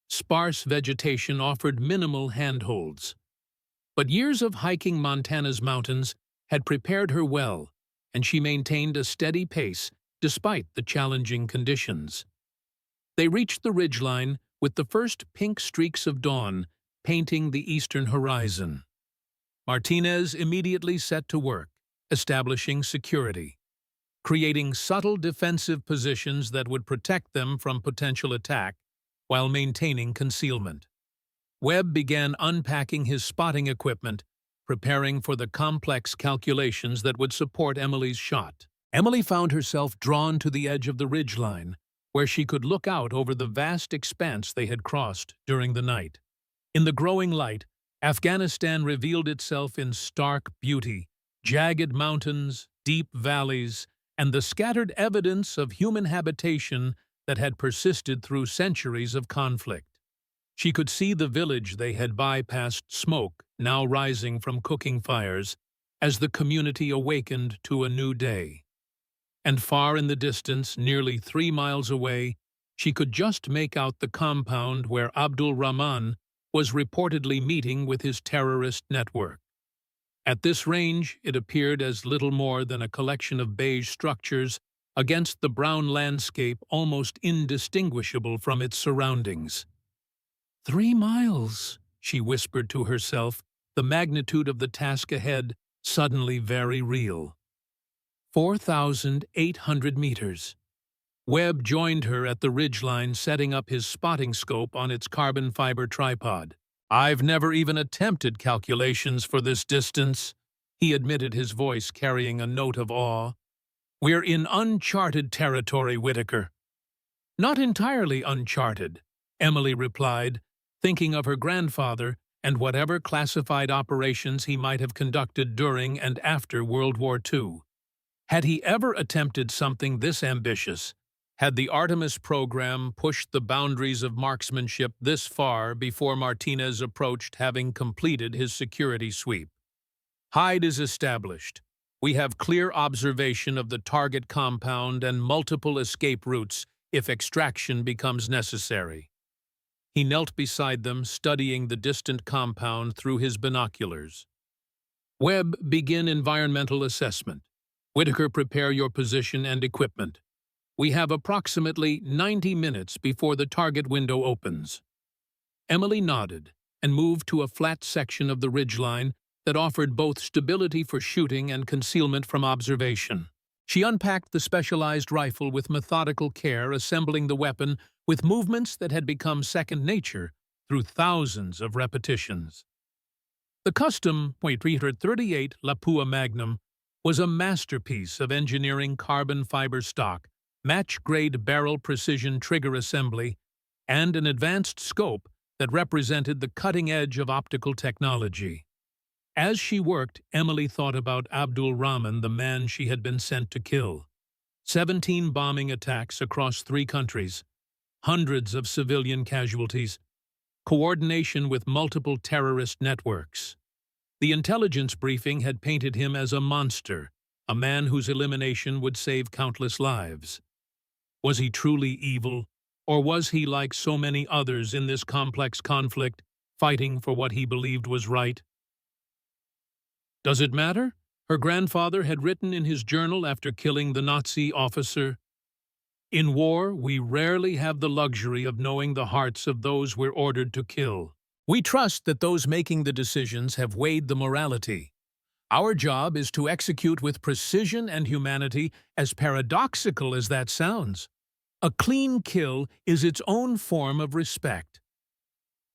Sparse vegetation offered minimal handholds. But years of hiking Montana's mountains had prepared her well, and she maintained a steady pace despite the challenging conditions. They reached the ridgeline with the first pink streaks of dawn painting the eastern horizon. Martinez immediately set to work, establishing security, creating subtle defensive positions that would protect them from potential attack while maintaining concealment. Webb began unpacking his spotting equipment, preparing for the complex calculations that would support Emily's shot. Emily found herself drawn to the edge of the ridgeline, where she could look out over the vast expanse they had crossed during the night. In the growing light, Afghanistan revealed itself in stark beauty: jagged mountains, deep valleys, and the scattered evidence of human habitation that had persisted through centuries of conflict. She could see the village they had bypassed, smoke now rising from cooking fires, as the community awakened to a new day. And far in the distance, nearly 3 miles away, she could just make out the compound where Abdul Rahman was reportedly meeting with his terrorist network. At this range, it appeared as little more than a collection of beige structures against the brown landscape almost indistinguishable from its surroundings. 3 miles, she whispered to herself, the magnitude of the task ahead suddenly very real. 4,800 meters. Webb joined her at the ridgeline, setting up his spotting scope on its carbon fiber tripod. "I've never even attempted calculations for this distance," he admitted, his voice carrying a note of awe. "We're in uncharted territory, Whitaker." "Not entirely uncharted," Emily replied, thinking of her grandfather and whatever classified operations he might have conducted during and after World War II. Had he ever attempted something this ambitious? Had the Artemis program pushed the boundaries of marksmanship this far before Martinez approached, having completed his security sweep? "Hide is established. We have clear observation of the target compound and multiple escape routes if extraction becomes necessary." He knelt beside them, studying the distant compound through his binoculars. "Webb, begin environmental assessment. Whitaker, prepare your position and equipment. We have approximately 90 minutes before the target window opens." Emily nodded and moved to a flat section of the ridgeline that offered both stability for shooting and concealment from observation. She unpacked the specialized rifle with methodical care, assembling the weapon with movements that had become second nature through thousands of repetitions. The custom .38 Lapua Magnum was a masterpiece of engineering: carbon fiber stock, match-grade barrel precision trigger assembly, and an advanced scope that represented the cutting edge of optical technology. As she worked, Emily thought about Abdul Rahman, the man she had been sent to kill. 17 bombing attacks across 3 countries, hundreds of civilian casualties, coordination with multiple terrorist networks. The intelligence briefing had painted him as a monster, a man whose elimination would save countless lives. Was he truly evil, or was he like so many others in this complex conflict, fighting for what he believed was right? "Does it matter?" her grandfather had written in his journal after killing the Nazi officer. "In war, we rarely have the luxury of knowing the hearts of those we're ordered to kill. We trust that those making the decisions have weighed the morality, Our job is to execute with precision and humanity, as paradoxical as that sounds. A clean kill is its own form of respect.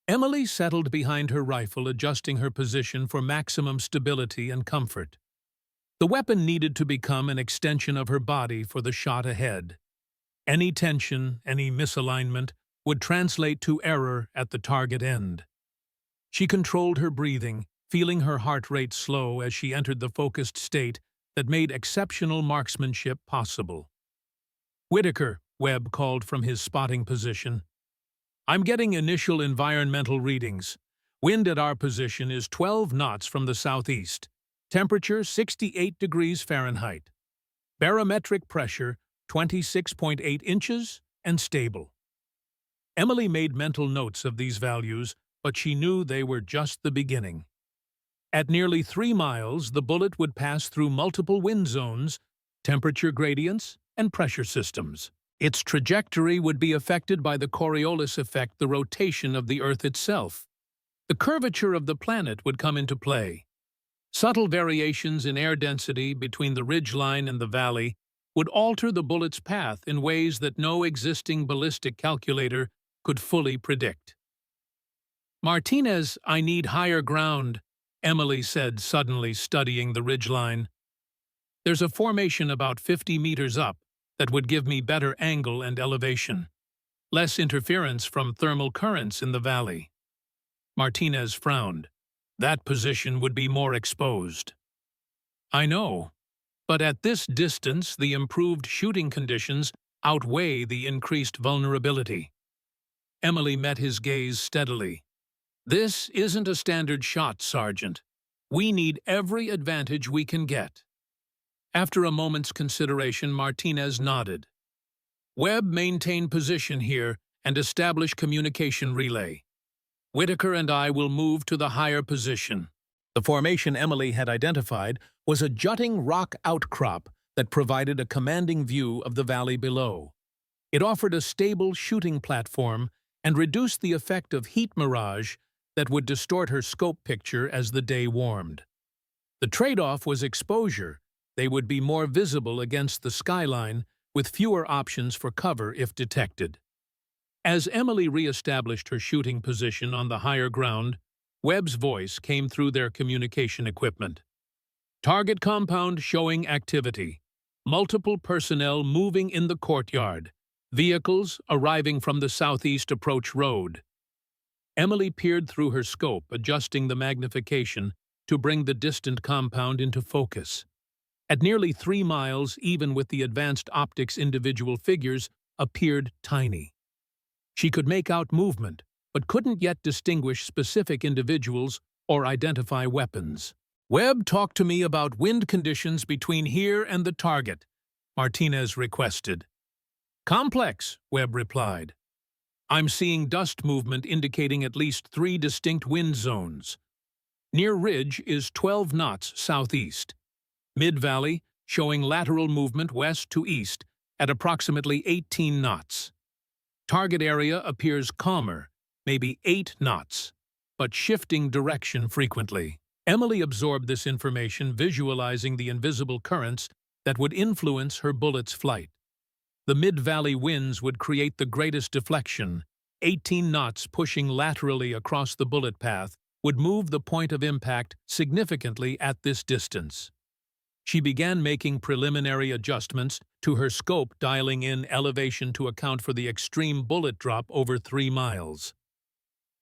Emily settled behind her rifle, adjusting her position for maximum stability and comfort. The weapon needed to become an extension of her body for the shot ahead. Any tension, any misalignment, would translate to error at the target end. She controlled her breathing, feeling her heart rate slow as she entered the focused state that made exceptional marksmanship possible. "Whitaker," Webb called from his spotting position. "I'm getting initial environmental readings. Wind at our position is 12 knots from the southeast. Temperature 68 degrees Fahrenheit. Barometric pressure 26.8 inches and stable." Emily made mental notes of these values, but she knew they were just the beginning. At nearly 3 miles, the bullet would pass through multiple wind zones, temperature gradients, and pressure systems. Its trajectory would be affected by the Coriolis effect, the rotation of the Earth itself. The curvature of the planet would come into play. Subtle variations in air density between the ridgeline and the valley would alter the bullet's path in ways that no existing ballistic calculator could fully predict. "Martinez, I need higher ground," Emily said, suddenly studying the ridgeline. "There's a formation about 50 meters up that would give me better angle and elevation. Less interference from thermal currents in the valley." Martinez frowned. "That position would be more exposed." "I know, but at this distance the improved shooting conditions outweigh the increased vulnerability." Emily met his gaze steadily. "This isn't a standard shot, Sergeant. We need every advantage we can get." After a moment's consideration, Martinez nodded. "Webb, maintain position here and establish communication relay. Whitaker and I will move to the higher position." The formation Emily had identified was a jutting rock outcrop that provided a commanding view of the valley below. It offered a stable shooting platform and reduced the effect of heat mirage that would distort her scope picture as the day warmed. The trade-off was exposure. They would be more visible against the skyline, with fewer options for cover if detected. As Emily re-established her shooting position on the higher ground, Webb's voice came through their communication equipment. "Target compound showing activity. Multiple personnel moving in the courtyard. Vehicles arriving from the southeast approach road." Emily peered through her scope, adjusting the magnification to bring the distant compound into focus. At nearly 3 miles, even with the advanced optics, individual figures appeared tiny. She could make out movement, but couldn't yet distinguish specific individuals or identify weapons. "Webb, talk to me about wind conditions between here and the target," Martinez requested. "Complex," Webb replied. "I'm seeing dust movement indicating at least 3 distinct wind zones. Near ridge is 12 knots southeast. Mid-valley showing lateral movement west to east at approximately 18 knots. Target area appears calmer, maybe 8 knots, but shifting direction frequently." Emily absorbed this information, visualizing the invisible currents that would influence her bullet's flight. The mid-valley winds would create the greatest deflection. 18 knots pushing laterally across the bullet path would move the point of impact significantly at this distance. She began making preliminary adjustments to her scope, dialing in elevation to account for the extreme bullet drop over 3 miles.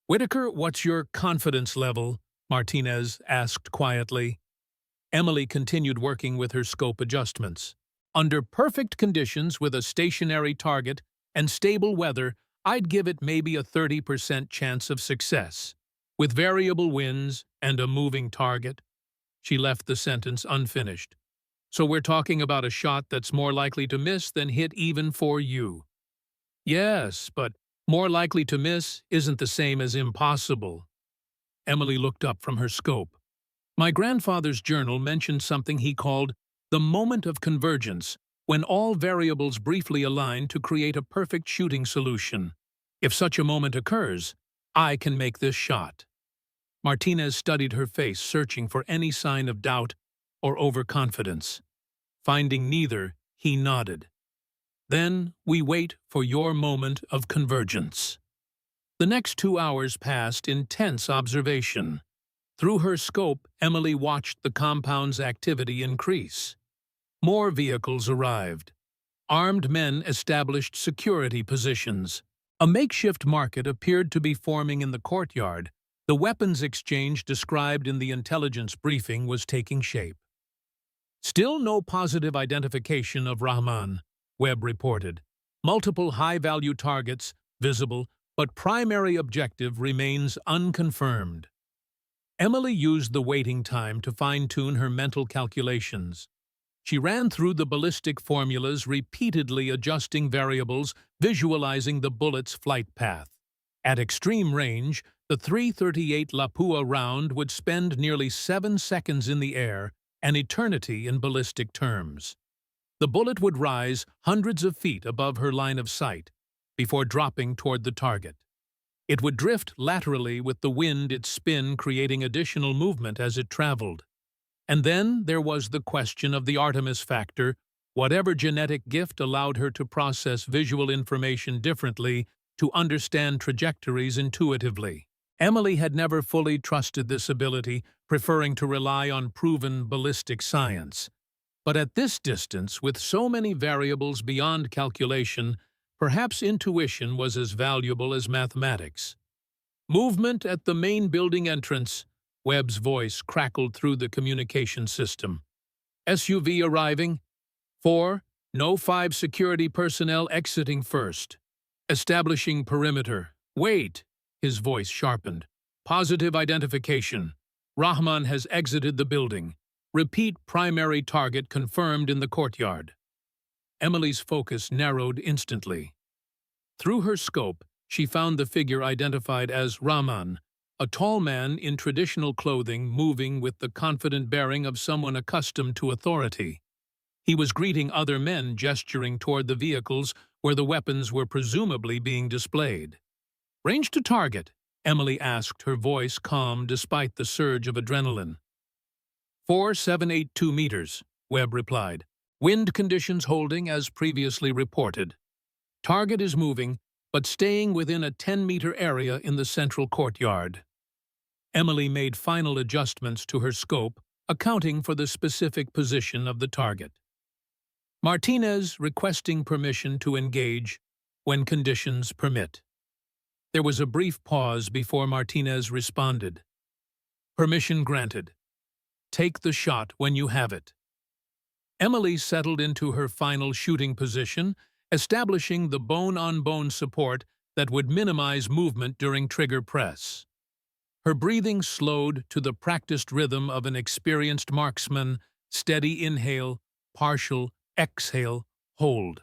"Whitaker, what's your confidence level?" Martinez asked quietly. Emily continued working with her scope adjustments. "Under perfect conditions with a stationary target and stable weather, I'd give it maybe a 30% chance of success. With variable winds and a moving target." She left the sentence unfinished. "So we're talking about a shot that's more likely to miss than hit even for you." "Yes, but more likely to miss isn't the same as impossible." Emily looked up from her scope. "My grandfather's journal mentioned something he called the moment of convergence, when all variables briefly align to create a perfect shooting solution. If such a moment occurs, I can make this shot." Martinez studied her face, searching for any sign of doubt or overconfidence. Finding neither, he nodded. Then we wait for your moment of convergence. The next 2 hours passed in tense observation. Through her scope, Emily watched the compound's activity increase. More vehicles arrived. Armed men established security positions. A makeshift market appeared to be forming in the courtyard. The weapons exchange described in the intelligence briefing was taking shape. Still no positive identification of Rahman, Webb reported. Multiple high-value targets visible, but primary objective remains unconfirmed. Emily used the waiting time to fine-tune her mental calculations. She ran through the ballistic formulas, repeatedly adjusting variables, visualizing the bullet's flight path. At extreme range, the .338 Lapua round would spend nearly 7 seconds in the air, an eternity in ballistic terms. The bullet would rise hundreds of feet above her line of sight, before dropping toward the target. It would drift laterally with the wind, its spin creating additional movement as it traveled. And then there was the question of the Artemis factor. Whatever genetic gift allowed her to process visual information differently, to understand trajectories intuitively. Emily had never fully trusted this ability, preferring to rely on proven ballistic science. But at this distance, with so many variables beyond calculation, perhaps intuition was as valuable as mathematics. Movement at the main building entrance. Webb's voice crackled through the communication system. SUV arriving. 4. No 5 security personnel exiting first. Establishing perimeter. Wait! His voice sharpened. Positive identification. Rahman has exited the building. Repeat primary target confirmed in the courtyard. Emily's focus narrowed instantly. Through her scope, she found the figure identified as Rahman, a tall man in traditional clothing moving with the confident bearing of someone accustomed to authority. He was greeting other men, gesturing toward the vehicles where the weapons were presumably being displayed. Range to target, Emily asked, her voice calm despite the surge of adrenaline. 4782 meters, Webb replied. Wind conditions holding as previously reported. Target is moving, but staying within a 10-meter area in the central courtyard. Emily made final adjustments to her scope, accounting for the specific position of the target. Martinez requesting permission to engage when conditions permit. There was a brief pause before Martinez responded. Permission granted. Take the shot when you have it. Emily settled into her final shooting position, establishing the bone-on-bone support that would minimize movement during trigger press. Her breathing slowed to the practiced rhythm of an experienced marksman, steady inhale, partial exhale, hold.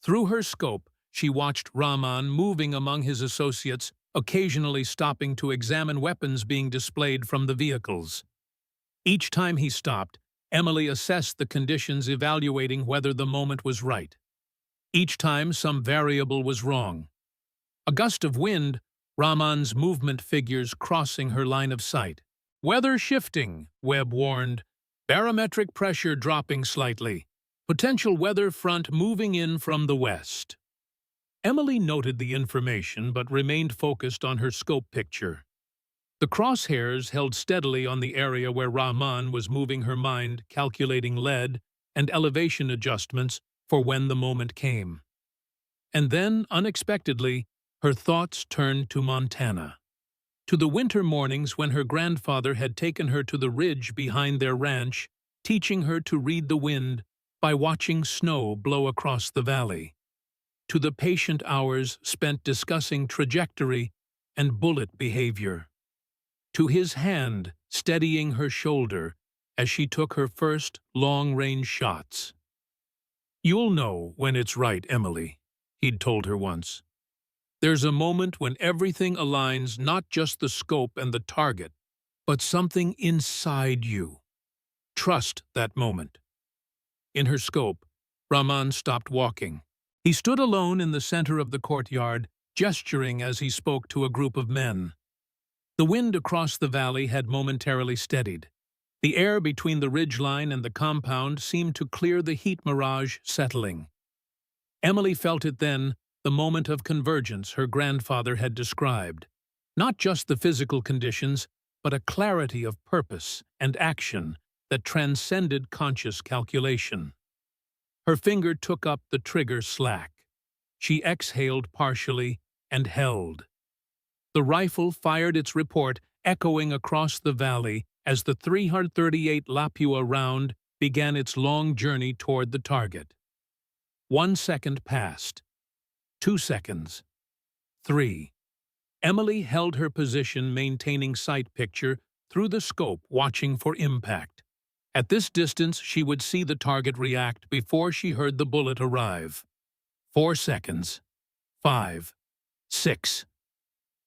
Through her scope, she watched Rahman moving among his associates, occasionally stopping to examine weapons being displayed from the vehicles. Each time he stopped, Emily assessed the conditions, evaluating whether the moment was right. Each time some variable was wrong. A gust of wind, Rahman's movement figures crossing her line of sight. Weather shifting, Webb warned. Barometric pressure dropping slightly. Potential weather front moving in from the west. Emily noted the information but remained focused on her scope picture. The crosshairs held steadily on the area where Rahman was moving, her mind calculating lead and elevation adjustments for when the moment came. And then, unexpectedly, her thoughts turned to Montana. To the winter mornings when her grandfather had taken her to the ridge behind their ranch, teaching her to read the wind by watching snow blow across the valley. To the patient hours spent discussing trajectory and bullet behavior. To his hand steadying her shoulder as she took her first long-range shots. You'll know when it's right, Emily, he'd told her once. There's a moment when everything aligns, not just the scope and the target, but something inside you. Trust that moment. In her scope, Rahman stopped walking. He stood alone in the center of the courtyard, gesturing as he spoke to a group of men. The wind across the valley had momentarily steadied. The air between the ridgeline and the compound seemed to clear the heat mirage settling. Emily felt it then, the moment of convergence her grandfather had described. Not just the physical conditions, but a clarity of purpose and action that transcended conscious calculation. Her finger took up the trigger slack. She exhaled partially and held. The rifle fired its report, echoing across the valley as the 338 Lapua round began its long journey toward the target. 1 second passed. 2 seconds. 3. Emily held her position, maintaining sight picture through the scope, watching for impact. At this distance, she would see the target react before she heard the bullet arrive. 4 seconds. 5. 6.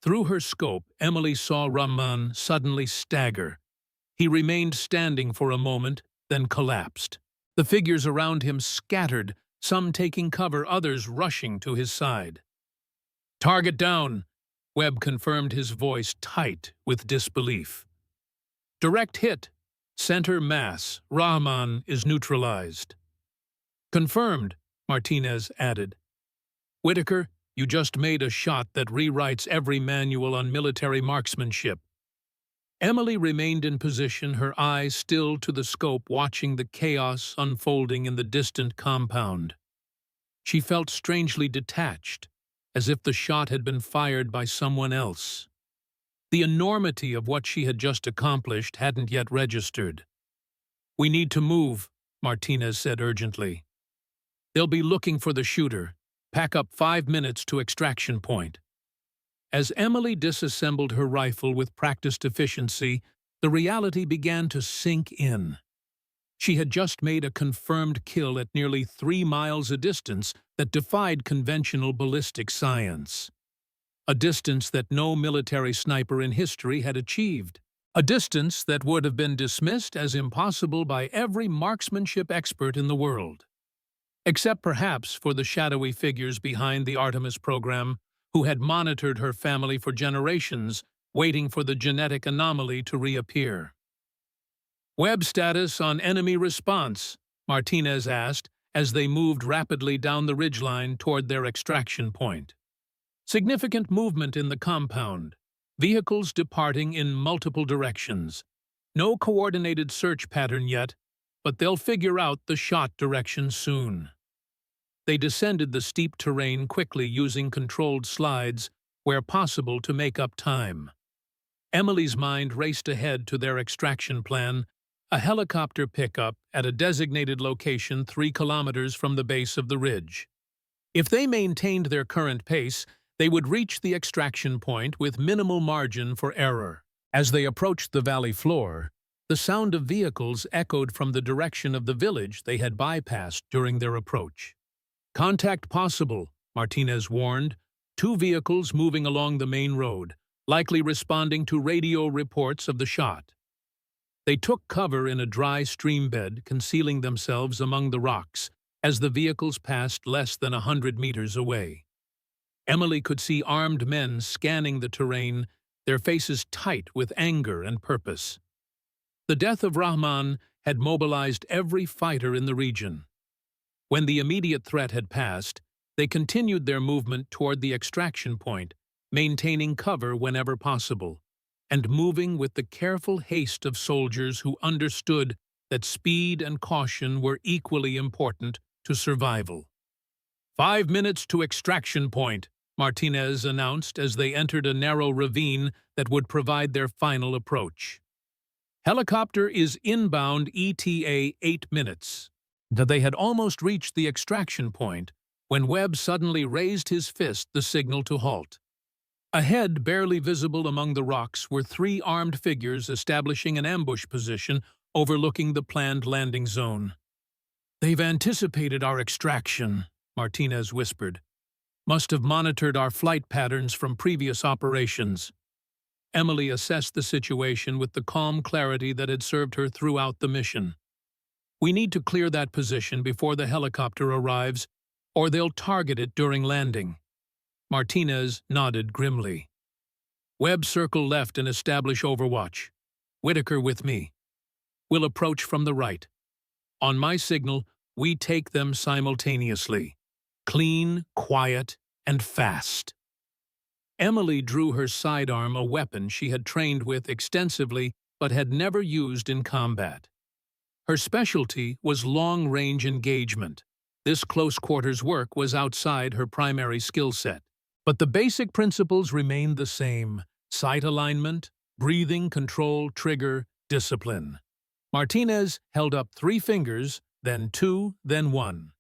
Through her scope, Emily saw Rahman suddenly stagger. He remained standing for a moment, then collapsed. The figures around him scattered, some taking cover, others rushing to his side. "Target down," Webb confirmed, his voice tight with disbelief. "Direct hit. Center mass. Rahman is neutralized." "Confirmed," Martinez added. "Whitaker, you just made a shot that rewrites every manual on military marksmanship." Emily remained in position, her eyes still to the scope, watching the chaos unfolding in the distant compound. She felt strangely detached, as if the shot had been fired by someone else. The enormity of what she had just accomplished hadn't yet registered. "We need to move," Martinez said urgently. "They'll be looking for the shooter. Pack up 5 minutes to extraction point." As Emily disassembled her rifle with practiced efficiency, the reality began to sink in. She had just made a confirmed kill at nearly 3 miles a distance that defied conventional ballistic science. A distance that no military sniper in history had achieved. A distance that would have been dismissed as impossible by every marksmanship expert in the world. Except perhaps for the shadowy figures behind the Artemis program, who had monitored her family for generations, waiting for the genetic anomaly to reappear. "Webb status on enemy response," Martinez asked as they moved rapidly down the ridgeline toward their extraction point. "Significant movement in the compound. Vehicles departing in multiple directions. No coordinated search pattern yet, but they'll figure out the shot direction soon." They descended the steep terrain quickly, using controlled slides where possible to make up time. Emily's mind raced ahead to their extraction plan, a helicopter pickup at a designated location 3 kilometers from the base of the ridge. If they maintained their current pace, they would reach the extraction point with minimal margin for error. As they approached the valley floor, the sound of vehicles echoed from the direction of the village they had bypassed during their approach. "Contact possible," Martinez warned. 2 vehicles moving along the main road, likely responding to radio reports of the shot. They took cover in a dry stream bed, concealing themselves among the rocks as the vehicles passed less than 100 meters away. Emily could see armed men scanning the terrain, their faces tight with anger and purpose. The death of Rahman had mobilized every fighter in the region. When the immediate threat had passed, they continued their movement toward the extraction point, maintaining cover whenever possible, and moving with the careful haste of soldiers who understood that speed and caution were equally important to survival. 5 minutes to extraction point," Martinez announced as they entered a narrow ravine that would provide their final approach. "Helicopter is inbound ETA 8 minutes. They had almost reached the extraction point when Webb suddenly raised his fist, the signal to halt. Ahead, barely visible among the rocks, were 3 armed figures establishing an ambush position overlooking the planned landing zone. "They've anticipated our extraction," Martinez whispered. "Must have monitored our flight patterns from previous operations." Emily assessed the situation with the calm clarity that had served her throughout the mission. "We need to clear that position before the helicopter arrives, or they'll target it during landing." Martinez nodded grimly. "Webb, circle left and establish overwatch. Whitaker with me." will approach from the right. On my signal, we take them simultaneously. Clean, quiet, and fast. Emily drew her sidearm, a weapon she had trained with extensively but had never used in combat. Her specialty was long-range engagement. This close-quarters work was outside her primary skill set. But the basic principles remained the same: sight alignment, breathing, control, trigger, discipline. Martinez held up 3 fingers, then 2, then 1.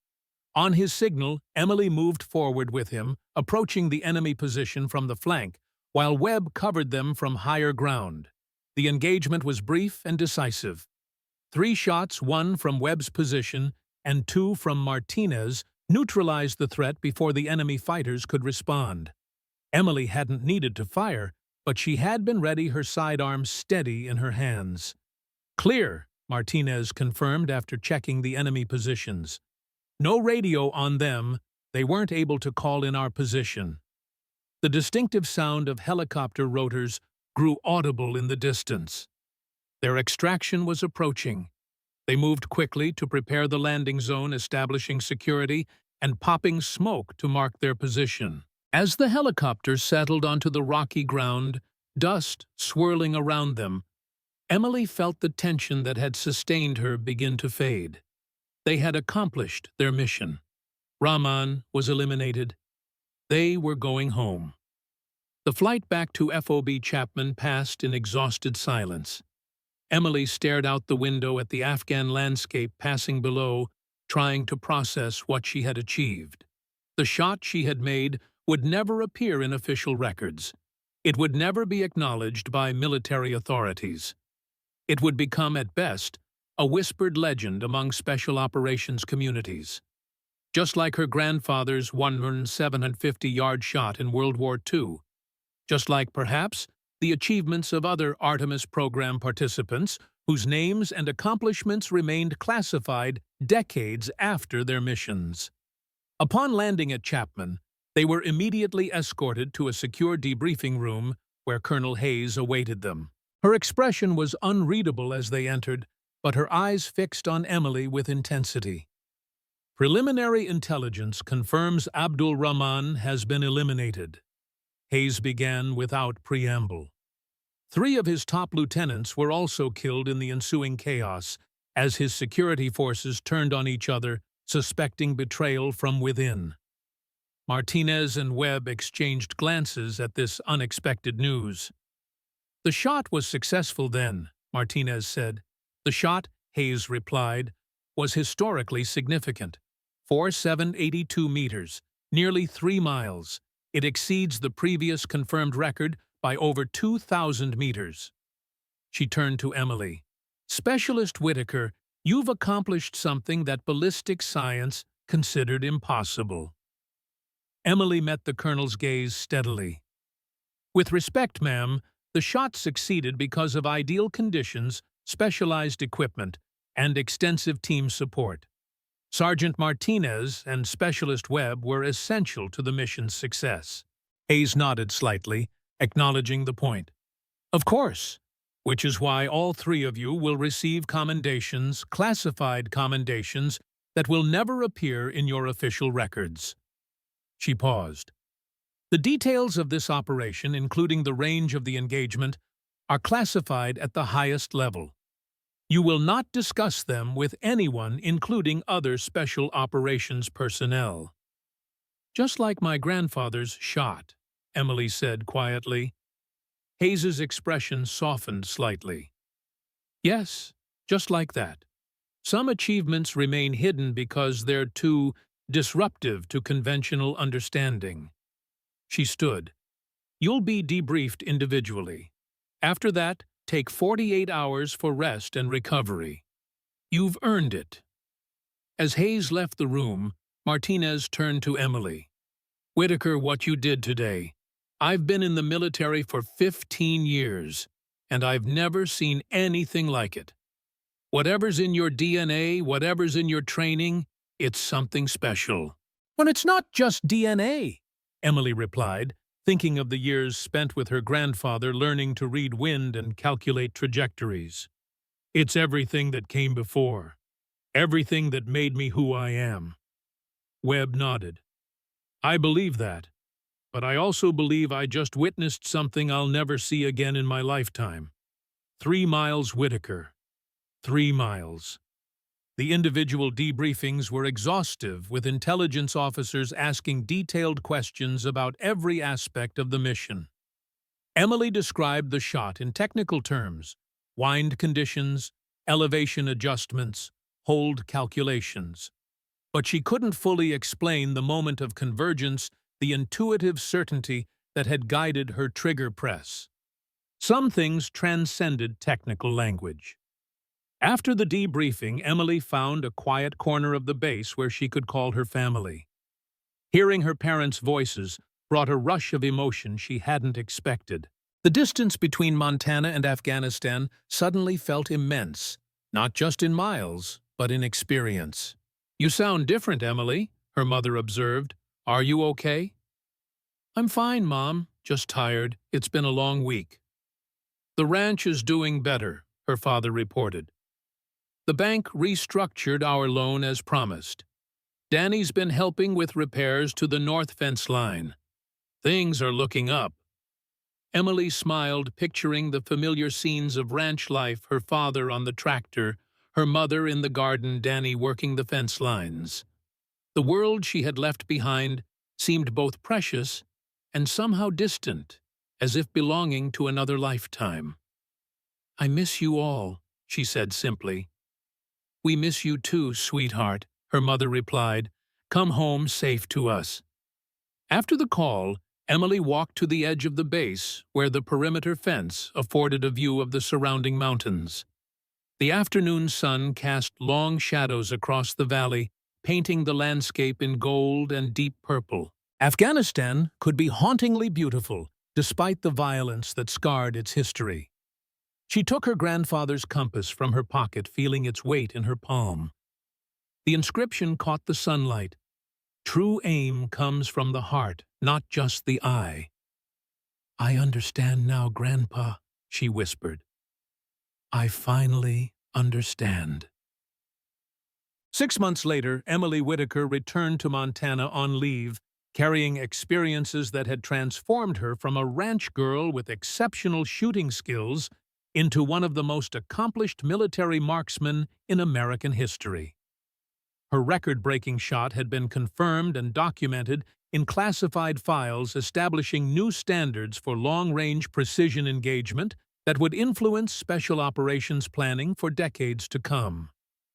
On his signal, Emily moved forward with him, approaching the enemy position from the flank, while Webb covered them from higher ground. The engagement was brief and decisive. 3 shots, 1 from Webb's position and 2 from Martinez, neutralized the threat before the enemy fighters could respond. Emily hadn't needed to fire, but she had been ready, her sidearm steady in her hands. "Clear," Martinez confirmed after checking the enemy positions. "No radio on them. They weren't able to call in our position." The distinctive sound of helicopter rotors grew audible in the distance. Their extraction was approaching. They moved quickly to prepare the landing zone, establishing security and popping smoke to mark their position. As the helicopter settled onto the rocky ground, dust swirling around them, Emily felt the tension that had sustained her begin to fade. They had accomplished their mission. Rahman was eliminated. They were going home. The flight back to FOB Chapman passed in exhausted silence. Emily stared out the window at the Afghan landscape passing below, trying to process what she had achieved. The shot she had made would never appear in official records. It would never be acknowledged by military authorities. It would become, at best, a whispered legend among special operations communities. Just like her grandfather's 750-yard shot in World War II. Just like, perhaps, the achievements of other Artemis program participants whose names and accomplishments remained classified decades after their missions. Upon landing at Chapman, they were immediately escorted to a secure debriefing room where Colonel Hayes awaited them. Her expression was unreadable as they entered, but her eyes fixed on Emily with intensity. "Preliminary intelligence confirms Abdul Rahman has been eliminated," Hayes began without preamble. 3 of his top lieutenants were also killed in the ensuing chaos as his security forces turned on each other, suspecting betrayal from within. Martinez and Webb exchanged glances at this unexpected news. "The shot was successful then," Martinez said. "The shot," Hayes replied, "was historically significant. 4,782 meters, nearly 3 miles. It exceeds the previous confirmed record by over 2,000 meters." She turned to Emily. "Specialist Whitaker, you've accomplished something that ballistic science considered impossible." Emily met the colonel's gaze steadily. "With respect, ma'am, the shot succeeded because of ideal conditions, specialized equipment, and extensive team support. Sergeant Martinez and Specialist Webb were essential to the mission's success." Hayes nodded slightly, acknowledging the point. "Of course, which is why all 3 of you will receive commendations, classified commendations, that will never appear in your official records." She paused. "The details of this operation, including the range of the engagement, are classified at the highest level. You will not discuss them with anyone, including other special operations personnel." "Just like my grandfather's shot," Emily said quietly. Hayes's expression softened slightly. "Yes, just like that. Some achievements remain hidden because they're too disruptive to conventional understanding." She stood. "You'll be debriefed individually. After that, take 48 hours for rest and recovery. You've earned it." As Hayes left the room, Martinez turned to Emily. "Whitaker, what you did today. I've been in the military for 15 years, and I've never seen anything like it. Whatever's in your DNA, whatever's in your training, it's something special." "Well, it's not just DNA," Emily replied, thinking of the years spent with her grandfather learning to read wind and calculate trajectories. It's everything that came before, everything that made me who I am. Webb nodded. I believe that, but I also believe I just witnessed something I'll never see again in my lifetime. 3 miles Whitaker. 3 miles. The individual debriefings were exhaustive, with intelligence officers asking detailed questions about every aspect of the mission. Emily described the shot in technical terms: wind conditions, elevation adjustments, hold calculations. But she couldn't fully explain the moment of convergence, the intuitive certainty that had guided her trigger press. Some things transcended technical language. After the debriefing, Emily found a quiet corner of the base where she could call her family. Hearing her parents' voices brought a rush of emotion she hadn't expected. The distance between Montana and Afghanistan suddenly felt immense, not just in miles, but in experience. "You sound different, Emily," her mother observed. "Are you okay?" "I'm fine, Mom. Just tired. It's been a long week." "The ranch is doing better," her father reported. "The bank restructured our loan as promised. Danny's been helping with repairs to the north fence line. Things are looking up." Emily smiled, picturing the familiar scenes of ranch life, her father on the tractor, her mother in the garden, Danny working the fence lines. The world she had left behind seemed both precious and somehow distant, as if belonging to another lifetime. "I miss you all," she said simply. "We miss you too, sweetheart," her mother replied. "Come home safe to us." After the call, Emily walked to the edge of the base, where the perimeter fence afforded a view of the surrounding mountains. The afternoon sun cast long shadows across the valley, painting the landscape in gold and deep purple. Afghanistan could be hauntingly beautiful, despite the violence that scarred its history. She took her grandfather's compass from her pocket, feeling its weight in her palm. The inscription caught the sunlight. "True aim comes from the heart, not just the eye." "I understand now, Grandpa," she whispered. "I finally understand." 6 months later, Emily Whitaker returned to Montana on leave, carrying experiences that had transformed her from a ranch girl with exceptional shooting skills into one of the most accomplished military marksmen in American history. Her record-breaking shot had been confirmed and documented in classified files, establishing new standards for long-range precision engagement that would influence special operations planning for decades to come.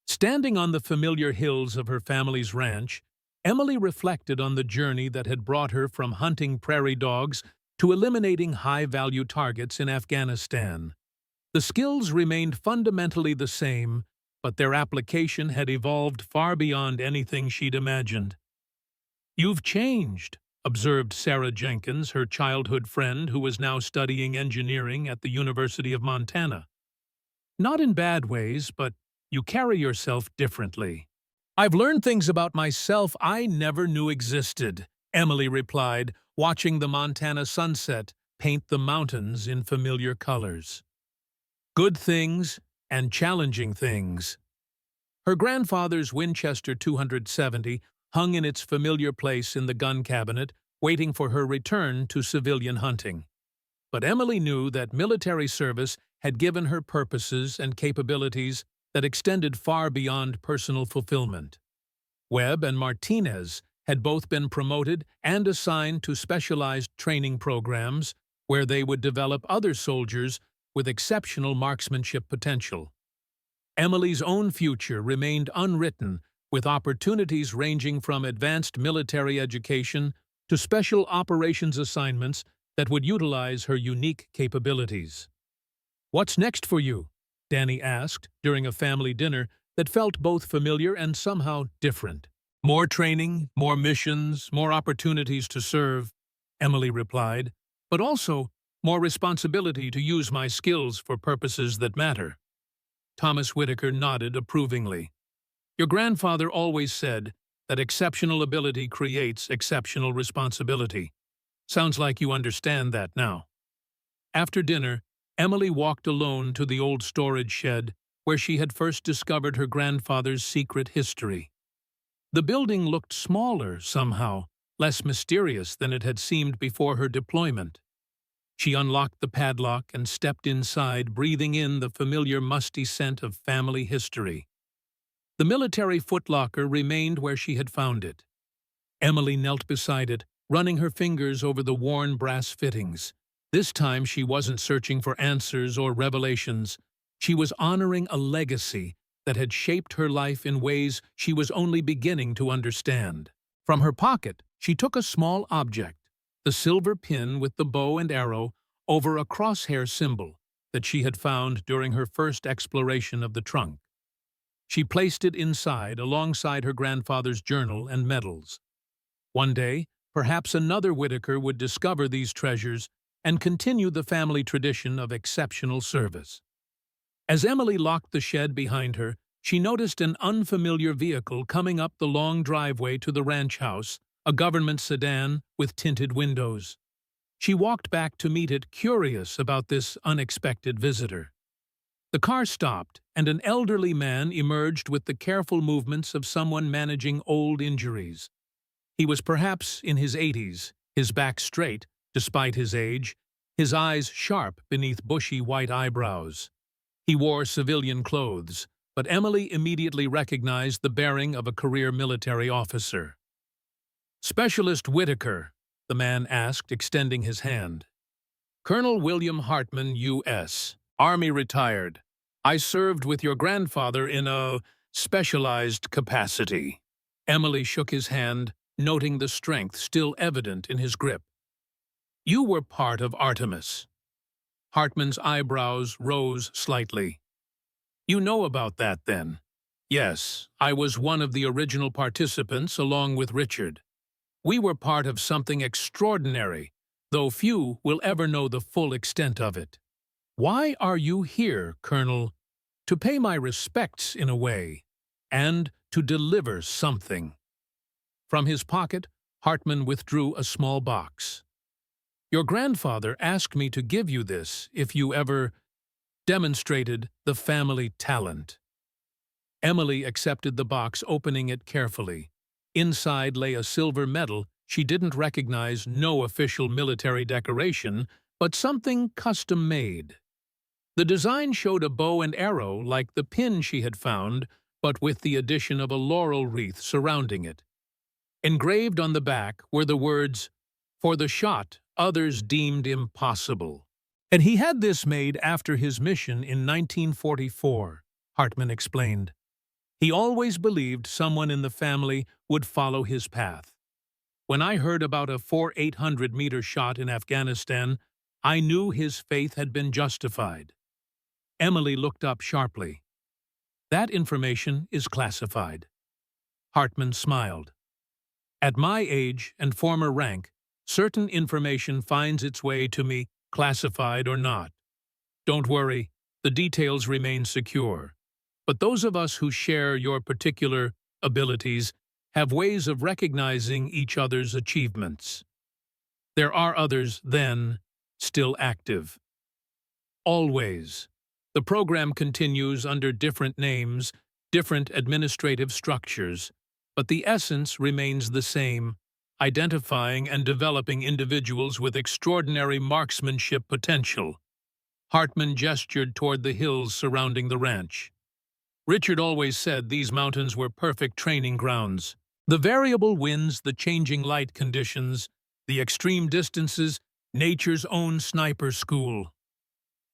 Standing on the familiar hills of her family's ranch, Emily reflected on the journey that had brought her from hunting prairie dogs to eliminating high-value targets in Afghanistan. The skills remained fundamentally the same, but their application had evolved far beyond anything she'd imagined. "You've changed," observed Sarah Jenkins, her childhood friend who was now studying engineering at the University of Montana. "Not in bad ways, but you carry yourself differently." "I've learned things about myself I never knew existed," Emily replied, watching the Montana sunset paint the mountains in familiar colors. "Good things and challenging things." Her grandfather's Winchester 270 hung in its familiar place in the gun cabinet, waiting for her return to civilian hunting. But Emily knew that military service had given her purposes and capabilities that extended far beyond personal fulfillment. Webb and Martinez had both been promoted and assigned to specialized training programs where they would develop other soldiers with exceptional marksmanship potential. Emily's own future remained unwritten, with opportunities ranging from advanced military education to special operations assignments that would utilize her unique capabilities. "What's next for you?" Danny asked during a family dinner that felt both familiar and somehow different. "More training, more missions, more opportunities to serve," Emily replied, "but also more responsibility to use my skills for purposes that matter." Thomas Whitaker nodded approvingly. "Your grandfather always said that exceptional ability creates exceptional responsibility. Sounds like you understand that now." After dinner, Emily walked alone to the old storage shed, where she had first discovered her grandfather's secret history. The building looked smaller somehow, less mysterious than it had seemed before her deployment. She unlocked the padlock and stepped inside, breathing in the familiar musty scent of family history. The military footlocker remained where she had found it. Emily knelt beside it, running her fingers over the worn brass fittings. This time she wasn't searching for answers or revelations. She was honoring a legacy that had shaped her life in ways she was only beginning to understand. From her pocket, she took a small object, the silver pin with the bow and arrow over a crosshair symbol that she had found during her first exploration of the trunk. She placed it inside alongside her grandfather's journal and medals. One day, perhaps another Whitaker would discover these treasures and continue the family tradition of exceptional service. As Emily locked the shed behind her, she noticed an unfamiliar vehicle coming up the long driveway to the ranch house, a government sedan with tinted windows. She walked back to meet it, curious about this unexpected visitor. The car stopped, and an elderly man emerged with the careful movements of someone managing old injuries. He was perhaps in his 80s, his back straight, despite his age, his eyes sharp beneath bushy white eyebrows. He wore civilian clothes, but Emily immediately recognized the bearing of a career military officer. "Specialist Whitaker," the man asked, extending his hand. "Colonel William Hartman, U.S., Army retired. I served with your grandfather in a specialized capacity." Emily shook his hand, noting the strength still evident in his grip. "You were part of Artemis." Hartman's eyebrows rose slightly. "You know about that, then?" "Yes, I was one of the original participants along with Richard. We were part of something extraordinary, though few will ever know the full extent of it." "Why are you here, Colonel?" "To pay my respects in a way, and to deliver something." From his pocket, Hartman withdrew a small box. "Your grandfather asked me to give you this if you ever demonstrated the family talent." Emily accepted the box, opening it carefully. Inside lay a silver medal she didn't recognize, no official military decoration, but something custom-made. The design showed a bow and arrow like the pin she had found, but with the addition of a laurel wreath surrounding it. Engraved on the back were the words, "For the shot others deemed impossible." And he had this made after his mission in 1944, Hartman explained. He always believed someone in the family would follow his path. "When I heard about a 800-meter shot in Afghanistan, I knew his faith had been justified." Emily looked up sharply. "That information is classified." Hartman smiled. "At my age and former rank, certain information finds its way to me, classified or not. Don't worry, the details remain secure. But those of us who share your particular abilities have ways of recognizing each other's achievements. There are others, then, still active." "Always. The program continues under different names, different administrative structures, but the essence remains the same: identifying and developing individuals with extraordinary marksmanship potential." Hartman gestured toward the hills surrounding the ranch. "Richard always said these mountains were perfect training grounds. The variable winds, the changing light conditions, the extreme distances, nature's own sniper school."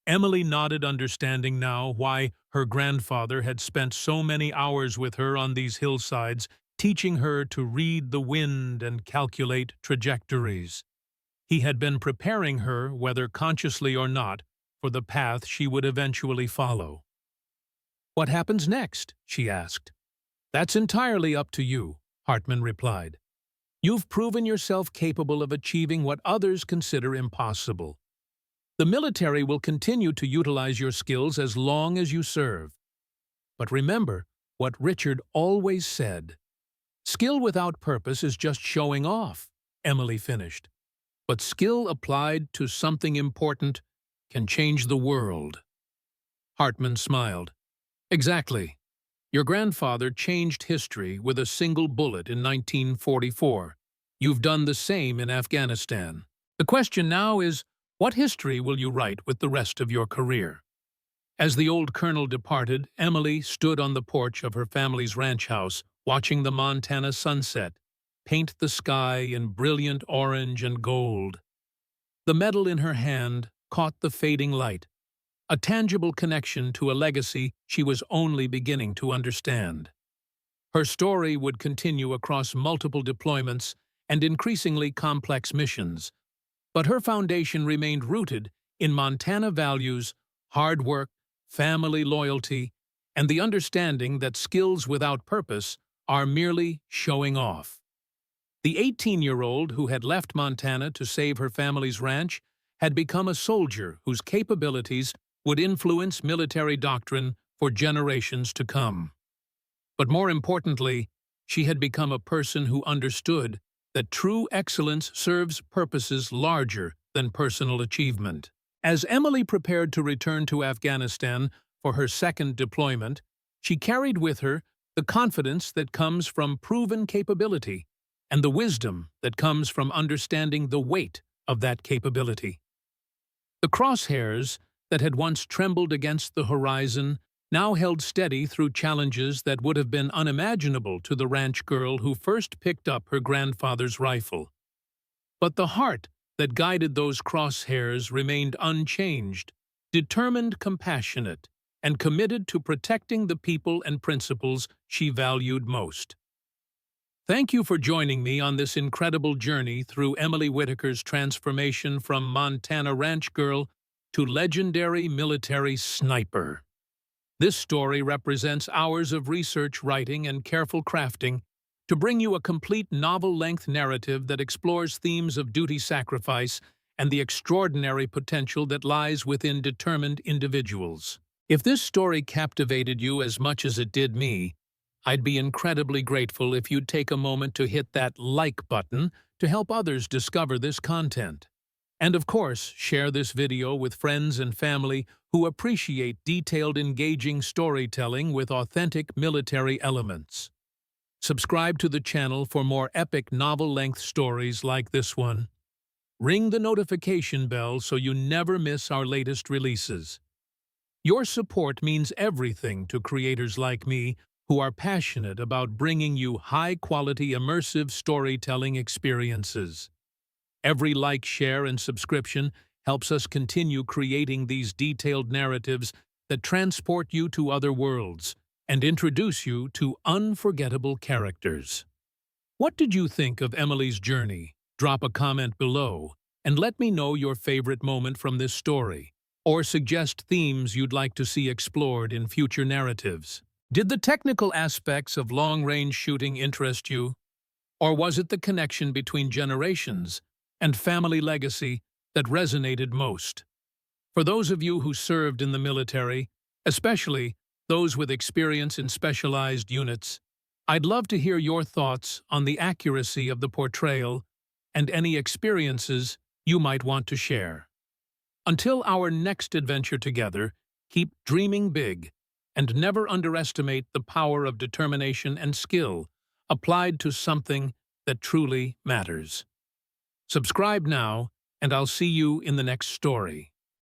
Emily nodded, understanding now why her grandfather had spent so many hours with her on these hillsides, teaching her to read the wind and calculate trajectories. He had been preparing her, whether consciously or not, for the path she would eventually follow. "What happens next?" she asked. "That's entirely up to you," Hartman replied. "You've proven yourself capable of achieving what others consider impossible. The military will continue to utilize your skills as long as you serve. But remember what Richard always said. Skill without purpose is just showing off," Emily finished. "But skill applied to something important can change the world." Hartman smiled. Exactly. Your grandfather changed history with a single bullet in 1944. You've done the same in Afghanistan. The question now is, what history will you write with the rest of your career? As the old colonel departed, Emily stood on the porch of her family's ranch house, watching the Montana sunset paint the sky in brilliant orange and gold. The medal in her hand caught the fading light, a tangible connection to a legacy she was only beginning to understand. Her story would continue across multiple deployments and increasingly complex missions, but her foundation remained rooted in Montana values, hard work, family loyalty, and the understanding that skills without purpose are merely showing off. The 18-year-old who had left Montana to save her family's ranch had become a soldier whose capabilities would influence military doctrine for generations to come. But more importantly, she had become a person who understood that true excellence serves purposes larger than personal achievement. As Emily prepared to return to Afghanistan for her second deployment, she carried with her the confidence that comes from proven capability and the wisdom that comes from understanding the weight of that capability. The crosshairs that had once trembled against the horizon now held steady through challenges that would have been unimaginable to the ranch girl who first picked up her grandfather's rifle. But the heart that guided those crosshairs remained unchanged, determined, compassionate, and committed to protecting the people and principles she valued most. Thank you for joining me on this incredible journey through Emily Whitaker's transformation from Montana ranch girl to legendary military sniper. This story represents hours of research, writing, and careful crafting to bring you a complete novel-length narrative that explores themes of duty, sacrifice, and the extraordinary potential that lies within determined individuals. If this story captivated you as much as it did me, I'd be incredibly grateful if you'd take a moment to hit that like button to help others discover this content. And of course, share this video with friends and family who appreciate detailed, engaging storytelling with authentic military elements. Subscribe to the channel for more epic novel-length stories like this one. Ring the notification bell so you never miss our latest releases. Your support means everything to creators like me who are passionate about bringing you high-quality, immersive storytelling experiences. Every like, share, and subscription helps us continue creating these detailed narratives that transport you to other worlds and introduce you to unforgettable characters. What did you think of Emily's journey? Drop a comment below and let me know your favorite moment from this story, or suggest themes you'd like to see explored in future narratives. Did the technical aspects of long-range shooting interest you? Or was it the connection between generations and family legacy that resonated most? For those of you who served in the military, especially those with experience in specialized units, I'd love to hear your thoughts on the accuracy of the portrayal and any experiences you might want to share. Until our next adventure together, keep dreaming big and never underestimate the power of determination and skill applied to something that truly matters. Subscribe now, and I'll see you in the next story.